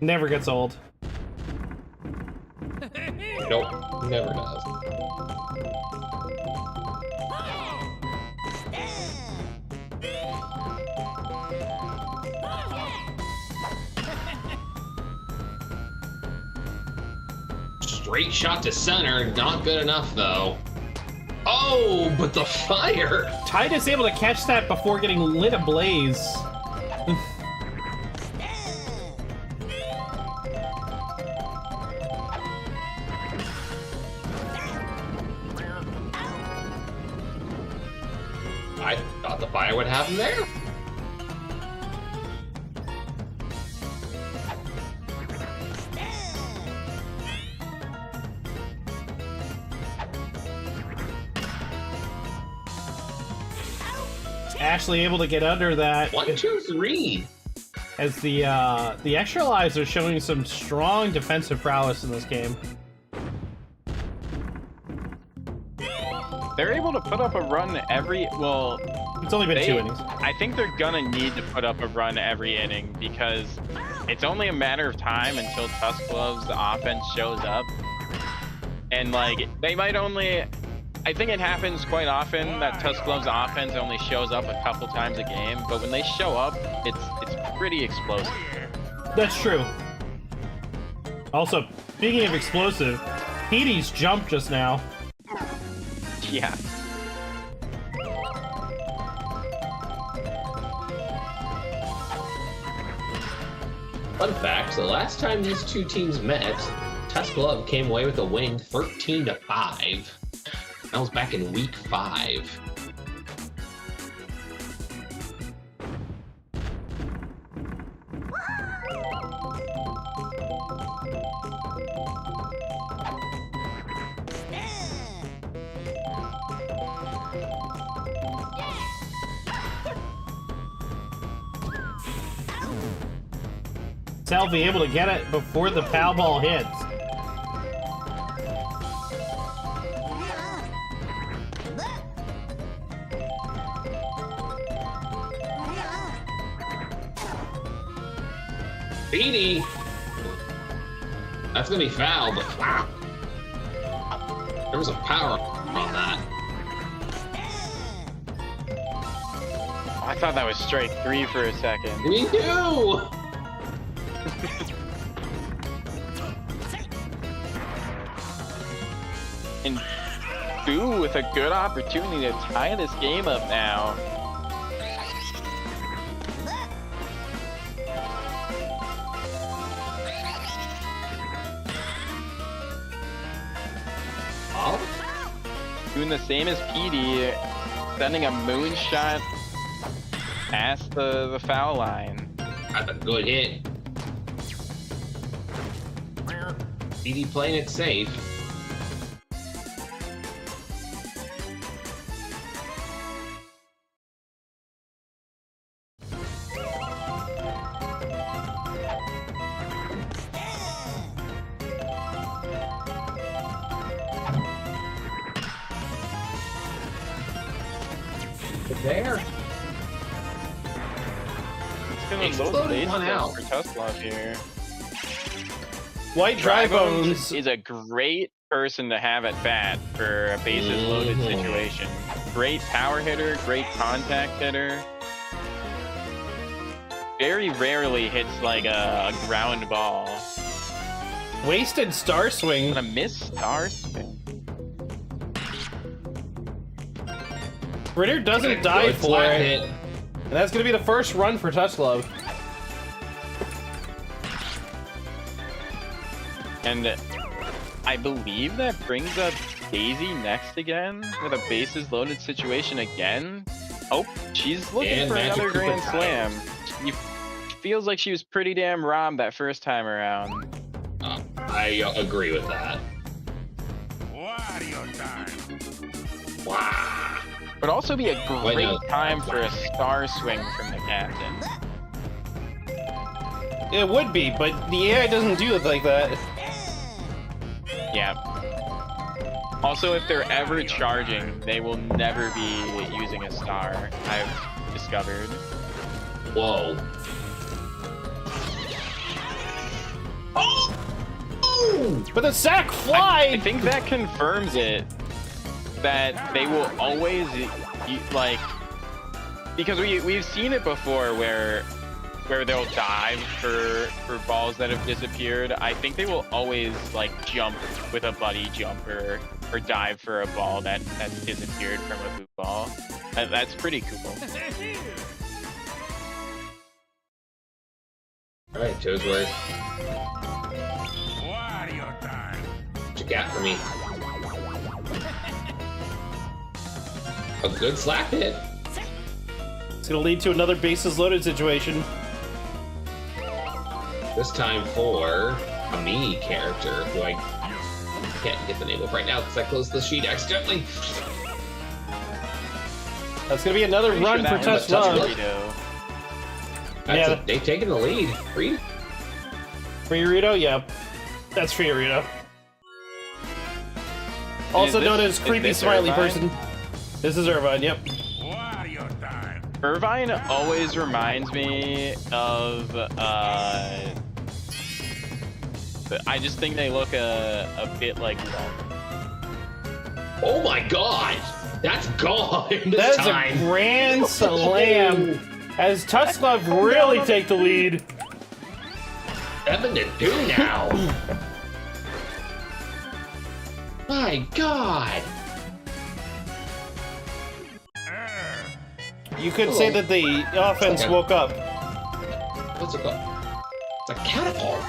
never gets old. Nope, never does. Straight shot to center, not good enough though. Oh, but the fire! Titus able to catch that before getting lit ablaze. I thought the fire would have him there. Ashley able to get under that 1, 2, 3. as the extra lives are showing some strong defensive prowess in this game. They're able to put up a run every, well, It's only been 2 innings. I think they're gonna need to put up a run every inning because it's only a matter of time until Tusk Gloves the offense shows up. And like, they might only, I think it happens quite often that Tusk Gloves offense only shows up a couple times a game, but when they show up, it's pretty explosive. That's true. Also, speaking of explosive, Petey's jumped just now. Yeah. Fun fact, the last time these two teams met, Tusk Glove came away with a win 13-5. That was back in week 5. Selfie able to get it before the foul ball hits. Beanie! That's gonna be foul, but wow. There was a power on that. I thought that was strike 3 for a second. We do! And Boo with a good opportunity to tie this game up now. Doing the same as PD, sending a moonshot past the foul line. That's a good hit. PD playing it safe. There. It's gonna load base one out for Tusk here. White Dry Bones is a great person to have at bat for a bases loaded situation. Great power hitter, great contact hitter. Very rarely hits like a ground ball. Wasted Star Swing. Gonna miss Star Swing. Ritter doesn't die for it. And that's gonna be the first run for Touch Glove. And I believe that brings up Daisy next again with a bases loaded situation again. Oh, she's looking for another grand slam. She feels like she was pretty damn robbed that first time around. I agree with that. Wario time. Wow. Would also be a great time for a star swing from the captain. It would be, but the AI doesn't do it like that. Yeah. Also, if they're ever charging, they will never be using a star, I've discovered. Whoa. Oh! But the sack flied! I think that confirms it. That they will always, like, because we've seen it before where they'll dive for balls that have disappeared. I think they will always like jump with a buddy jumper or dive for a ball that's disappeared from a boot ball. That's pretty cool. All right, Toesworth. Wario time. What you got for me? A good slap hit. It's gonna lead to another bases loaded situation. This time for a me character who I can't get the name of right now because I closed the sheet accidentally. That's gonna be another run for Touch Glove. Yeah, they've taken the lead. Reed? Fiorito? Yep. That's Fiorito. Also known as Creepy Smiley Person. This is Irvine, yep. Wario time. Irvine always reminds me of, I just think they look a bit like Oh my god! That's gone this That is time. a grand slam as Tusk Glove really take the lead. Nothing to do now. My god! You could say that the offense woke up. What's it called? It's a catapult.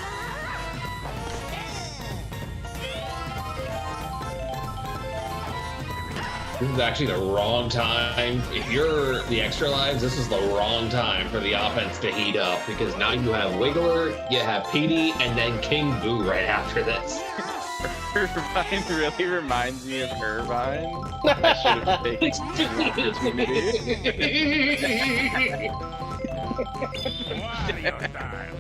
This is actually the wrong time. If you're the extra lives, this is the wrong time for the offense to heat up because now you have Wiggler, you have PD, and then King Boo right after this. Irvine really reminds me of Irvine. I should have taken Wario time.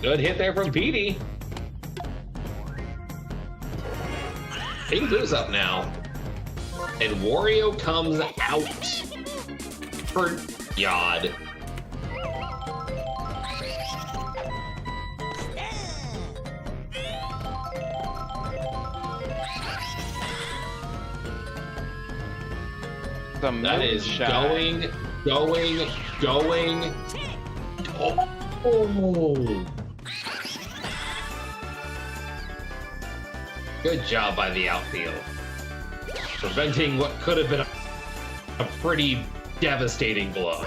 Good hit there from PD. King Boo's up now. And Wario comes out for Yod. That is going. Oh. Good job by the outfield. Preventing what could have been a pretty devastating blow.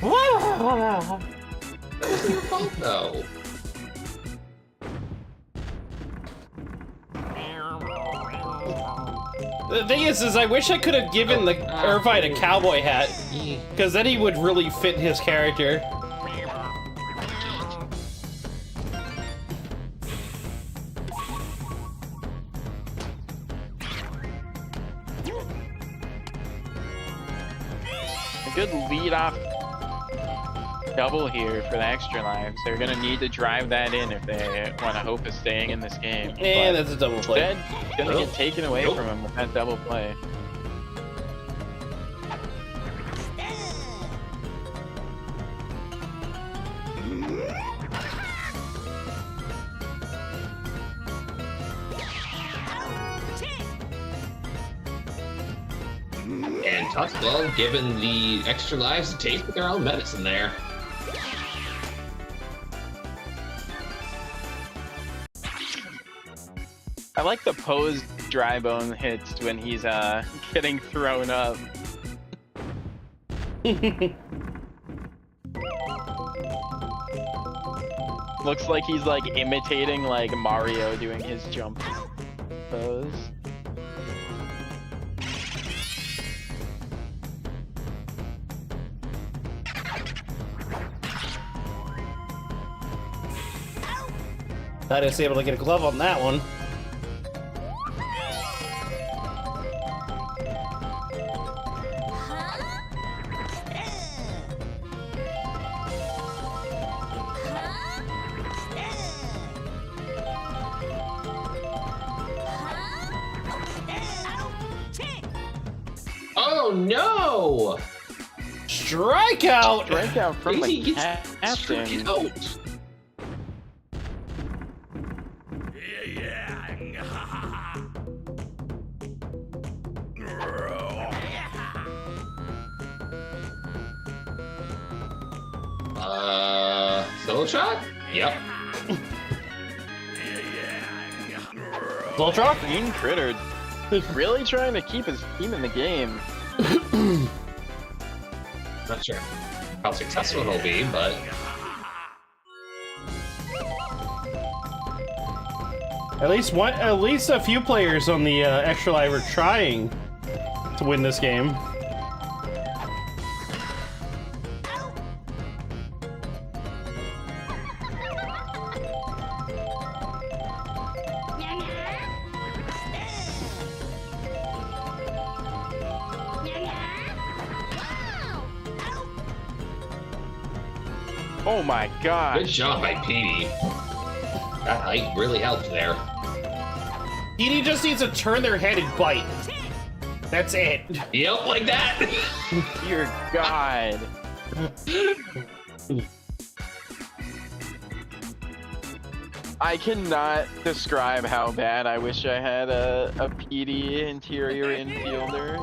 That was your fault, though. The thing is I wish I could have given the Irvine a cowboy hat, because then he would really fit his character. A good lead-off double here for the extra lives. They're gonna need to drive that in if they want to hope of staying in this game. And that's a double play. Instead, gonna get taken away from him with that double play. And Tusk, well, given the extra lives, a taste of their own medicine there. I like the posed dry bone hits when he's getting thrown up. Looks like he's like imitating like Mario doing his jump pose. I was able to get a glove on that one. Oh no! Strikeout! Strikeout from Crazy the gets captain. struck out. Solo shot? Yep. Full truck? Green Critter really trying to keep his team in the game. Not sure how successful it'll be, but At least a few players on the extra live are trying to win this game. Oh my god. good job by Petey. That height really helped there. Petey just needs to turn their head and bite. That's it. Yep, like that. Dear god. I cannot describe how bad I wish I had a PD interior infielder.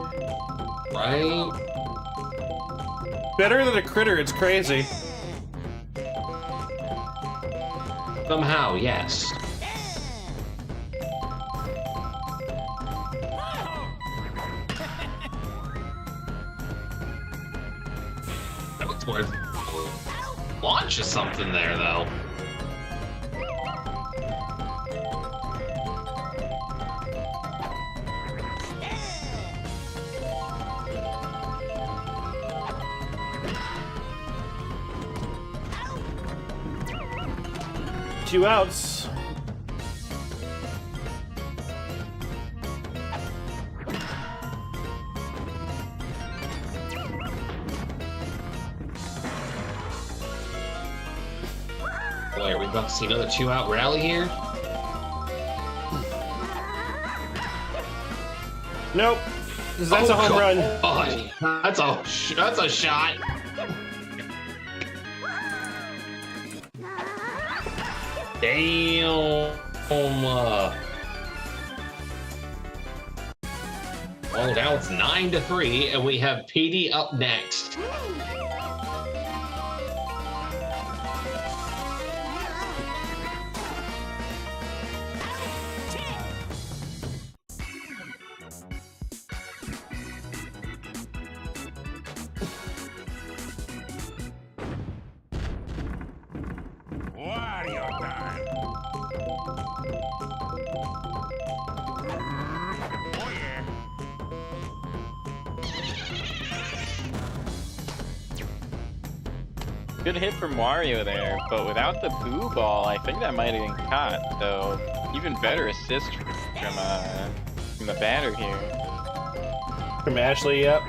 Right? Better than a critter, it's crazy. Somehow, yes. That looks worth launch of something there, though. Two outs. Boy, are we about to see another 2-out rally here? Nope. That's a home run. God. That's a shot. Damn. Oh, now it's 9-3, and we have Petey up next. Good hit from Wario there, but without the Boo Ball, I think that might have been caught. So even better assist from the batter here. From Ashley, yep.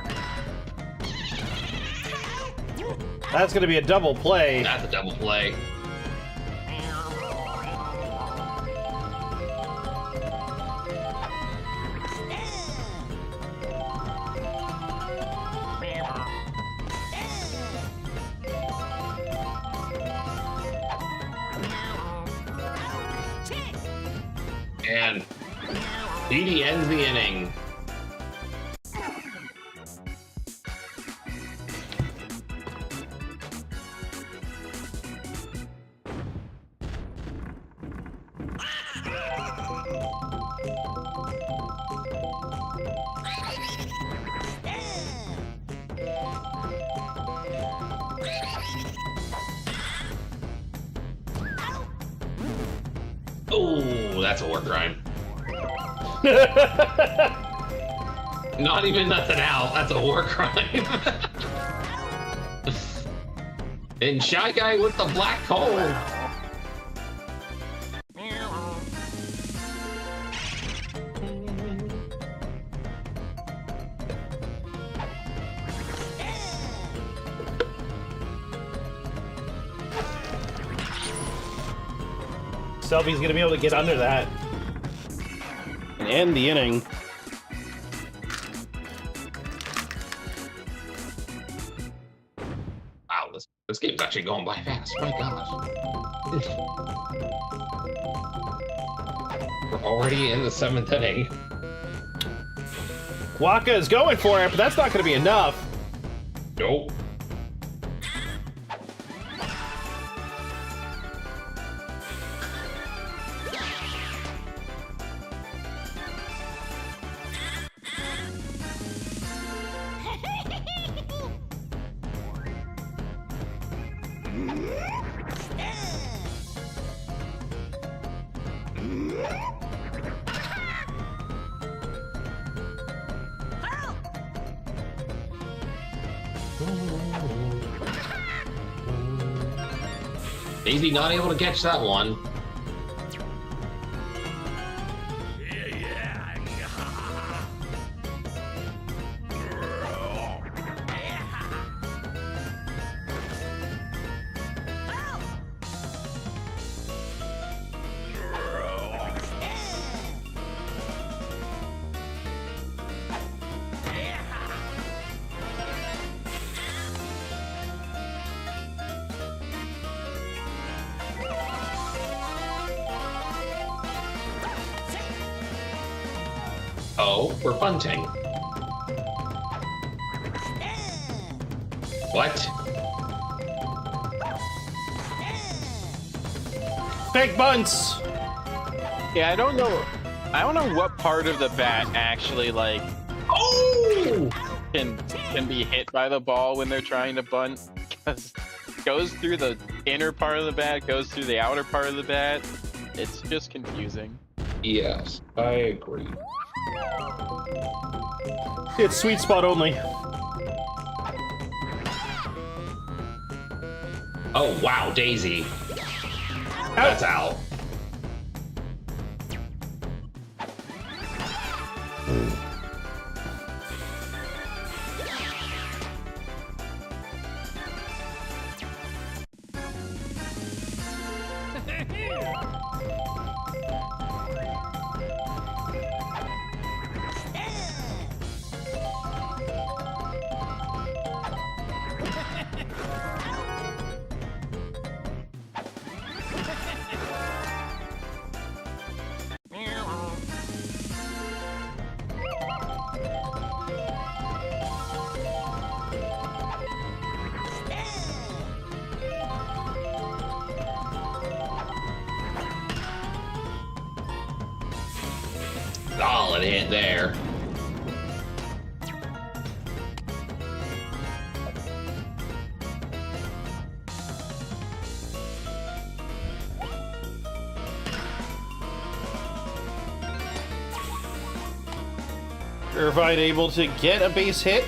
That's going to be a double play. That's a double play. And Didi ends the inning. Oh, that's a war crime. Not even nothing out. That's a war crime. And Shy Guy with the black hole. Selby's gonna be able to get under that and end the inning. Wow, this game's actually going by fast. My gosh. We're already in the 7th inning. Waka is going for it, but that's not gonna be enough. Nope. Daisy not able to catch that one. Oh, we're bunting. What? Fake bunts. Yeah, I don't know what part of the bat actually like Oh! can be hit by the ball when they're trying to bunt. Because it goes through the inner part of the bat, goes through the outer part of the bat. It's just confusing. Yes, I agree. It's sweet spot only. Oh, wow, Daisy. That's out. Solid hit there. Irvine able to get a base hit.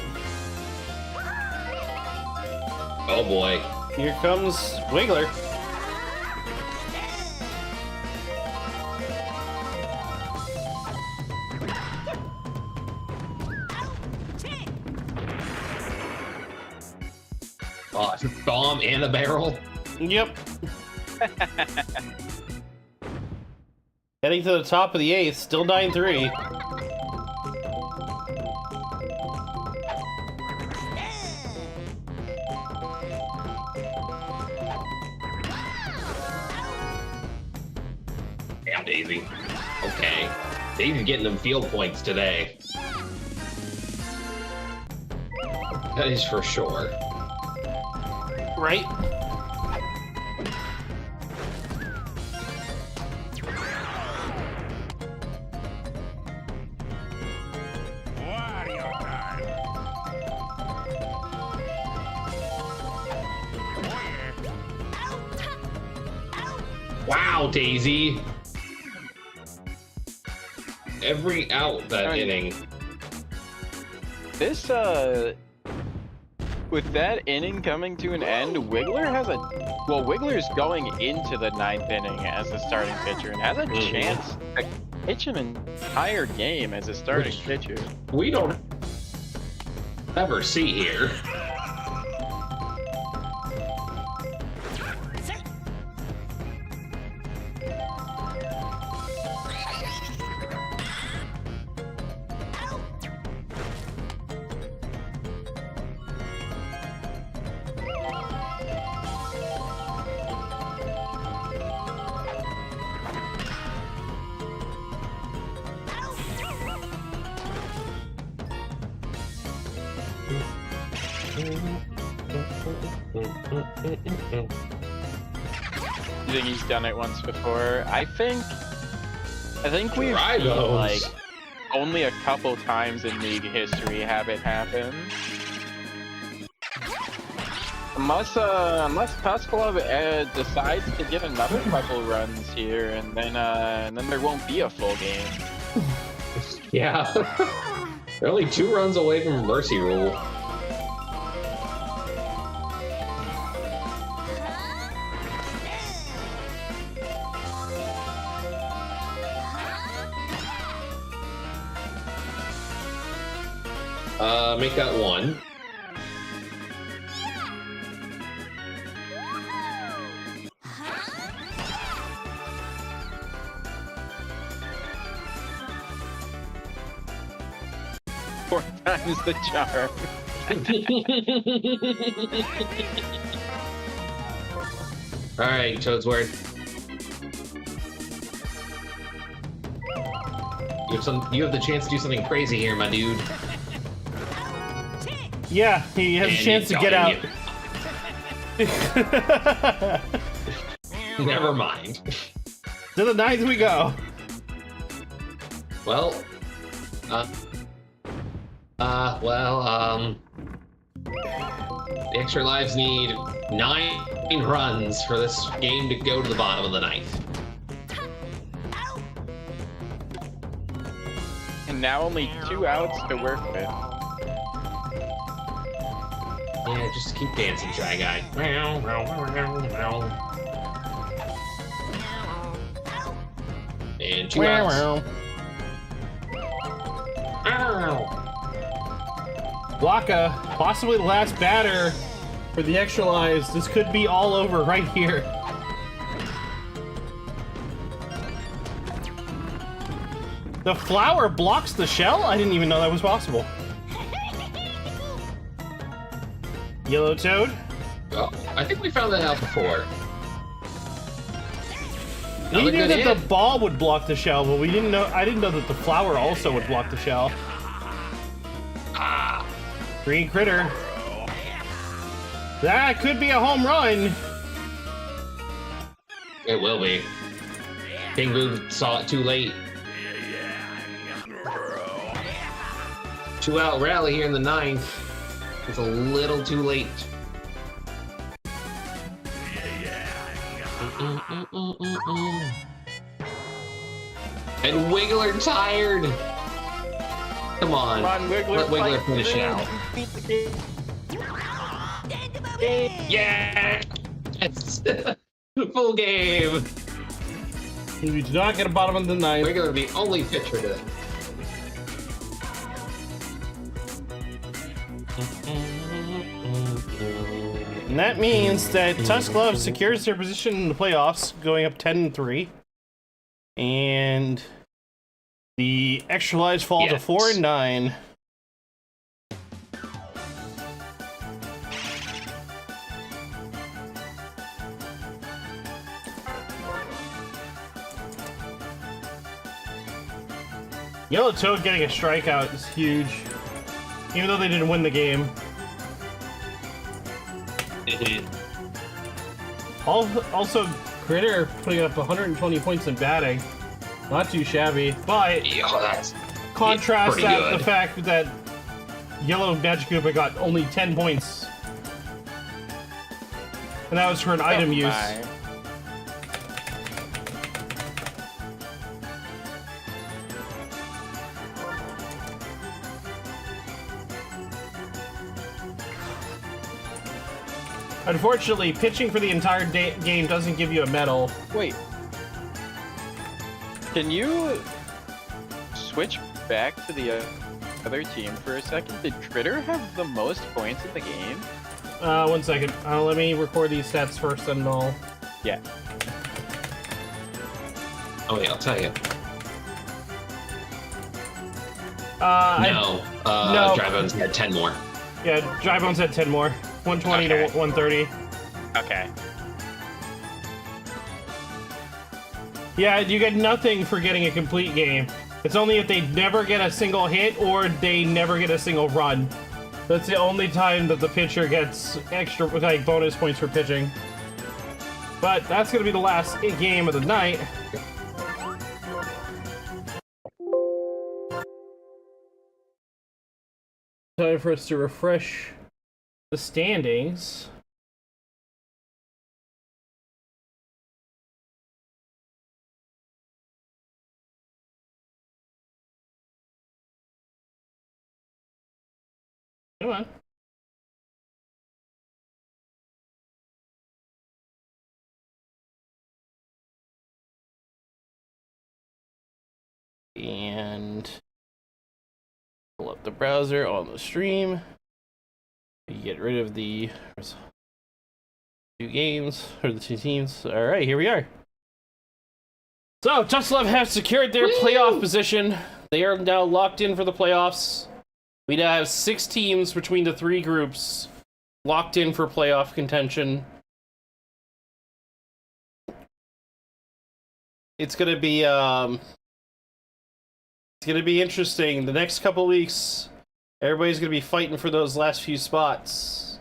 Oh boy. Here comes Wiggler. Oh, it's a bomb and a barrel. Yep. Heading to the top of the 8th, still 9-3. Damn, Daisy. Okay. Daisy's getting them field points today. That is for sure. Right? Wario time. Wow, Daisy. Every out that inning. This, with that inning coming to an end, Wiggler has a... Well, Wiggler's going into the 9th inning as a starting pitcher and has a chance to pitch an entire game as a starting pitcher. We don't ever see here. You think he's done it once before? I think we've Try seen, those. like, only a couple times in league history have it happen. Unless Tusk Club decides to get another couple runs here, and then there won't be a full game. Yeah. They're only 2 runs away from Mercy Rule. Make that 1. Four times the charm. All right, Toadsworth. You have the chance to do something crazy here, my dude. Yeah, he has a chance to get out. Never mind. To the 9th we go. Well, the extra lives need 9 runs for this game to go to the bottom of the 9th. And now only 2 outs to work with. Yeah, just keep dancing, Shy Guy. And 2 outs. Waka, possibly the last batter for the extra lives. This could be all over right here. The flower blocks the shell? I didn't even know that was possible. Yellow Toad? Oh, I think we found that out before. We knew that the ball would block the shell, but we didn't know. I didn't know that the flower also would block the shell. Ah, Green critter. That could be a home run. it will be. King Boo saw it too late. 2 out rally here in the 9th. It's a little too late. And Wiggler tired. Come on, Come on, Wiggler, let Wiggler fight finish it win. out. Beat the game. Yeah! Yes! Full game! You do not get a bottom of the ninth. Regular the only pitcher today. And that means that Tusk Love secures their position in the playoffs, going up 10-3. And the extra lives fall to 4-9. Yellow Toad getting a strikeout is huge, even though they didn't win the game. Also, Critter putting up 120 points in batting. Not too shabby, but contrast that the fact that Yellow Magikoopa got only 10 points. And that was for an item use. Unfortunately, pitching for the entire game doesn't give you a medal. Wait. Can you switch back to the other team for a second? Did Critter have the most points in the game? 1 second. Let me record these stats first and all. Yeah. Oh yeah, I'll tell you. No. Drybones had 10 more. Yeah, Drybones had 10 more. 120 to 130. Okay. Yeah, you get nothing for getting a complete game. It's only if they never get a single hit or they never get a single run. That's the only time that the pitcher gets extra, like, bonus points for pitching. But that's gonna be the last game of the night. Time for us to refresh the standings. Come on. And pull up the browser on the stream. Get rid of the 2 games, or the 2 teams. All right, here we are. So, Tusk Love have secured their playoff position. They are now locked in for the playoffs. We now have 6 teams between the 3 groups locked in for playoff contention. It's gonna be interesting. The next couple weeks, everybody's gonna be fighting for those last few spots.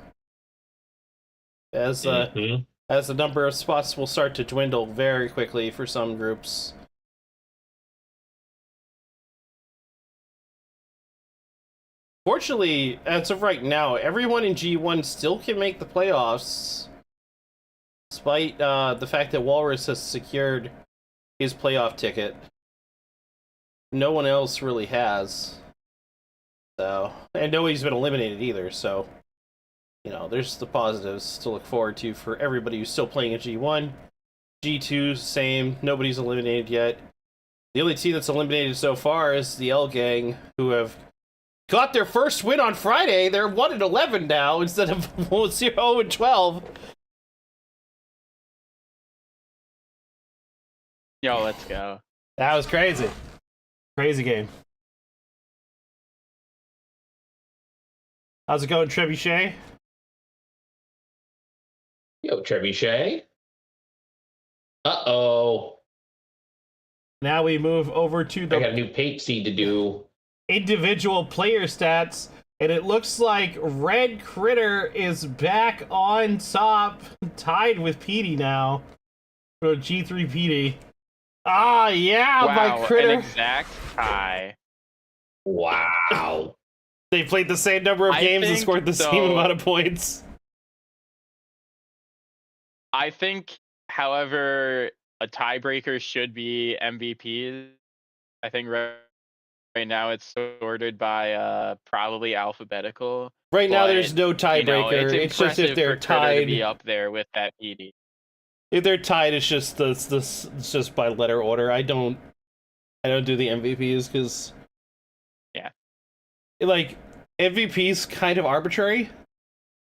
As the number of spots will start to dwindle very quickly for some groups. Fortunately, as of right now, everyone in G1 still can make the playoffs, despite the fact that Walrus has secured his playoff ticket. No one else really has. So, and nobody's been eliminated either, so, you know, there's the positives to look forward to for everybody who's still playing at G1. G2, same, nobody's eliminated yet. The only team that's eliminated so far is the L Gang, who have got their first win on Friday. They're 1-11 now instead of 0-12. Yo, let's go. That was crazy. Crazy game. How's it going, Trebuchet? Yo, Trebuchet. Uh-oh. Now we move over to the I got a new paint seed to do. Individual player stats, and it looks like Red Critter is back on top, tied with Petey now. For G3 Petey. Ah, yeah, Wow, my Critter. an exact tie. Wow. They played the same number of games and scored the same amount of points. I think, however, a tiebreaker should be MVP. I think Red Right now it's sorted by probably alphabetical. Right now, but, there's no tiebreaker. It's just if impressive they're for Critter to be tied. up there with that PD. If they're tied, it's just it's just by letter order. I don't do the MVPs because Yeah. like MVPs kind of arbitrary.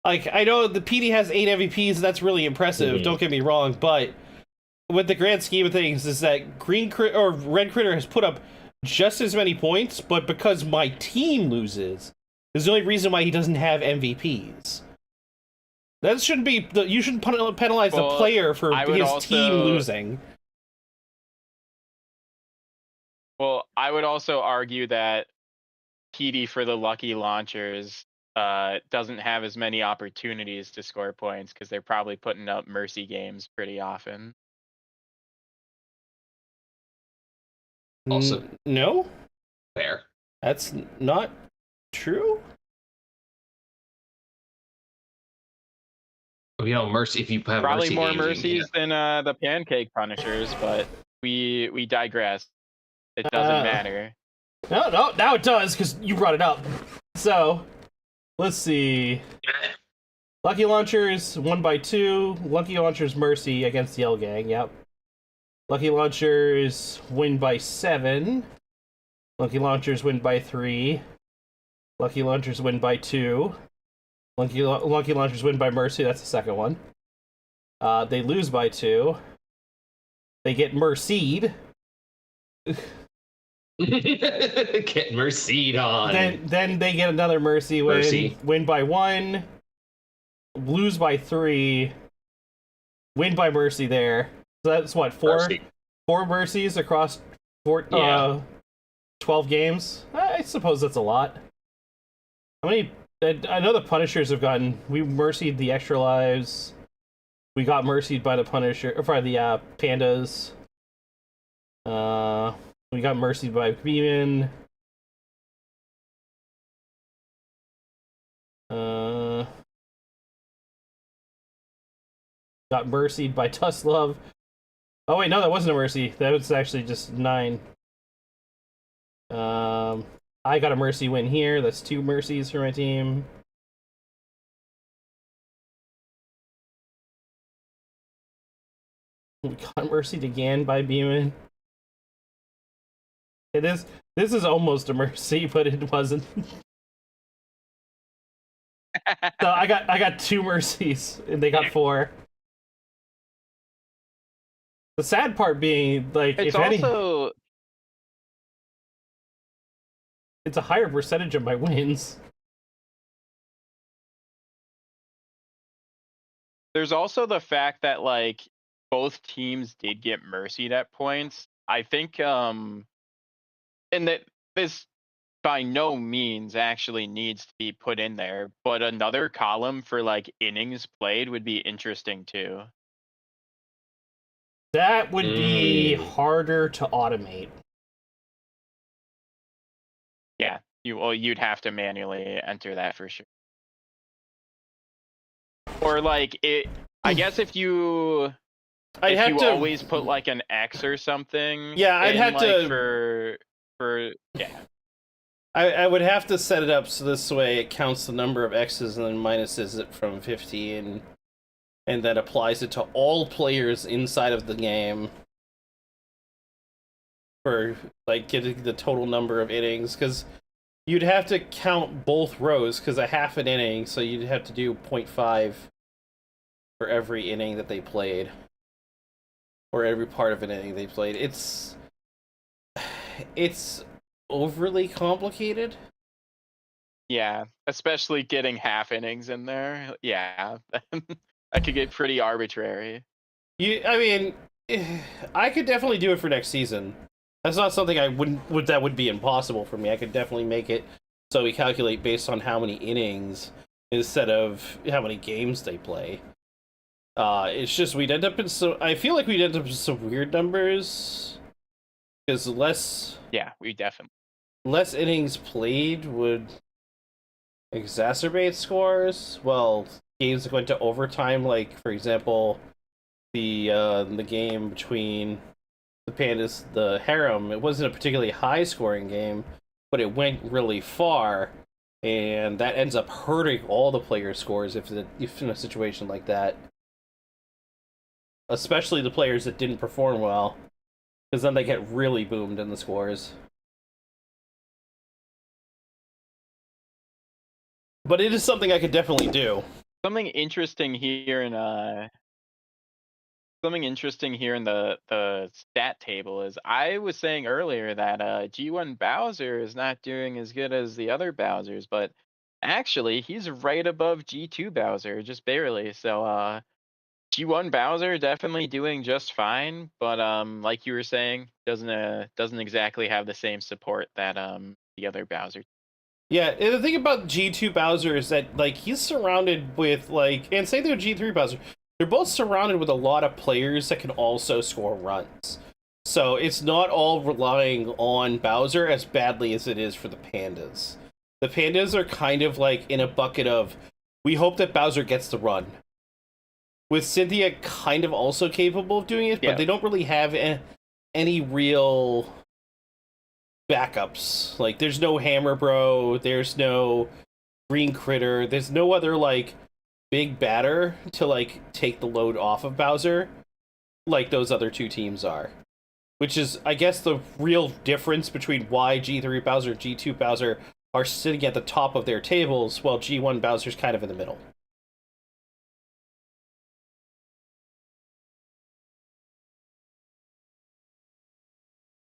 Like I know the PD has 8 MVPs, and that's really impressive. Don't get me wrong, but with the grand scheme of things, is that Red Critter has put up just as many points, but because my team loses, is the only reason why he doesn't have MVPs. That shouldn't be. You shouldn't penalize the player for his team losing. Well, I would also argue that PD for the lucky launchers doesn't have as many opportunities to score points because they're probably putting up mercy games pretty often. Also, no, fair. That's not true. Mercy. If you have probably mercy more games, mercies than the Pancake Punishers, but we digress. It doesn't matter. No, now it does because you brought it up. So, let's see. Lucky Launchers 1/2. Lucky Launchers Mercy against the L Gang. Yep. Lucky Launchers win by 7. Lucky Launchers win by 3. Lucky Launchers win by 2. Lucky Launchers win by Mercy. That's the second one. They lose by 2. They get mercied. Get mercied on. Then they get another mercy win. Win by 1. Lose by 3. Win by mercy there. So that's what, 4 mercies across 12 games? I suppose that's a lot. How many? I know the Punishers have gotten. We mercied the extra lives. We got mercied by the Punisher, or by the Pandas. We got mercied by Beamin. Got mercied by Tusk. Oh wait, no, that wasn't a mercy. That was actually just 9. I got a mercy win here. That's 2 mercies for my team. We got mercied again by Beamin. This is almost a mercy, but it wasn't. So I got 2 mercies, and they got 4. The sad part being, like, it's it's a higher percentage of my wins. There's also the fact that, like, both teams did get mercied at points. I think, and that this by no means actually needs to be put in there, but another column for, like, innings played would be interesting too. That would be harder to automate. Yeah, you'd have to manually enter that for sure. Or like it. I guess if you always put like an X or something. Yeah, I'd have to for yeah. I would have to set it up so this way it counts the number of X's and then minuses it from 15. And that applies it to all players inside of the game for, like, getting the total number of innings, because you'd have to count both rows, because a half an inning, so you'd have to do 0.5 for every inning that they played, or every part of an inning they played. It's overly complicated. Yeah, especially getting half innings in there. Yeah. That could get pretty arbitrary. I mean, I could definitely do it for next season. That's not something that would be impossible for me. I could definitely make it so we calculate based on how many innings instead of how many games they play. It's just I feel like we'd end up with some weird numbers because we definitely less innings played would exacerbate scores. Well, games that went to overtime, like, for example, the game between the Pandas, the Harem, it wasn't a particularly high-scoring game, but it went really far, and that ends up hurting all the players' scores if in a situation like that. Especially the players that didn't perform well, because then they get really boomed in the scores. But it is something I could definitely do. Something interesting here in the stat table is I was saying earlier that G1 Bowser is not doing as good as the other Bowsers, but actually he's right above G2 Bowser, just barely. So G1 Bowser definitely doing just fine, but like you were saying, doesn't exactly have the same support that the other Bowser. Yeah, and the thing about G2 Bowser is that, like, he's surrounded with, like, and same thing with G3 Bowser, they're both surrounded with a lot of players that can also score runs. So it's not all relying on Bowser as badly as it is for the Pandas. The Pandas are kind of like in a bucket of, we hope that Bowser gets the run. With Cynthia kind of also capable of doing it, but they don't really have any real backups. Like, there's no Hammer Bro, there's no Green Critter, there's no other, like, big batter to, like, take the load off of Bowser like those other two teams are. Which is, I guess, the real difference between why G3 Bowser and G2 Bowser are sitting at the top of their tables, while G1 Bowser's kind of in the middle.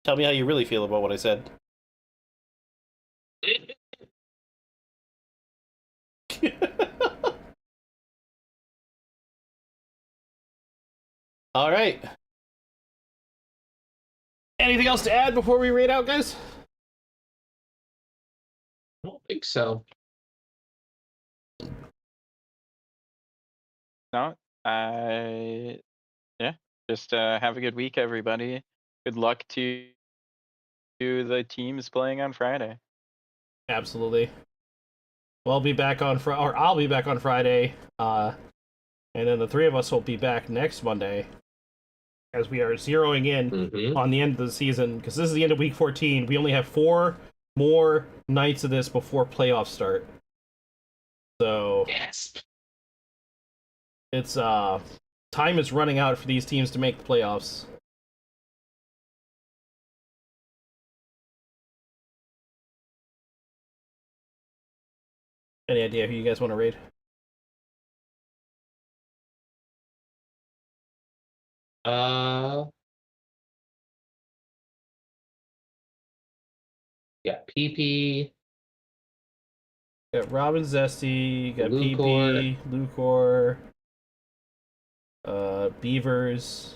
Tell me how you really feel about what I said. All right. Anything else to add before we read out, guys? I don't think so. No, yeah, just have a good week, everybody. Good luck to the teams playing on Friday. Absolutely. Well, I'll be back on I'll be back on Friday, and then the three of us will be back next Monday, as we are zeroing in on the end of the season, because this is the end of week 14. We only have 4 more nights of this before playoffs start. So yes, it's time is running out for these teams to make the playoffs. Any idea who you guys want to raid? Yeah, PP. Got Robin Zesty, got Lucor. PP, Lucor, Beavers.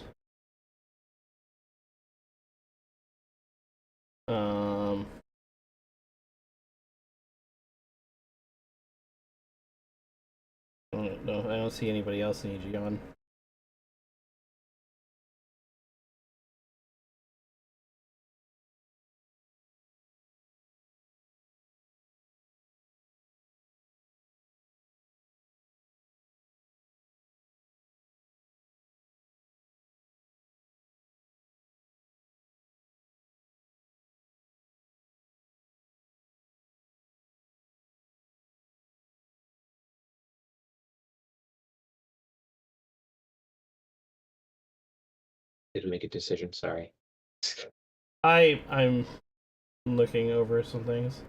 No, I don't see anybody else in EG on. Didn't make a decision, sorry. I'm looking over some things.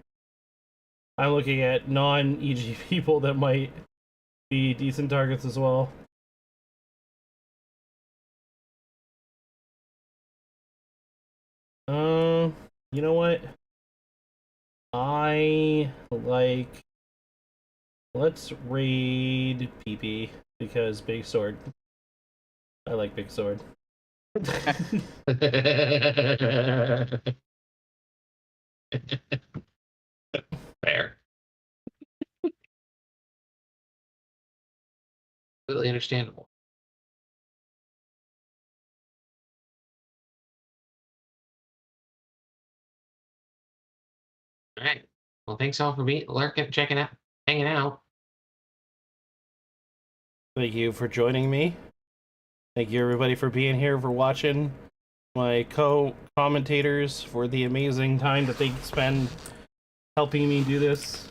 I'm looking at non-EG people that might be decent targets as well. You know what? Let's raid PP, because Big Sword. I like Big Sword. Fair. Really understandable. All right. Well, thanks all for lurking, checking out, hanging out. Thank you for joining me. Thank you everybody for being here, for watching. My co-commentators, for the amazing time that they spend helping me do this.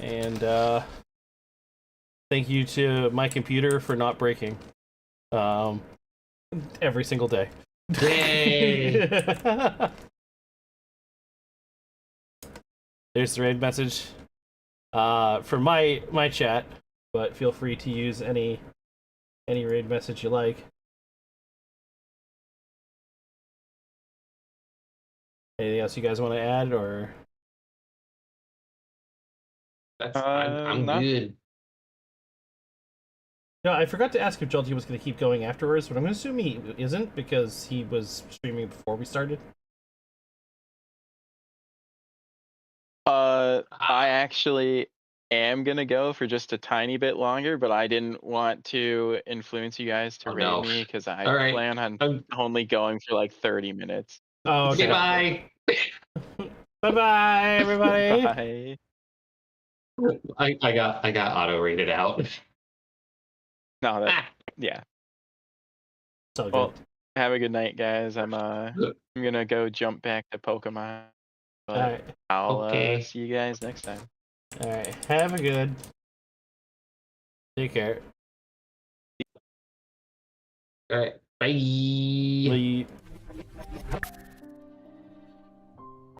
And thank you to my computer for not breaking every single day. Yay! There's the raid message for my chat, but feel free to use any raid message you like. Anything else you guys want to add, or? I'm no. good. No, I forgot to ask if Jolty was going to keep going afterwards, but I'm going to assume he isn't because he was streaming before we started. I actually am gonna go for just a tiny bit longer, but I didn't want to influence you guys to raid me because I plan on only going for like 30 minutes. Oh, okay. Bye. Bye, everybody. Bye. I got auto rated out. No, that yeah. So good. Well, have a good night, guys. I'm gonna go jump back to Pokemon. But All right. I'll see you guys next time. All right. Have a good. Take care. All right. Bye. Bye.